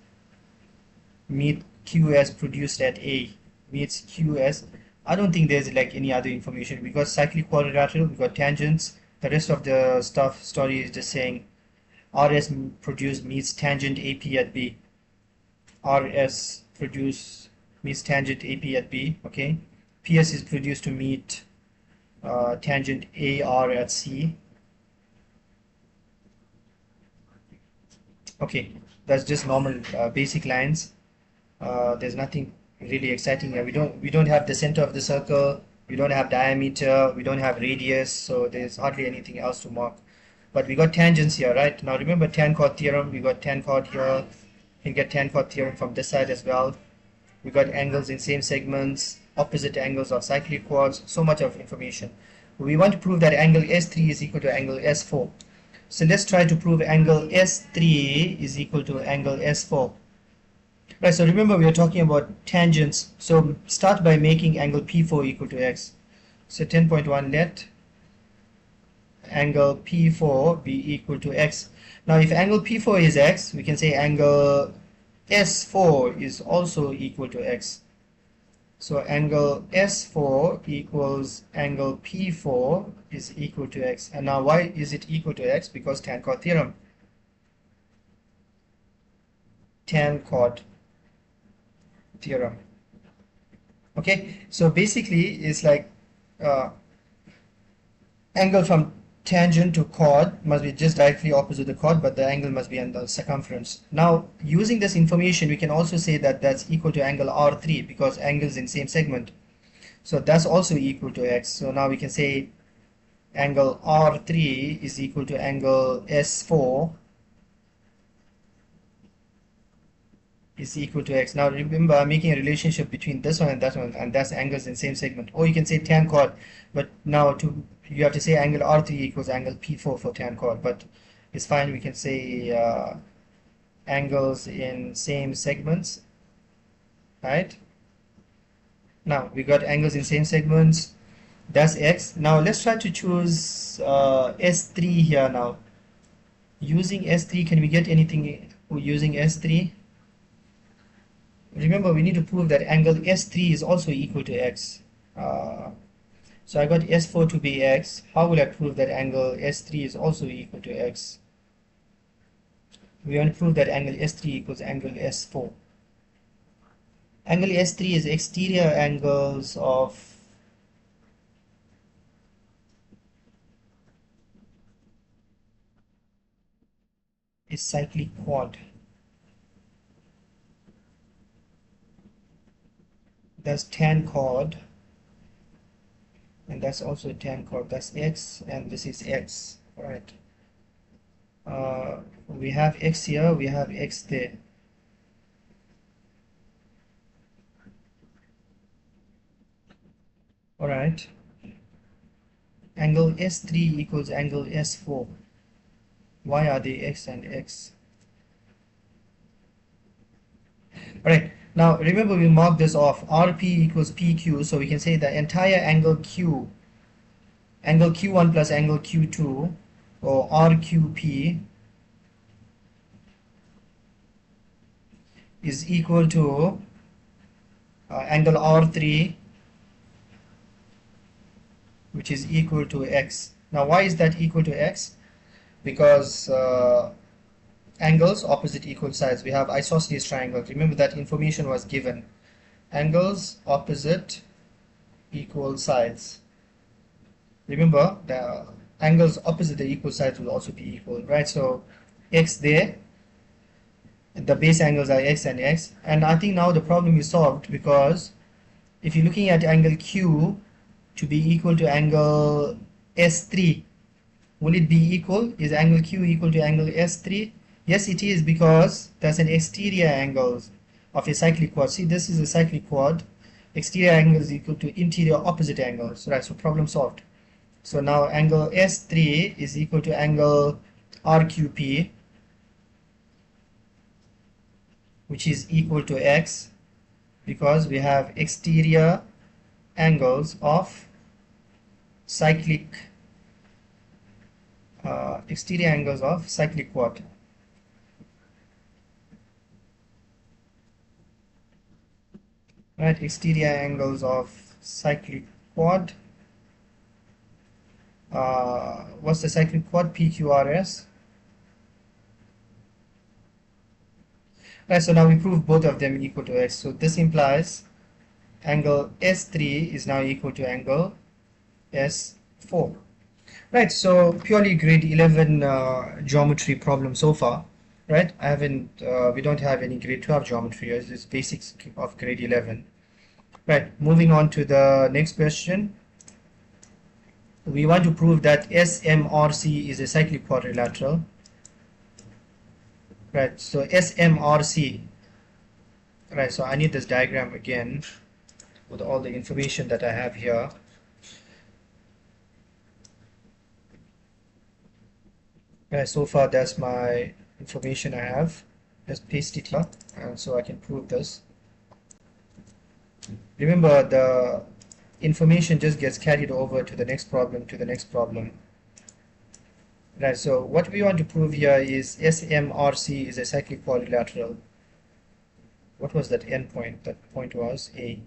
Speaker 1: meet QS produced at A meets QS. I don't think there's like any other information, because cyclic quadrilateral, we've got tangents. The rest of the story is just saying RS produced meets tangent AP at B. RS produced meets tangent AP at B. Okay, PS is produced to meet tangent AR at C. Okay, that's just normal basic lines. There's nothing really exciting here. We don't have the center of the circle, we don't have diameter, we don't have radius, so there's hardly anything else to mark. But we got tangents here, right? Now remember tan chord theorem, we got tan chord here. You can get tan chord theorem from this side as well. We got angles in same segments, opposite angles of cyclic chords, so much of information. We want to prove that angle S3 is equal to angle S4. So let's try to prove angle S3 is equal to angle S4. Right, so remember we are talking about tangents. So start by making angle P4 equal to X. So 10.1, let angle P4 be equal to X. Now if angle P4 is X, we can say angle S4 is also equal to X. So angle S4 equals angle P4 is equal to X. And now why is it equal to X? Because tan chord theorem. Tan chord theorem. Okay, so basically it's like angle from tangent to chord must be just directly opposite the chord, but the angle must be on the circumference. Now using this information we can also say that that's equal to angle R3 because angles in same segment, so that's also equal to X. So now we can say angle R3 is equal to angle S4 is equal to X. Now remember I'm making a relationship between this one, and that's angles in same segment. Or you can say tan chord, but now you have to say angle R3 equals angle P4 for tan chord, but it's fine, we can say angles in same segments, right? Now we got angles in same segments, that's X. Now let's try to choose S3 here. Now using S3, can we get anything using S3? Remember we need to prove that angle S3 is also equal to X. So I got S4 to be X. How will I prove that angle S3 is also equal to X? We want to prove that angle S3 equals angle S4. Angle S3 is exterior angles of a cyclic chord. That's tan chord, and that's also tan chord. That's X, and this is X. All right. We have X here, we have X there. All right. Angle S3 equals angle S4. Why are they X and X? All right. Now remember we mark this off. RP equals PQ, so we can say the entire angle Q, angle Q1 plus angle Q2, or RQP, is equal to angle R3, which is equal to X. Now why is that equal to X? Because angles opposite equal sides. We have isosceles triangles. Remember that information was given. Angles opposite equal sides. Remember the angles opposite the equal sides will also be equal, right? So X there, the base angles are X and X, and I think now the problem is solved, because if you're looking at angle Q to be equal to angle S3, will it be equal? Is angle Q equal to angle S3? Yes, it is, because that's an exterior angle of a cyclic chord. See, this is a cyclic chord. Exterior angle is equal to interior opposite angles, right? So problem solved. So now angle S3 is equal to angle RQP, which is equal to X, because we have exterior angles of cyclic chord. Right, exterior angles of cyclic chord. What's the cyclic chord? PQRS. Right, so now we prove both of them equal to X. So this implies angle S3 is now equal to angle S4. Right, so purely grade 11 geometry problem so far. Right, we don't have any grade 12 geometry, as it's basics of grade 11.
Speaker 2: Right, moving on to the next question. We want to prove that SMRC is a cyclic quadrilateral. Right, so SMRC. Right, so I need this diagram again with all the information that I have here. Right, so far that's my information I have. Let's paste it here, and so I can prove this. Remember, the information just gets carried over to the next problem, to the next problem. Right, so what we want to prove here is SMRC is a cyclic quadrilateral. What was that endpoint? That point was A.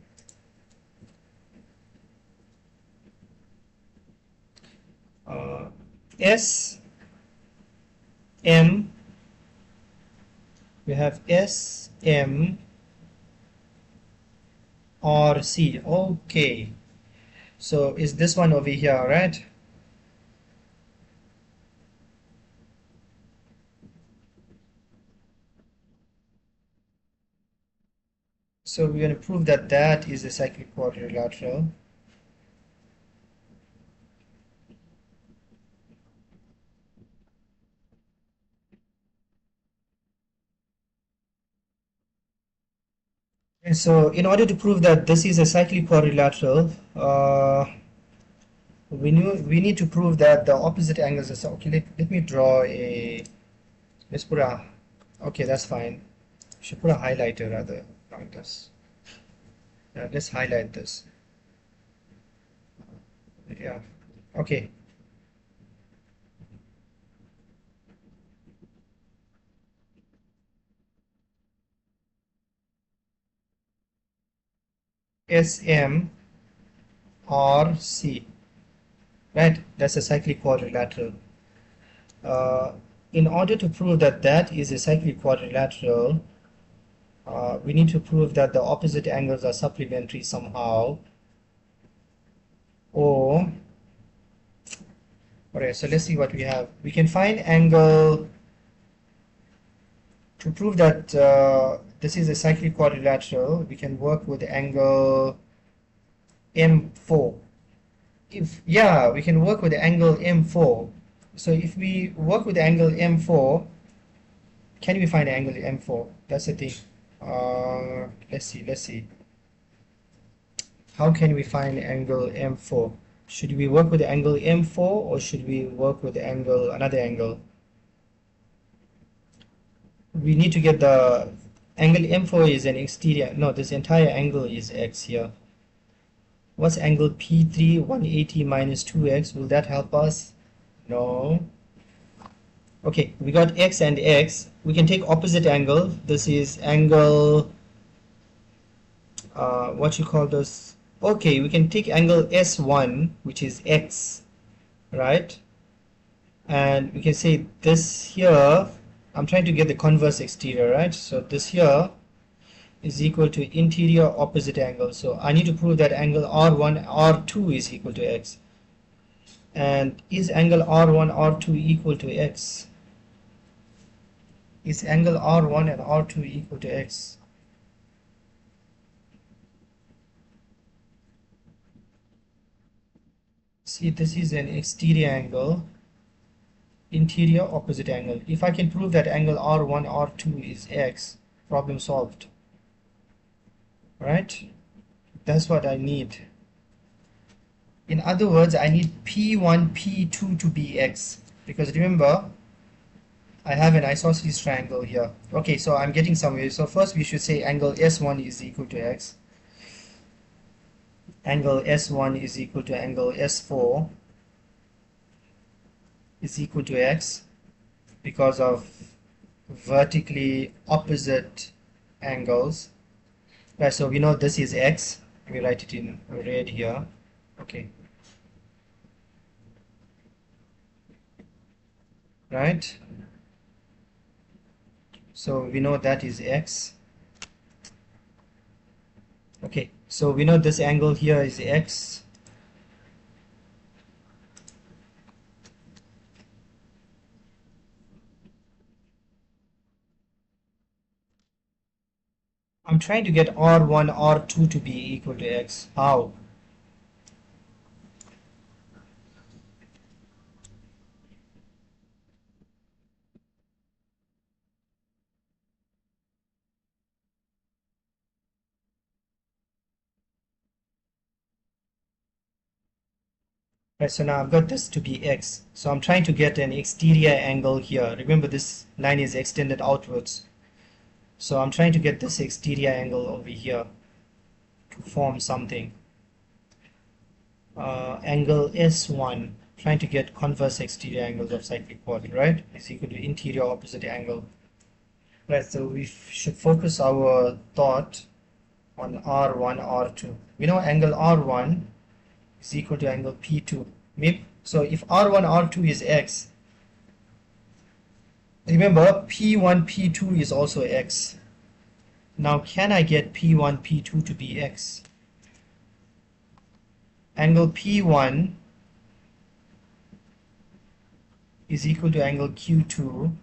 Speaker 2: S, M, we have S, M, R, C. Okay. So is this one over here, right? So we're going to prove that that is a cyclic quadrilateral. And so in order to prove that this is a cyclic quadrilateral, we need to prove that the opposite angles are, okay, let me draw a, let's put a, okay, that's fine. Should put a highlighter rather like this. Yeah, let's highlight this. Yeah, okay. SMRC, right? That's a cyclic quadrilateral. Uh, in order to prove that that is a cyclic quadrilateral, we need to prove that the opposite angles are supplementary somehow. Or, alright, so let's see what we have. We can find angle, to prove that this is a cyclic quadrilateral, we can work with angle M4. Yeah, we can work with the angle M4. So if we work with the angle M4, can we find angle M4? That's the thing. Let's see. How can we find angle M4? Should we work with the angle M4 or should we work with the angle, another angle? We need to get the angle M4 is an exterior. No, this entire angle is X here. What's angle P3? 180 minus 2x. Will that help us? No. Okay, we got X and X. We can take opposite angle. This is angle, what you call this? Okay, we can take angle S1, which is X, right? And we can say this here, I'm trying to get the converse exterior, right? So this here is equal to interior opposite angle. So I need to prove that angle R1, R2 is equal to X. And is angle R1, R2 equal to X? Is angle R1 and R2 equal to X? See, this is an exterior angle, interior opposite angle. If I can prove that angle R1, R2 is X, problem solved. Right? That's what I need. In other words, I need P1, P2 to be X. Because remember, I have an isosceles triangle here. Okay, so I'm getting somewhere. So first we should say angle S1 is equal to X. Angle S1 is equal to angle S4 is equal to X because of vertically opposite angles. Right, so we know this is X. We write it in red here. Okay. Right? So we know that is X. Okay, so we know this angle here is X. I'm trying to get R1, R2 to be equal to X. How? Right, so now I've got this to be X. So I'm trying to get an exterior angle here. Remember, this line is extended outwards. So I'm trying to get this exterior angle over here to form something. Angle S1, trying to get converse exterior angles of cyclic quad, right? Is equal to interior opposite angle. Right, so we should focus our thought on R1, R2. We know angle R1 is equal to angle P2. So if R1, R2 is X, remember P1, P2 is also X. Now can I get P1, P2 to be X? Angle P1 is equal to angle Q2.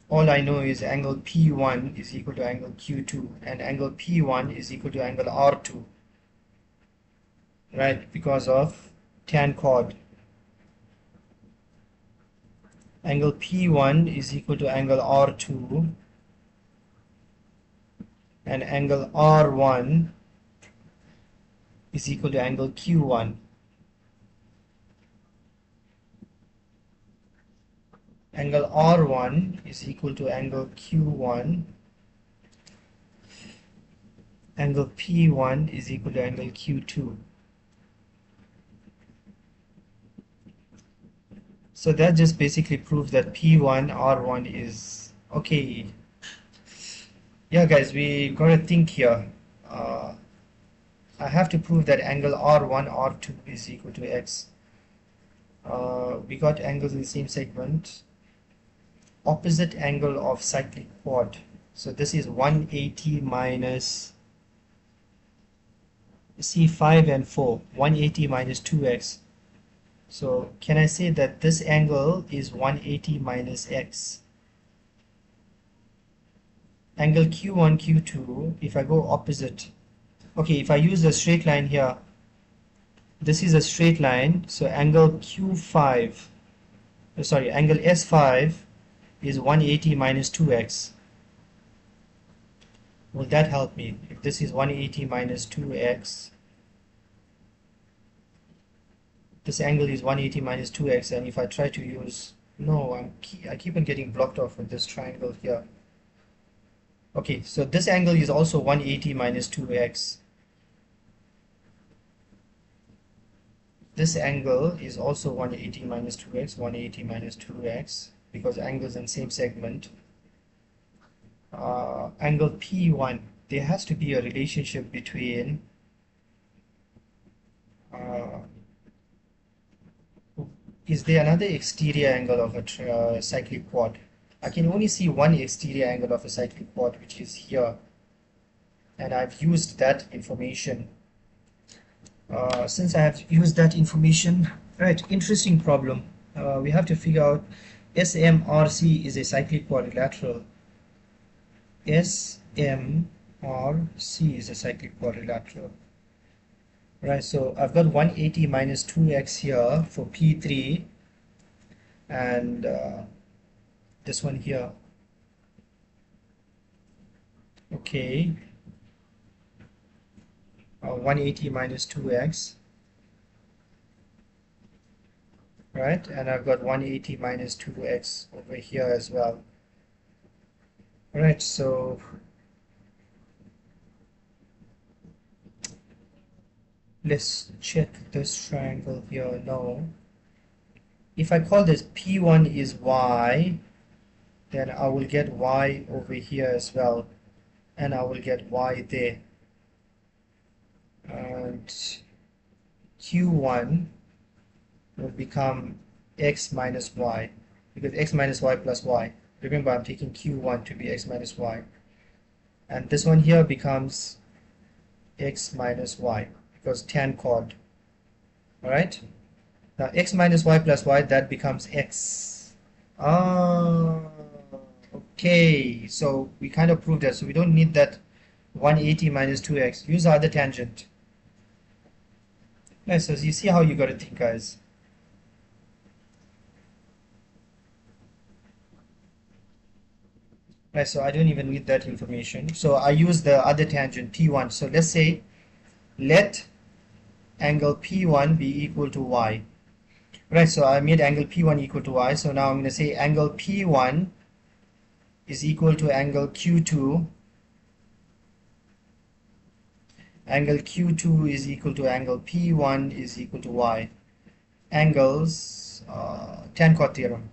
Speaker 2: All I know is angle P1 is equal to angle Q2, and angle P1 is equal to angle R2, right? Because of tan chord. Angle P1 is equal to angle R2, and angle R1 is equal to angle Q1. Angle R1 is equal to angle Q1. Angle P1 is equal to angle Q2. So that just basically proves that P1 R1 is okay. Yeah, guys, we gotta think here. I have to prove that angle R1 R2 is equal to X. We got angles in the same segment. Opposite angle of cyclic quad. So this is 180 minus C5 and 4. 180 minus 2x. So can I say that this angle is 180 minus x? Angle Q1, Q2, if I go opposite. Okay, if I use a straight line here, this is a straight line, so angle Q5, sorry, angle S5 is 180 minus 2x. Will that help me? If this is 180 minus 2x, this angle is 180 minus 2x, and if I try to use, no, I keep on getting blocked off with this triangle here. Okay, so this angle is also 180 minus 2x. This angle is also 180 minus 2x, 180 minus 2x, because angles in same segment. Angle P1, there has to be a relationship between is there another exterior angle of a cyclic quad? I can only see one exterior angle of a cyclic quad, which is here, and I've used that information. Since I have used that information, right, interesting problem. We have to figure out SMRC is a cyclic quadrilateral. SMRC is a cyclic quadrilateral. Right, so I've got 180 minus 2x here for P3, and this one here. Okay, 180 minus 2x, right, and I've got 180 minus 2x over here as well. Right, so let's check this triangle here. No, if I call this P1 is y, then I will get y over here as well, and I will get y there, and Q1 will become x minus y, because x minus y plus y. Remember, I'm taking Q1 to be x minus y, and this one here becomes x minus y, because tan chord. Alright, now x minus y plus y, that becomes x. Okay, so we kind of proved that, so we don't need that 180 minus 2x. Use the other tangent. Nice, so you see how you got to think, guys. Right, so I don't even need that information. So I use the other tangent, P1. So let's say, let angle P1 be equal to y. Right, so I made angle P1 equal to y. So now I'm going to say angle P1 is equal to angle Q2. Angle Q2 is equal to angle P1 is equal to y. Angles, tan chord theorem.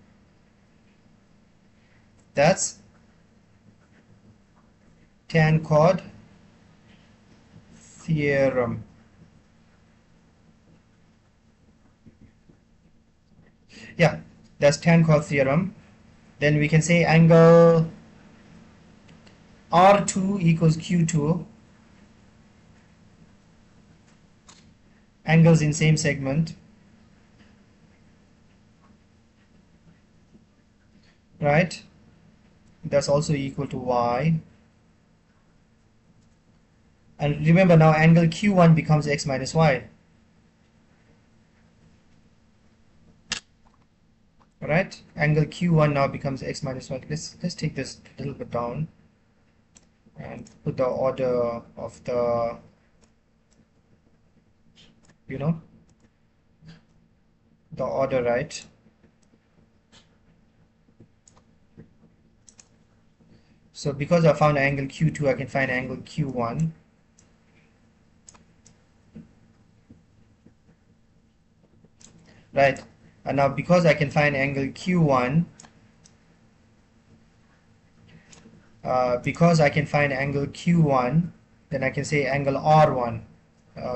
Speaker 2: That's tan chord theorem. Yeah, that's tan chord theorem. Then we can say angle R2 equals Q2. Angles in same segment. Right? That's also equal to y. And remember now angle Q1 becomes x minus y. Right? Angle Q1 now becomes x minus y. Let's take this a little bit down and put the order of the, you know, the order right. So because I found angle Q2, I can find angle Q1. Right? And now because I can find angle Q1, because I can find angle Q1, then I can say angle R1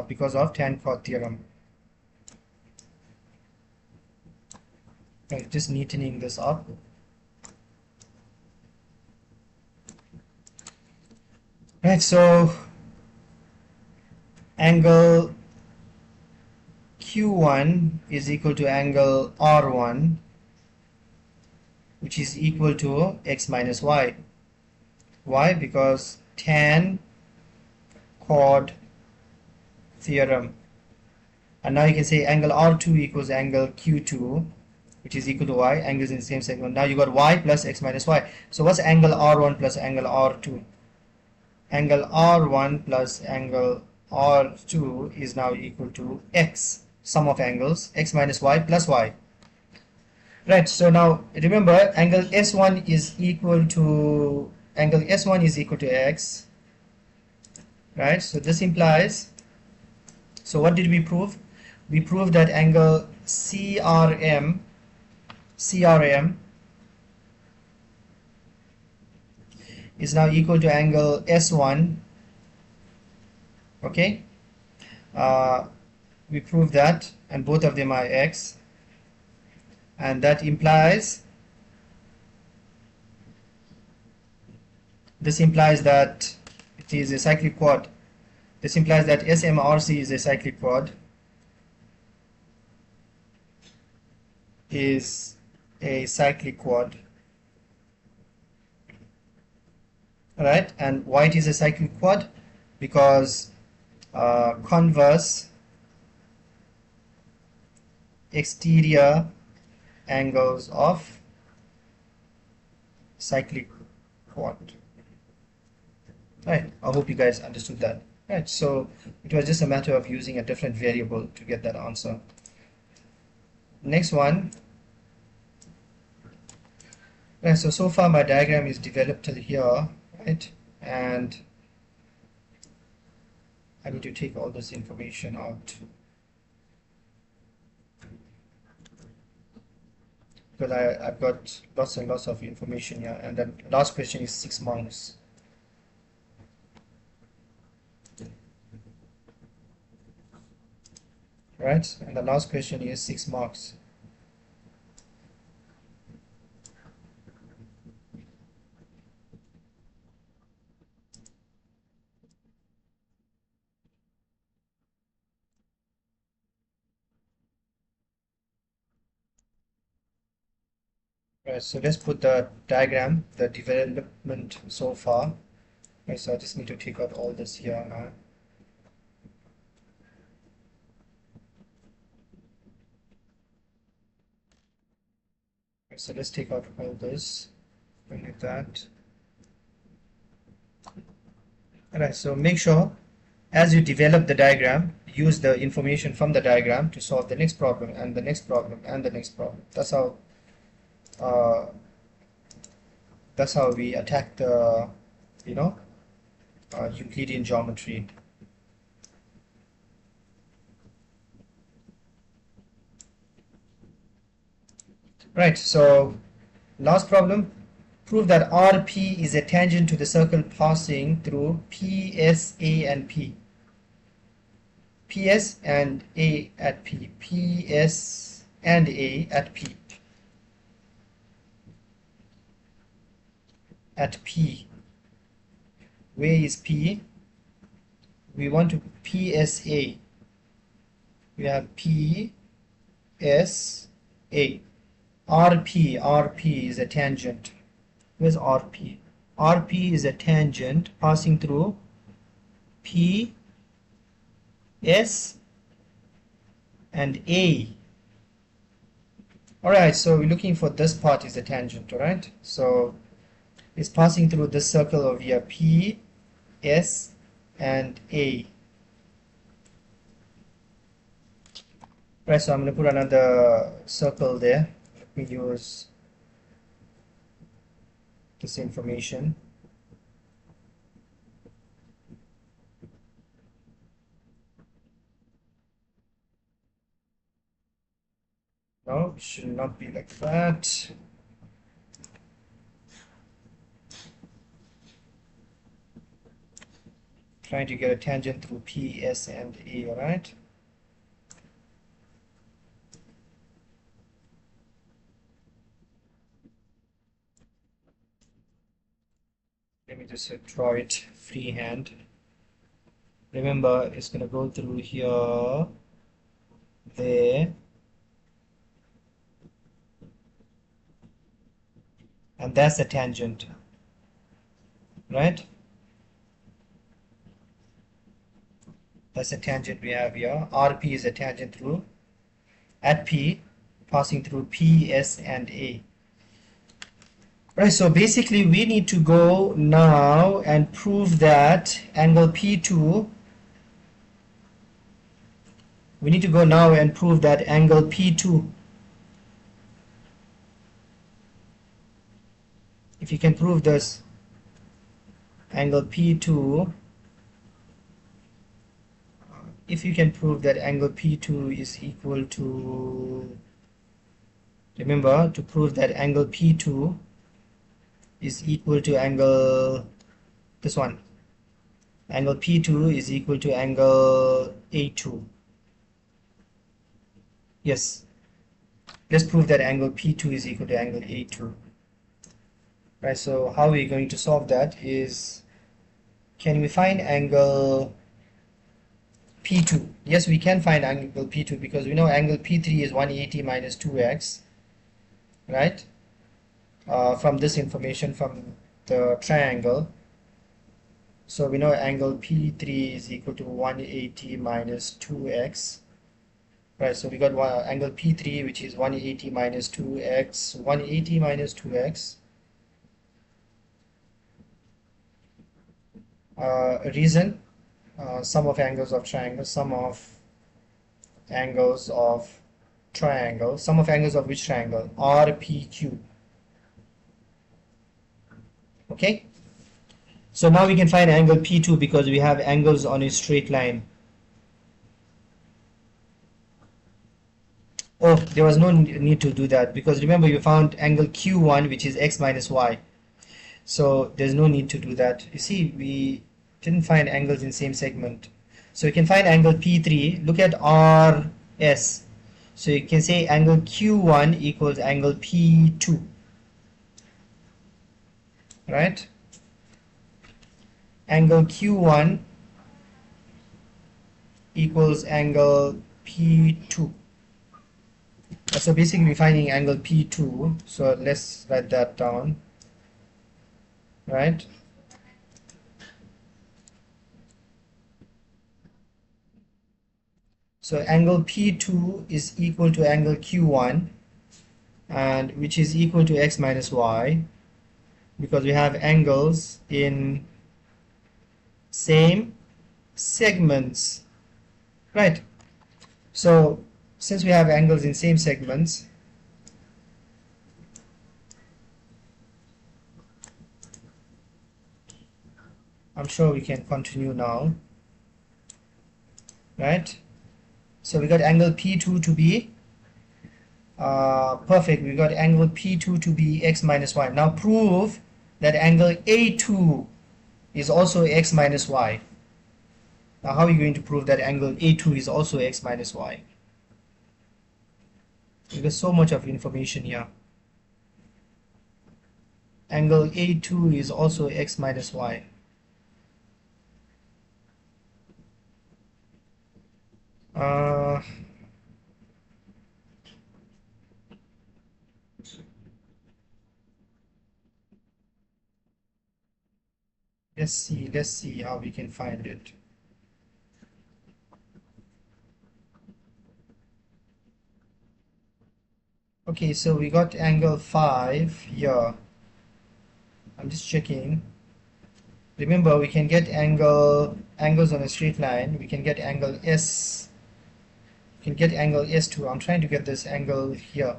Speaker 2: because of tan chord theorem. Right, just neatening this up. Right, so angle Q1 is equal to angle R1, which is equal to x minus y. Why? Because tan chord theorem. And now you can say angle R2 equals angle Q2, which is equal to y, angles in the same segment. Now you got y plus x minus y. So what's angle R1 plus angle R2? Angle R1 plus angle R2 is now equal to x, sum of angles, x minus y plus y. Right, so now remember angle S1 is equal to x, right? So this implies, so what did we prove? We proved that angle CRM is now equal to angle S1. Okay, we proved that, and both of them are x, and that implies, this implies that it is a cyclic quad. This implies that SMRC is a cyclic quad, right? And why it is a cyclic quad? Because converse exterior angles of cyclic quad. Right, I hope you guys understood that. Right, so it was just a matter of using a different variable to get that answer. Next one. Right, so far my diagram is developed till here, right? And I need to take all this information out because I've got lots and lots of information here. And then last question is 6 marks. Right, and the last question is 6 marks. Right, so let's put the diagram, the development so far. Right, so I just need to take out all this here now. Right, so let's take out all this, like that. Alright, so make sure as you develop the diagram, use the information from the diagram to solve the next problem and the next problem and the next problem. Uh, that's how we attack the, you know, Euclidean geometry. Right, so last problem, prove that RP is a tangent to the circle passing through PS, A and P. PS and A at P. PS and A at P. At P. Where is P? We want to PSA. We have PSA. RP is a tangent. Where's RP? RP is a tangent passing through P, S, and A. Alright, so we're looking for this part is a tangent, alright? So it's passing through this circle over here, P, S, and A. Right, so I'm going to put another circle there. Let me use this information. No, it should not be like that. Trying to get a tangent through P, S, and A, alright? Let me just draw it freehand. Remember, it's going to go through here, there, and that's the tangent, right? That's a tangent we have here. RP is a tangent through at P, passing through P, S, and A. Right, so basically we need to go now and prove that angle P2, we need to go now and prove that angle P2, if you can prove this, angle P2, if you can prove that angle P2 is equal to, remember to prove that angle P2 is equal to angle, this one, angle P2 is equal to angle A2. Yes, let's prove that angle P2 is equal to angle A2. Right, so how we're going to solve that is, can we find angle P2? Yes, we can find angle P2 because we know angle P3 is 180 minus 2x, right? From this information from the triangle. So we know angle P3 is equal to 180 minus 2x. Right, so we got angle P3, which is 180 minus 2x. 180 minus 2x. Reason, sum of angles of triangles, sum of angles of triangle, sum of angles of which triangle? RPQ. Okay, so now we can find angle P2 because we have angles on a straight line. Oh, there was no need to do that because remember you found angle Q1, which is x minus y. So there's no need to do that. You see, we didn't find angles in same segment. So you can find angle P3. Look at RS. So you can say angle Q1 equals angle P2. Right? Angle Q1 equals angle P2. So basically we're finding angle P2, so let's write that down, right? So angle P2 is equal to angle Q1, and which is equal to x minus y, because we have angles in same segments, right? So since we have angles in same segments, I'm sure we can continue now, right? So we got angle P2 to be perfect. We got angle P2 to be x minus y. Now prove that angle A2 is also x minus y. Now how are you going to prove that angle A2 is also x minus y? There's so much of information here. Angle A2 is also x minus y. Let's see how we can find it. Okay, so we got angle 5 here. I'm just checking. Remember, we can get angles on a straight line. We can get angle S. We can get angle S2. I'm trying to get this angle here.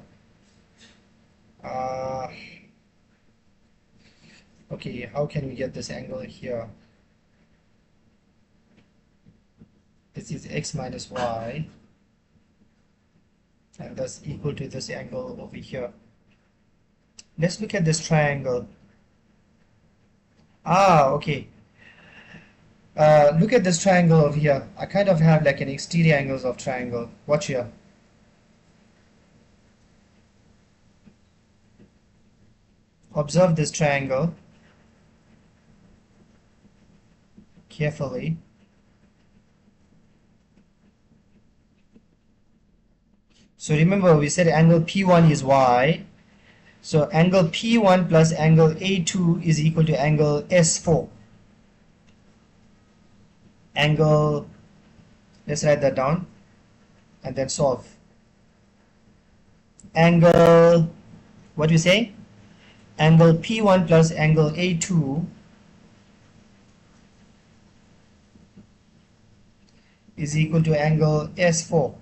Speaker 2: Okay, how can we get this angle here? This is x minus y, and that's equal to this angle over here. Let's look at this triangle. Okay. Look at this triangle over here. I kind of have like an exterior angles of triangle. Watch here. Observe this triangle carefully. So remember, we said angle P1 is y. So angle P1 plus angle A2 is equal to angle S4. Angle, let's write that down and then solve. Angle, what do we say? Angle P1 plus angle A2 is equal to angle S4.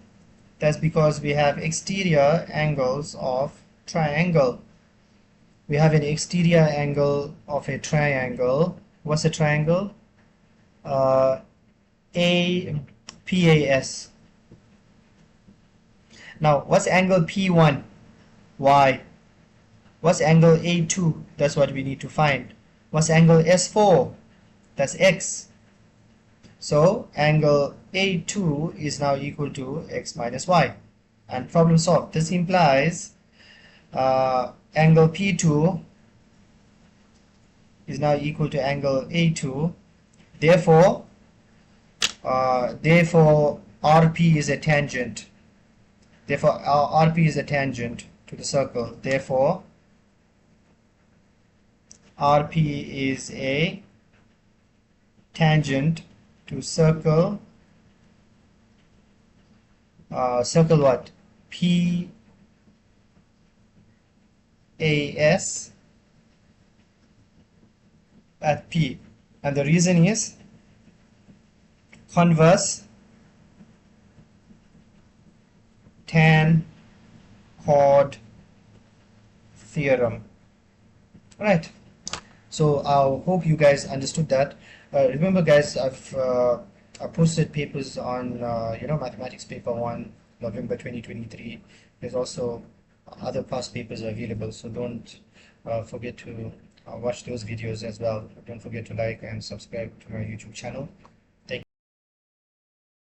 Speaker 2: That's because we have exterior angles of triangle. We have an exterior angle of a triangle. What's a triangle? PAS. Now, what's angle P1? Y. What's angle A2? That's what we need to find. What's angle S4? That's X. So angle A2 is now equal to x minus y. And problem solved. This implies angle P2 is now equal to angle A2. Therefore, RP is a tangent. Therefore, RP is a tangent to the circle. Therefore, RP is a tangent to circle. Circle what? PAS at P. And the reason is converse tan chord theorem. Right. So I hope you guys understood that. Remember, guys, I've posted papers on Mathematics Paper 1, November 2023. There's also other past papers available, so don't forget to watch those videos as well. Don't forget to like and subscribe to my YouTube channel.